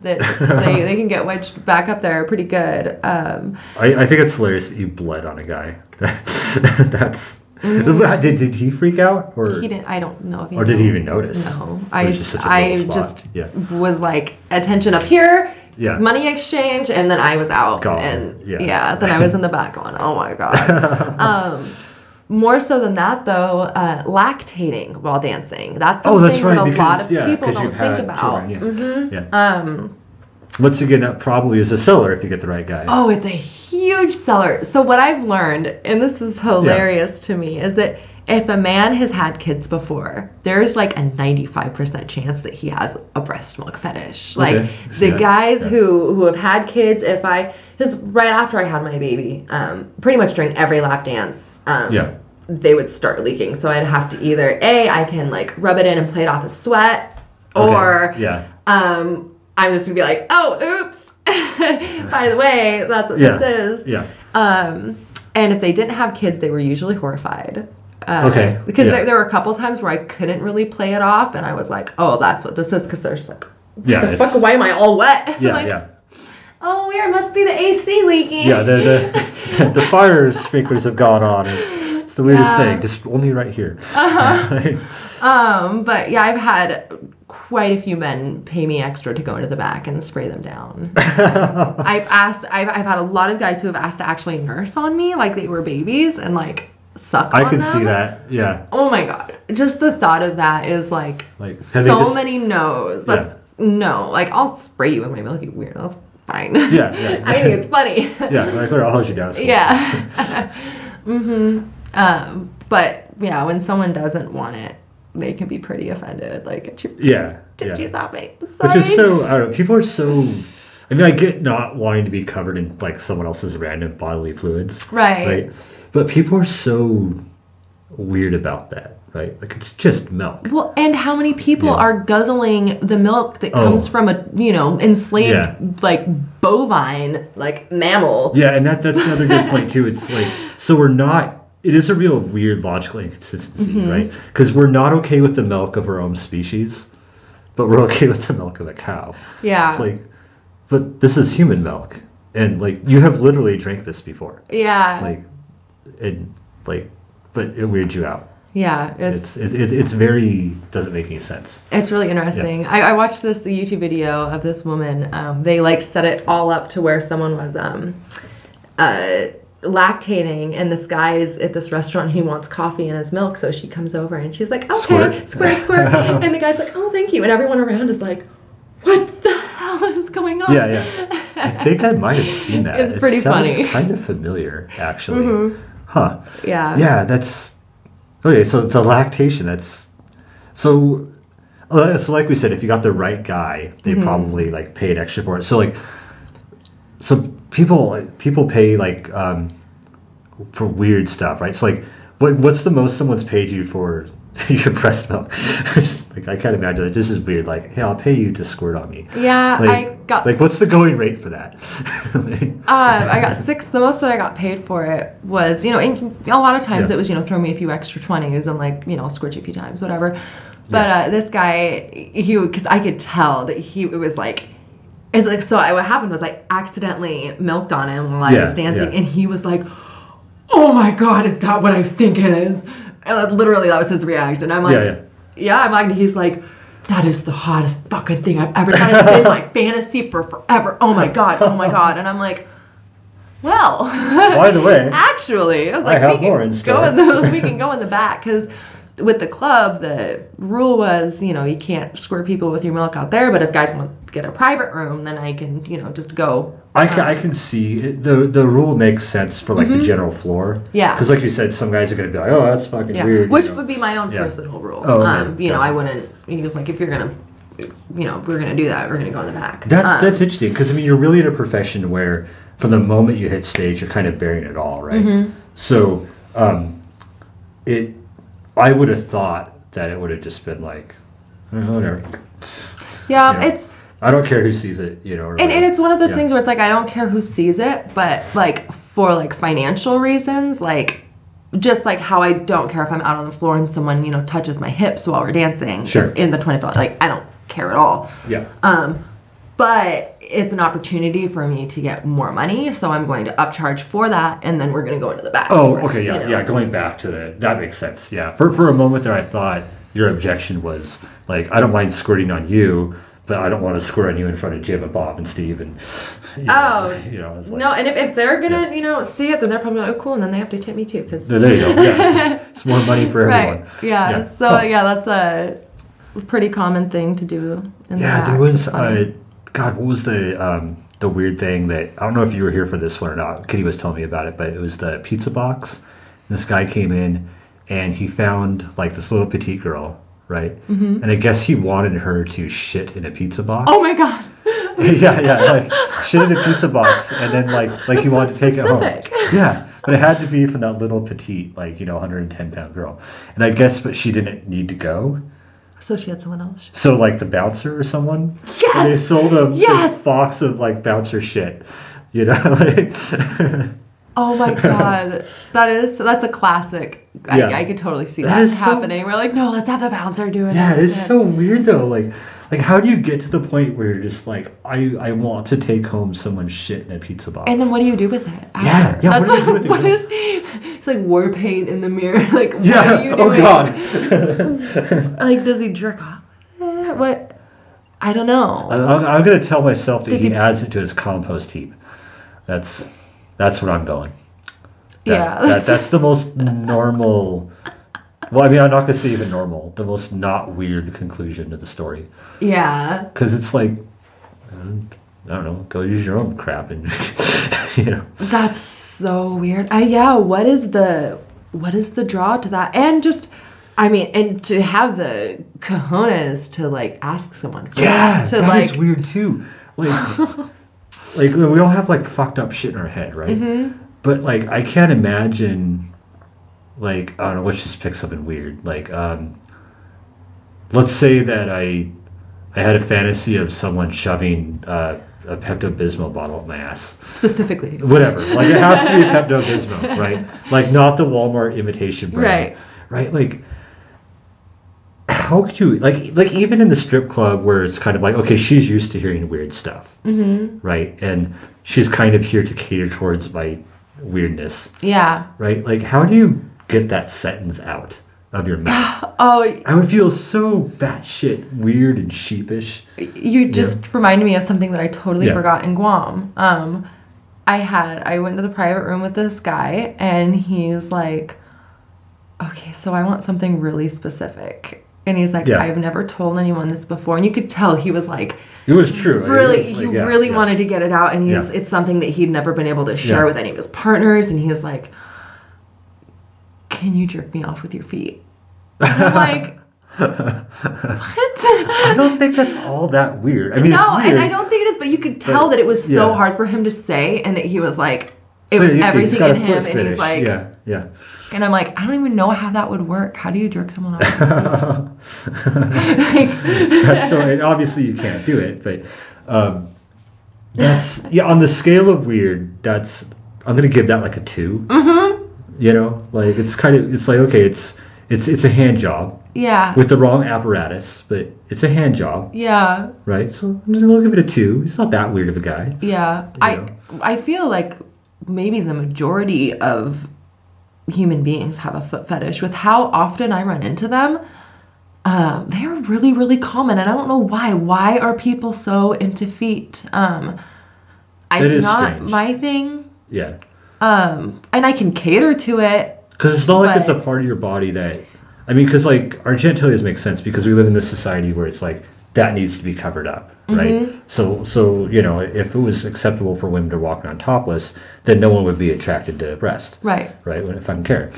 they can get wedged back up there pretty good. I think it's hilarious that you bled on a guy. That's. Mm-hmm. Did he freak out, or he didn't? I don't know if he. Or did he even notice? No, I just was like attention up here. Yeah. Money exchange, and then I was out, then I was in the back going, oh my god. More so than that, though, lactating while dancing. That's something that a lot of people don't think about. Once again, that probably is a seller if you get the right guy. Oh, it's a huge seller. So what I've learned, and this is hilarious to me, is that if a man has had kids before, there's like a 95% chance that he has a breast milk fetish. Like the guys who have had kids, because right after I had my baby, pretty much during every lap dance, they would start leaking. So I'd have to either I can like rub it in and play it off as sweat, or I'm just gonna be like, oh, oops. By the way, that's what this is. Yeah. And if they didn't have kids, they were usually horrified. Because there were a couple times where I couldn't really play it off, and I was like, oh, that's what this is, because they're just like, the fuck, why am I all wet? Oh, weird, must be the AC leaking. Yeah, the fire sprinklers have gone on. It's the weirdest thing, just only right here. But yeah, I've had quite a few men pay me extra to go into the back and spray them down. I've had a lot of guys who have asked to actually nurse on me like they were babies and like suck on them. I can see that, yeah. Oh my god, just the thought of that is like so many no's. No, like I'll spray you with my milky weird. That's fine. Yeah. I think it's funny. Yeah, like I'll hold you down. Yeah. But yeah, when someone doesn't want it, they can be pretty offended. Like, get your titties off me. Sorry. Which is so, I don't know, people are so, I mean, I get not wanting to be covered in like someone else's random bodily fluids. Right. But people are so weird about that, right? Like, it's just milk. Well, and how many people are guzzling the milk that comes from a, enslaved, like, bovine, like, mammal. Yeah, and that's another good point, too. It's like, so it is a real weird logical inconsistency, right? Because we're not okay with the milk of our own species, but we're okay with the milk of a cow. Yeah. It's like, but this is human milk. And, like, you have literally drank this before. Yeah. But it weirds you out. Yeah. It's very, doesn't make any sense. It's really interesting. Yeah. I watched the YouTube video of this woman. They, like, set it all up to where someone was, lactating, and this guy is at this restaurant. He wants coffee in his milk, so she comes over and she's like, okay, squirt. And the guy's like, oh, thank you. And everyone around is like, what the hell is going on? Yeah. I think I might have seen that. It's pretty funny. It's kind of familiar, actually. Huh. Yeah. Yeah, that's okay. So the lactation. So like we said, if you got the right guy, they probably like paid extra for it. So like. So people pay like for weird stuff, right? So like, what's the most someone's paid you for your breast milk? Like I can't imagine that. This is weird. Like, hey, I'll pay you to squirt on me. Yeah, I got. Like, what's the going rate for that? I got 6. The most that I got paid for it was, and a lot of times it was, throw me a few extra 20s and like, squirt you a few times, whatever. But this guy, because I could tell that it was like. It's like, so what happened was I accidentally milked on him while I was dancing, and he was like, oh my god, is that what I think it is? And literally that was his reaction. I'm like, I'm like, and he's like, that is the hottest fucking thing I've ever done. It's been my fantasy for forever. Oh my god. And I'm like, well. By the way. Actually. I was like, I have more in store. We can go in the back, because with the club, the rule was, you can't squirt people with your milk out there, but if guys want to get a private room, then I can, just go. I can see it. The rule makes sense for like the general floor. Yeah. Because like you said, some guys are gonna be like, oh, that's fucking weird. Which would be my own personal rule. Oh, okay. I wouldn't. He was like, if you're gonna, if we're gonna do that, we're gonna go in the back. That's interesting because I mean, you're really in a profession where from the moment you hit stage, you're kind of bearing it all, right? Mm-hmm. So, I would have thought that it would have just been like, whatever. Yeah, it's. I don't care who sees it, And it's one of those things where it's like I don't care who sees it, but like for like financial reasons, like just like how I don't care if I'm out on the floor and someone touches my hips while we're dancing in the $20, like I don't care at all. Yeah. But it's an opportunity for me to get more money, so I'm going to upcharge for that, and then we're going to go into the back. Oh, okay, yeah. Going back to that makes sense. Yeah. For a moment there, I thought your objection was like, I don't mind squirting on you, but I don't want to squirt on you in front of Jim and Bob and Steve and. It's like, no, and if they're gonna see it, then they're probably like, oh cool, and then they have to tip me too, because. There you go. Yeah, it's more money for everyone. Right. Yeah. So that's a pretty common thing to do. In the back. There was God, what was the weird thing that I don't know if you were here for this one or not. Kitty was telling me about it, but it was the pizza box. This guy came in and he found like this little petite girl, right? Mm-hmm. And I guess he wanted her to shit in a pizza box. Oh my god. yeah, like shit in a pizza box, and then like he wanted to take it home. Yeah, but it had to be from that little petite, 110-pound girl. And I guess, but she didn't need to go. So she had someone else. So like the bouncer or someone. Yes. And they sold him this box of like bouncer shit, Oh my god, that's a classic. Yeah. I could totally see that happening. We're like, no, let's have the bouncer do it. Yeah, it's so weird though. Like how do you get to the point where you're just like, I want to take home someone's shit in a pizza box? And then what do you do with it? Yeah. That's what do you do with it? It's like war paint in the mirror. Like, what yeah. are you doing? Oh god. Like, does he jerk off? What? I don't know. I'm gonna tell myself that he adds it to his compost heap. That's where I'm going. That's the most normal. Well, I mean, I'm not gonna say even normal. The most not weird conclusion to the story. Yeah. Because it's like, I don't know, go use your own crap and That's so weird. What is the draw to that? And just, I mean, and to have the cojones to like ask someone. That is weird too. Like we all have like fucked up shit in our head, right? Mm-hmm. But like I can't imagine. Like, I don't know, let's just pick something weird. Like, let's say that I had a fantasy of someone shoving a Pepto-Bismol bottle up my ass. Specifically. Whatever. Like, it has to be Pepto-Bismol, right? Like, not the Walmart imitation brand. Right? Like, how could you, like even in the strip club where it's kind of like, okay, she's used to hearing weird stuff, right? And she's kind of here to cater towards my weirdness. Yeah. Right? Like, how do you get that sentence out of your mouth? I would feel so batshit weird and sheepish. You just reminded me of something that I totally forgot in Guam. I went to the private room with this guy, and he's like, okay, so I want something really specific. And he's like, I've never told anyone this before. And you could tell he was like, it was true. Really, he really wanted to get it out, and it's something that he'd never been able to share with any of his partners. And he was like, can you jerk me off with your feet? And I'm like, what? I don't think that's all that weird. I mean, no, it's weird, and I don't think it is, but you could tell that it was so hard for him to say, and that he was like, it was everything in him, and he's like, yeah. And I'm like, I don't even know how that would work. How do you jerk someone off? So obviously you can't do it, but that's on the scale of weird. I'm gonna give that like a 2. Mm-hmm. Like it's like okay, it's a hand job. Yeah. With the wrong apparatus, but it's a hand job. Yeah. Right. So we'll give it a 2. He's not that weird of a guy. Yeah. I feel like maybe the majority of human beings have a foot fetish. With how often I run into them, they are really, really common, and I don't know why. Why are people so into feet? It's not strange. My thing. Yeah. And I can cater to it. Because it's not like it's a part of your body that I mean, because like our genitalias make sense because we live in this society where it's like that needs to be covered up, right? So you know, if it was acceptable for women to walk around topless, then no one would be attracted to breast, Right. right? When if I don't care,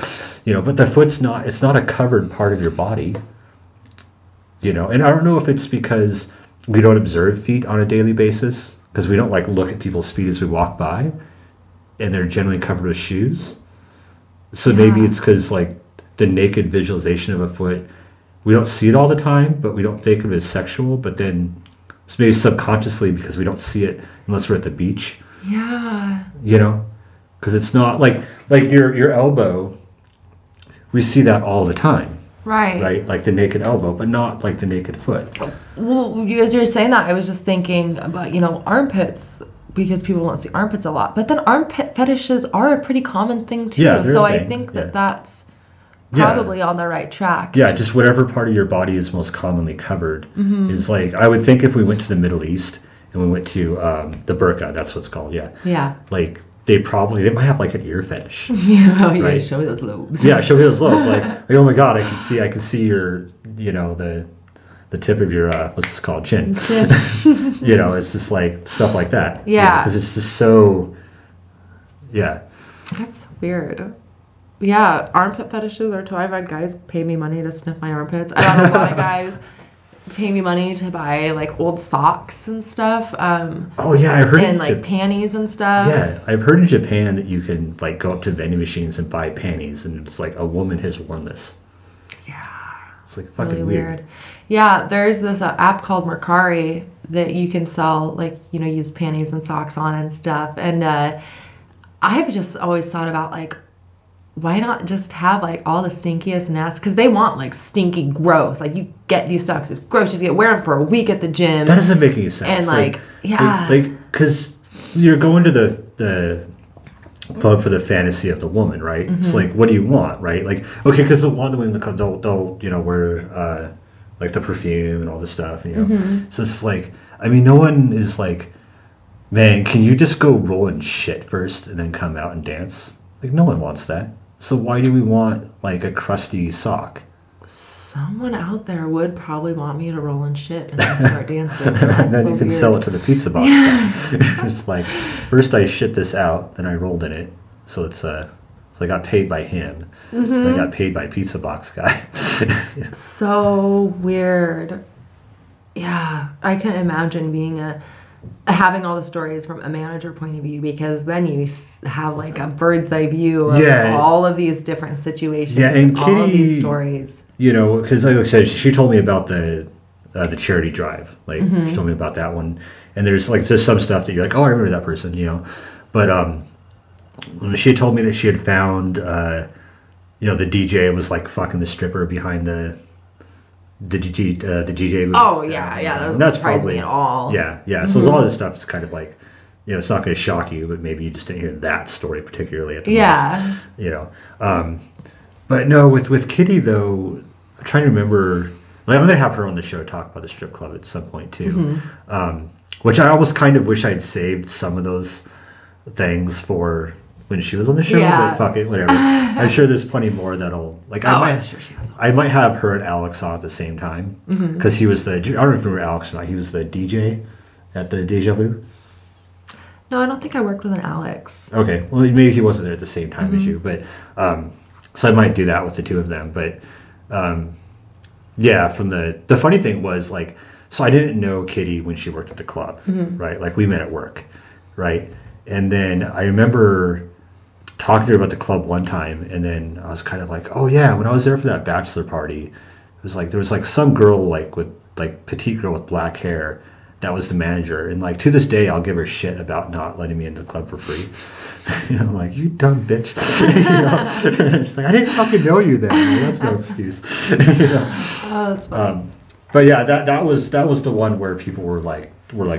you know. But the foot's not. It's not a covered part of your body, you know. And I don't know if it's because we don't observe feet on a daily basis because we don't like look at people's feet as we walk by, and they're generally covered with shoes. So maybe it's because like the naked visualization of a foot, we don't see it all the time, but we don't think of it as sexual. But then it's maybe subconsciously because we don't see it unless we're at the beach, Yeah. you know, because it's not like your elbow. We see that all the time, Right. right? Like the naked elbow, but not like the naked foot. Well, as you were saying that, I was just thinking about, armpits, because people don't see armpits a lot. But then armpit fetishes are a pretty common thing too. Yeah, they're so a I thing, think yeah. that that's Yeah. probably on the right track. Yeah, just whatever part of your body is most commonly covered Mm-hmm. is like, I would think if we went to the Middle East and we went to the burqa, that's what it's called, yeah. Yeah. Like they might have like an ear fetish. Yeah, oh, yeah, Right. show me those lobes. Yeah, show me those lobes. Like, oh my god, I can see your, you know, the tip of your what's this called, chin. You know, it's just like stuff like that. Yeah. Because it's just so, yeah. That's weird. Yeah, armpit fetishes are too. I've had guys pay me money to sniff my armpits. I don't know why guys pay me money to buy like old socks and stuff. Oh yeah, I heard. And like panties and stuff. Yeah, I've heard in Japan that you can like go up to vending machines and buy panties, and it's like a woman has worn this. Yeah. It's like fucking Really weird. weird. Yeah, there's this app called Mercari that you can sell like use panties and socks on and stuff. And I've just always thought about like, why not just have like all the stinkiest nasty? Because they want like stinky, gross. Like you get these socks, it's gross. You get wear them for a week at the gym. That doesn't make any sense. And like, yeah, because you're going to the club for the fantasy of the woman, right? Mm-hmm. It's like, what do you want, right? Like, okay, because a lot of the women in the club, they'll wear like the perfume and all this stuff, and, Mm-hmm. So it's like, I mean, no one is like, man, can you just go roll in shit first and then come out and dance? Like, no one wants that. So why do we want like a crusty sock? someone out there would probably want me to roll in shit and then start dancing. And then so you can weird. sell it to the pizza box guy. It's like, first I shit this out, then I rolled in it. So it's so I got paid by him. And I got paid by pizza box guy. Yeah. So weird. Yeah, I can imagine being having all the stories from a manager point of view, because then you have like a bird's eye view of all of these different situations. Yeah, and all of Kitty, these stories. You know, because like I said, she told me about the charity drive. Like she told me about that one, and there's some stuff that you're like, oh, I remember that person, you know. But she told me that she had found, the DJ was like fucking the stripper behind the DJ booth. Oh yeah, that doesn't that's surprise probably me at all. Yeah. So all this stuff is kind of like, it's not going to shock you, but maybe you just didn't hear that story particularly at the most, you know. But no, with Kitty though, I'm trying to remember. Like, I'm going to have her on the show talk about the strip club at some point too. Which I almost kind of wish I'd saved some of those things for when she was on the show. Yeah. But fuck it, whatever. I'm sure there's plenty more that'll I'm sure she has. I might have her and Alex on at the same time, because he was I don't know if you remember Alex or not. He was the DJ at the Deja Vu. No, I don't think I worked with an Alex. Okay, well maybe he wasn't there at the same time as you, but so I might do that with the two of them. But yeah, from the funny thing was, like, so I didn't know Kitty when she worked at the club, right? Like, we met at work, right? And then I remember talking to her about the club one time, and then I was kind of like, oh yeah, when I was there for that bachelor party, it was like there was like some girl petite girl with black hair that was the manager, and like to this day I'll give her shit about not letting me into the club for free. I'm like, you dumb bitch. She's like, I didn't fucking know you then. Like, that's no excuse. Oh, that's funny. But yeah, that was the one where people were like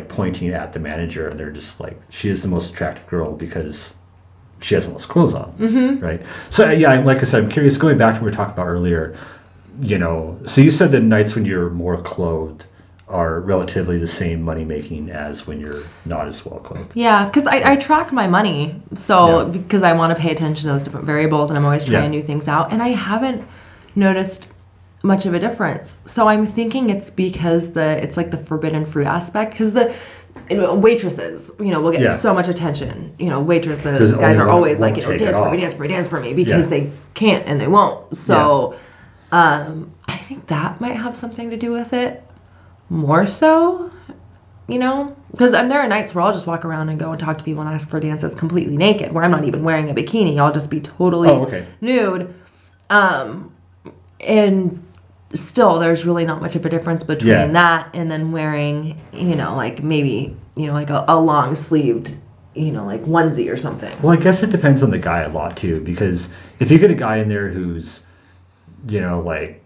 pointing at the manager, and they're just like, she is the most attractive girl because she has the most clothes on, right? So yeah, like I said, I'm curious. Going back to what we were talking about earlier, so you said the nights when you're more clothed are relatively the same money making as when you're not as well clothed. Yeah, because I track my money, because I want to pay attention to those different variables, and I'm always trying new things out. And I haven't noticed much of a difference. So I'm thinking it's because it's like the forbidden fruit aspect, because waitresses, will get so much attention. Waitresses, guys are always like, dance for me, because they can't and they won't. So I think that might have something to do with it more so, because there are nights where I'll just walk around and go and talk to people and ask for dances completely naked, where I'm not even wearing a bikini. I'll just be totally nude. And still, there's really not much of a difference between that and then wearing, like maybe, like a long sleeved, like onesie or something. Well, I guess it depends on the guy a lot too, because if you get a guy in there who's, like,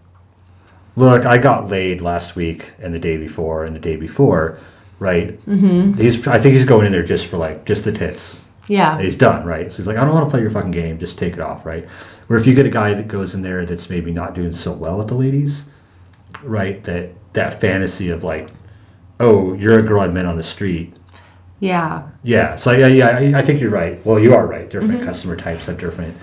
look, I got laid last week and the day before and the day before, right? Mm-hmm. I think he's going in there just for just the tits. Yeah. And he's done, right? So he's like, I don't want to play your fucking game, just take it off, right? Where if you get a guy that goes in there that's maybe not doing so well with the ladies, right? That fantasy of like, oh, you're a girl I met on the street. Yeah. Yeah. So I think you're right. Well, you are right. Different customer types have different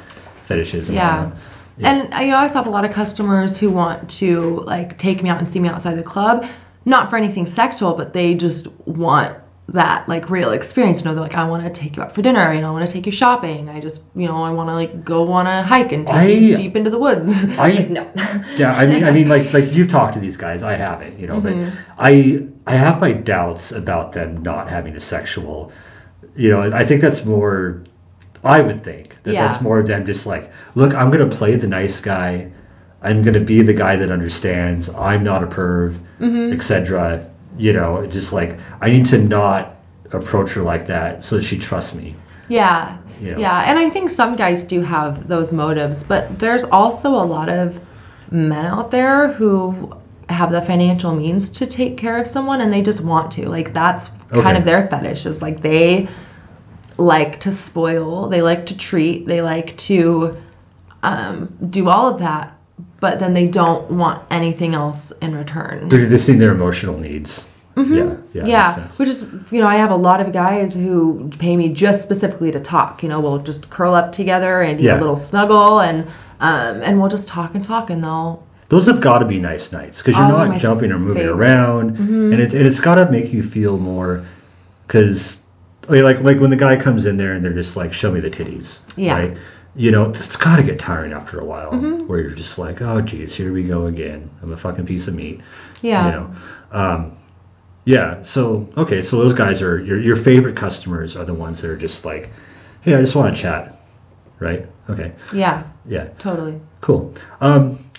fetishes. Yeah. And I always have a lot of customers who want to like take me out and see me outside the club, not for anything sexual, but they just want that like real experience. They're like, I want to take you out for dinner, and I want to take you shopping. I just, I want to like go on a hike and take you deep into the woods. Like, no. Yeah, I mean, like you've talked to these guys. I haven't, but I have my doubts about them not having a sexual. I think that's more. I would think that's more of them just like, look, I'm gonna play the nice guy. I'm gonna be the guy that understands. I'm not a perv, etc. Just like I need to not approach her like that so that she trusts me. Yeah. Yeah, and I think some guys do have those motives, but there's also a lot of men out there who have the financial means to take care of someone, and they just want to. Like that's kind of their fetish, is like they like to spoil, they like to treat, they like to do all of that, but then they don't want anything else in return. They're just seeing their emotional needs. Mm-hmm. Yeah. Which is, I have a lot of guys who pay me just specifically to talk. We'll just curl up together and a little snuggle, and we'll just talk, and they'll. Those have got to be nice nights, because you're not jumping or moving around, and it's got to make you feel more, because like when the guy comes in there and they're just like, show me the titties, right? It's got to get tiring after a while, where you're just like, oh geez, here we go again. I'm a fucking piece of meat. Yeah. Yeah. So so those guys are your favorite customers are the ones that are just like, hey, I just want to chat, right? Okay. Yeah. Yeah. Totally. Cool.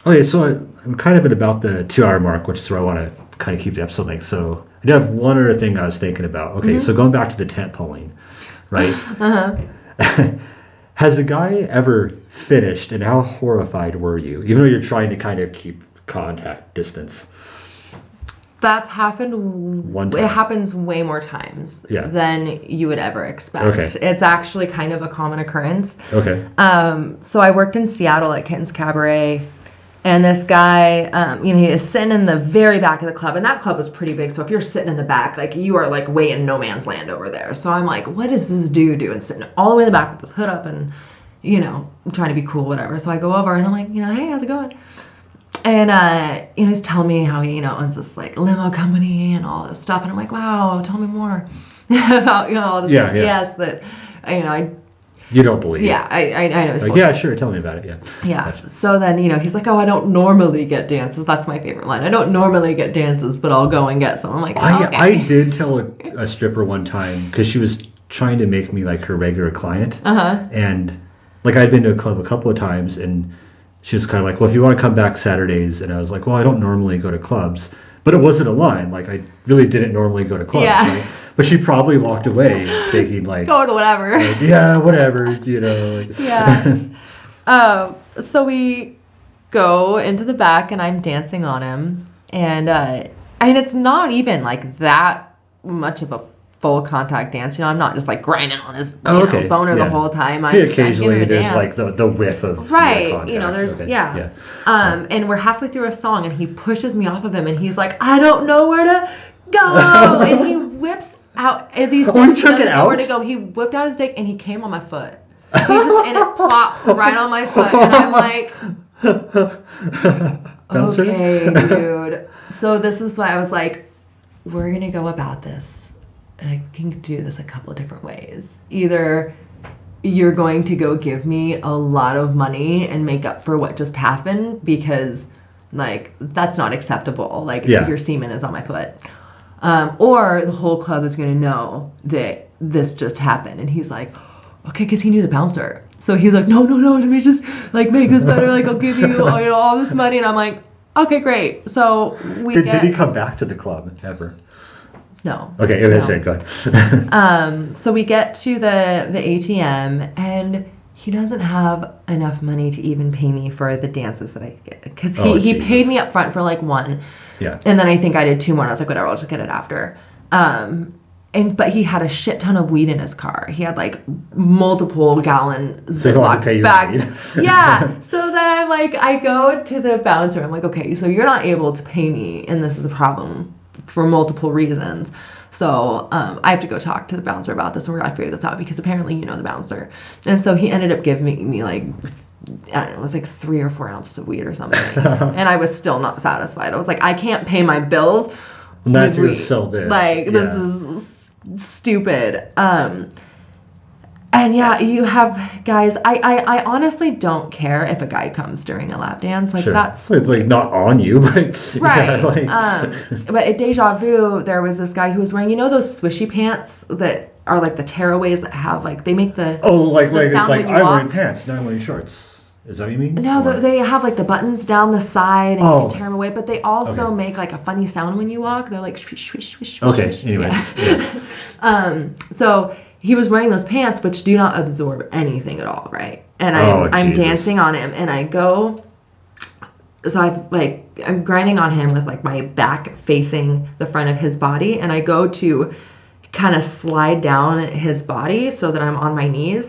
Okay, so I'm kind of at about the 2-hour mark, which is where I want to kind of keep the episode length. So I do have one other thing I was thinking about. Okay, so going back to the tent pulling, right? Has the guy ever finished, and how horrified were you, even though you're trying to kind of keep contact distance? That's happened. One time. It happens way more times than you would ever expect. Okay. It's actually kind of a common occurrence. Okay. So I worked in Seattle at Kitten's Cabaret, and this guy, he is sitting in the very back of the club, and that club was pretty big. So if you're sitting in the back, like you are like way in no man's land over there. So I'm like, what is this dude doing sitting all the way in the back with his hood up and, I'm trying to be cool, whatever. So I go over and I'm like, hey, how's it going? And, he's telling me how he, owns this, like, limo company and all this stuff. And I'm like, wow, tell me more about, all this BS that, I... You don't believe. Yeah, I know. Like, yeah, sure, tell me about it, yeah. Yeah, gotcha. So then, he's like, oh, I don't normally get dances. That's my favorite line. I don't normally get dances, but I'll go and get some. I'm like, oh, okay. I did tell a stripper one time, because she was trying to make me, like, her regular client. And, like, I'd been to a club a couple of times, and... she was kind of like, well, if you want to come back Saturdays. And I was like, well, I don't normally go to clubs. But it wasn't a line. Like, I really didn't normally go to clubs. Yeah. Right? But she probably walked away thinking, like... go to whatever. Like, yeah, whatever, Like. Yeah. So we go into the back, and I'm dancing on him. And, it's not even, like, that much of a full contact dance. I'm not just like grinding on his boner the whole time. Occasionally there's like the whiff of contact. There's and we're halfway through a song, and he pushes me off of him, and he's like, I don't know where to go. And he whips out as he's took it out. Where to go. He whipped out his dick, and he came on my foot. And it plops right on my foot, and I'm like. bouncer? Okay, dude. So this is what I was like, we're gonna go about this, and I can do this a couple different ways. Either you're going to go give me a lot of money and make up for what just happened, because like that's not acceptable. Like Yeah. your semen is on my foot. Or the whole club is gonna know that this just happened. And he's like, okay, because he knew the bouncer. So he's like, no, let me just like make this better. Like I'll give you all this money. And I'm like, okay, great. So did he come back to the club ever? No. Okay, no. that's it. Go ahead. So we get to the ATM, and he doesn't have enough money to even pay me for the dances that I get, because he Jesus. paid me up front for like one, Yeah. and then I think I did two more, and I was like, whatever, I'll just get it after. But he had a shit ton of weed in his car. He had like multiple gallon So he wanted to pay you bags. weed. Yeah. So then I'm like, I go to the bouncer. I'm like, okay, so you're not able to pay me, and this is a problem for multiple reasons. So I have to go talk to the bouncer about this, and we're gonna figure this out, because apparently you know the bouncer. And so he ended up giving me like, I don't know, it was like 3 or 4 ounces of weed or something. And I was still not satisfied. I was like, I can't pay my bills. Not with to weed. sell this. Like, Yeah. this is stupid. And yeah, you have guys. I honestly don't care if a guy comes during a lap dance. Like Sure. that's So it's like not on you, but right. Yeah, like, But at Deja Vu, there was this guy who was wearing, you know, those swishy pants that are like the tearaways that have like they make the oh, like the it's sound like when you I'm walk. wearing pants, not wearing shorts. Is that what you mean? No, Or- they have like the buttons down the side and Oh. you can tear them away, but they also Okay. make like a funny sound when you walk. They're like swish, swish, swish, swish. Okay, swish. anyways, Yeah. So he was wearing those pants, which do not absorb anything at all, right? And Oh, I'm Jesus. dancing on him, and I go. So I'm grinding on him with like my back facing the front of his body, and I go to kind of slide down his body so that I'm on my knees,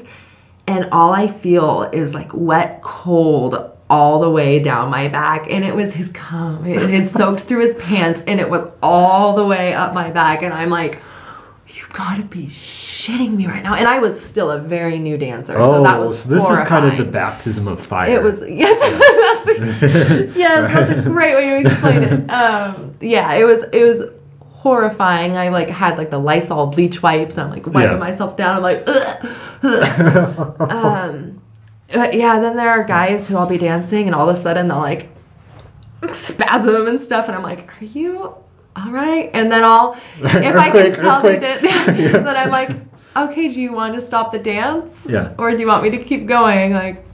and all I feel is like wet, cold all the way down my back, and it was his cum. It had soaked through his pants, and it was all the way up my back, and I'm like, you've got to be shitting me right now. And I was still a very new dancer, so that was so this horrifying. is kind of the baptism of fire. It was, yes, that's a great way to explain it. Yeah, it was horrifying. I like had like the Lysol bleach wipes, and I'm like wiping Yeah. myself down. I'm like, ugh, ugh. But yeah, then there are guys who I'll be dancing, and all of a sudden they'll like spasm and stuff, and I'm like, are you all right? And then if I can tell they did, then I'm like, okay, do you want to stop the dance? Yeah. Or do you want me to keep going? Like,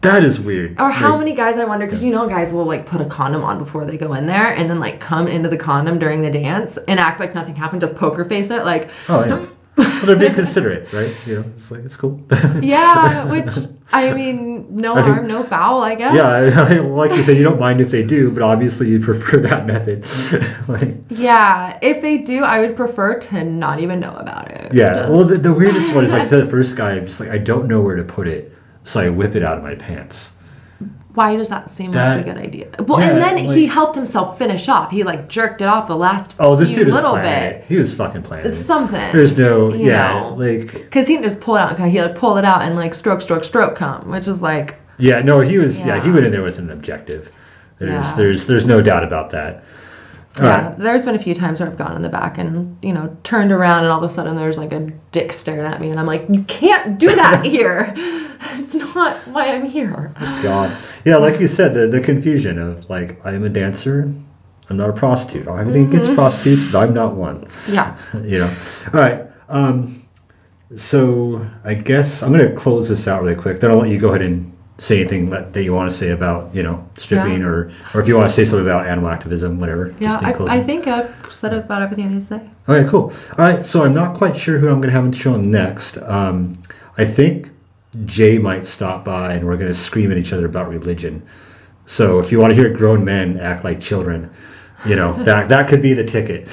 That is weird. or how Like, many guys, I wonder, because you know guys will like put a condom on before they go in there, and then like come into the condom during the dance and act like nothing happened, just poker face it, like. Oh yeah. Well, they're being considerate, right? You know, it's like it's cool. Yeah, which I mean, no I think- harm, no foul, I guess. Yeah, like you said, you don't mind if they do, but obviously you prefer that method. Like, Yeah, if they do, I would prefer to not even know about it. yeah. Just- Well, the weirdest one is like I said, the first guy, I'm just like I don't know where to put it, so I whip it out of my pants. Why does that seem like a good idea? Well, Yeah, and then he like- helped himself finish off. He like jerked it off the last Oh, this few dude was little planning bit. it. He was fucking planning It's it. something. There's no, you yeah, know. like, Because he didn't just pull it out. He like pulled it out and like stroke, come, which is like, yeah, no, he was, yeah, he Yeah. went in there with an objective. Yeah. There's no doubt about that. All yeah. right. There's been a few times where I've gone in the back and turned around, and all of a sudden there's like a dick staring at me, and I'm like, you can't do that here. It's not why I'm here. God. Yeah, like you said, the confusion of like, I'm a dancer, I'm not a prostitute. I don't have anything against prostitutes, but I'm not one. Yeah. All right. So I guess I'm gonna close this out really quick. Then I'll let you go ahead and say anything that you want to say about stripping, Yeah. or if you want to say something about animal activism, whatever. Yeah, just in I closing. think I've said about everything I need to say. Okay, cool. All right, so I'm not quite sure who I'm going to have on the show next. I think Jay might stop by, and we're going to scream at each other about religion. So if you want to hear grown men act like children, that could be the ticket.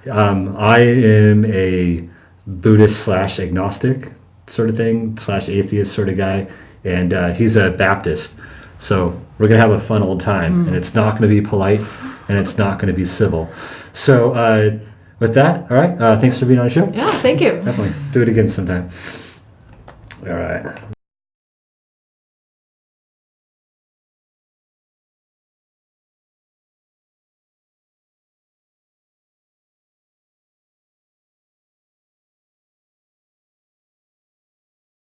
I am a Buddhist / agnostic sort of thing / atheist sort of guy, and he's a Baptist. So we're going to have a fun old time, and it's not going to be polite, and it's not going to be civil. So with that, all right, thanks for being on the show. Yeah, thank you. Definitely. Do it again sometime. All right.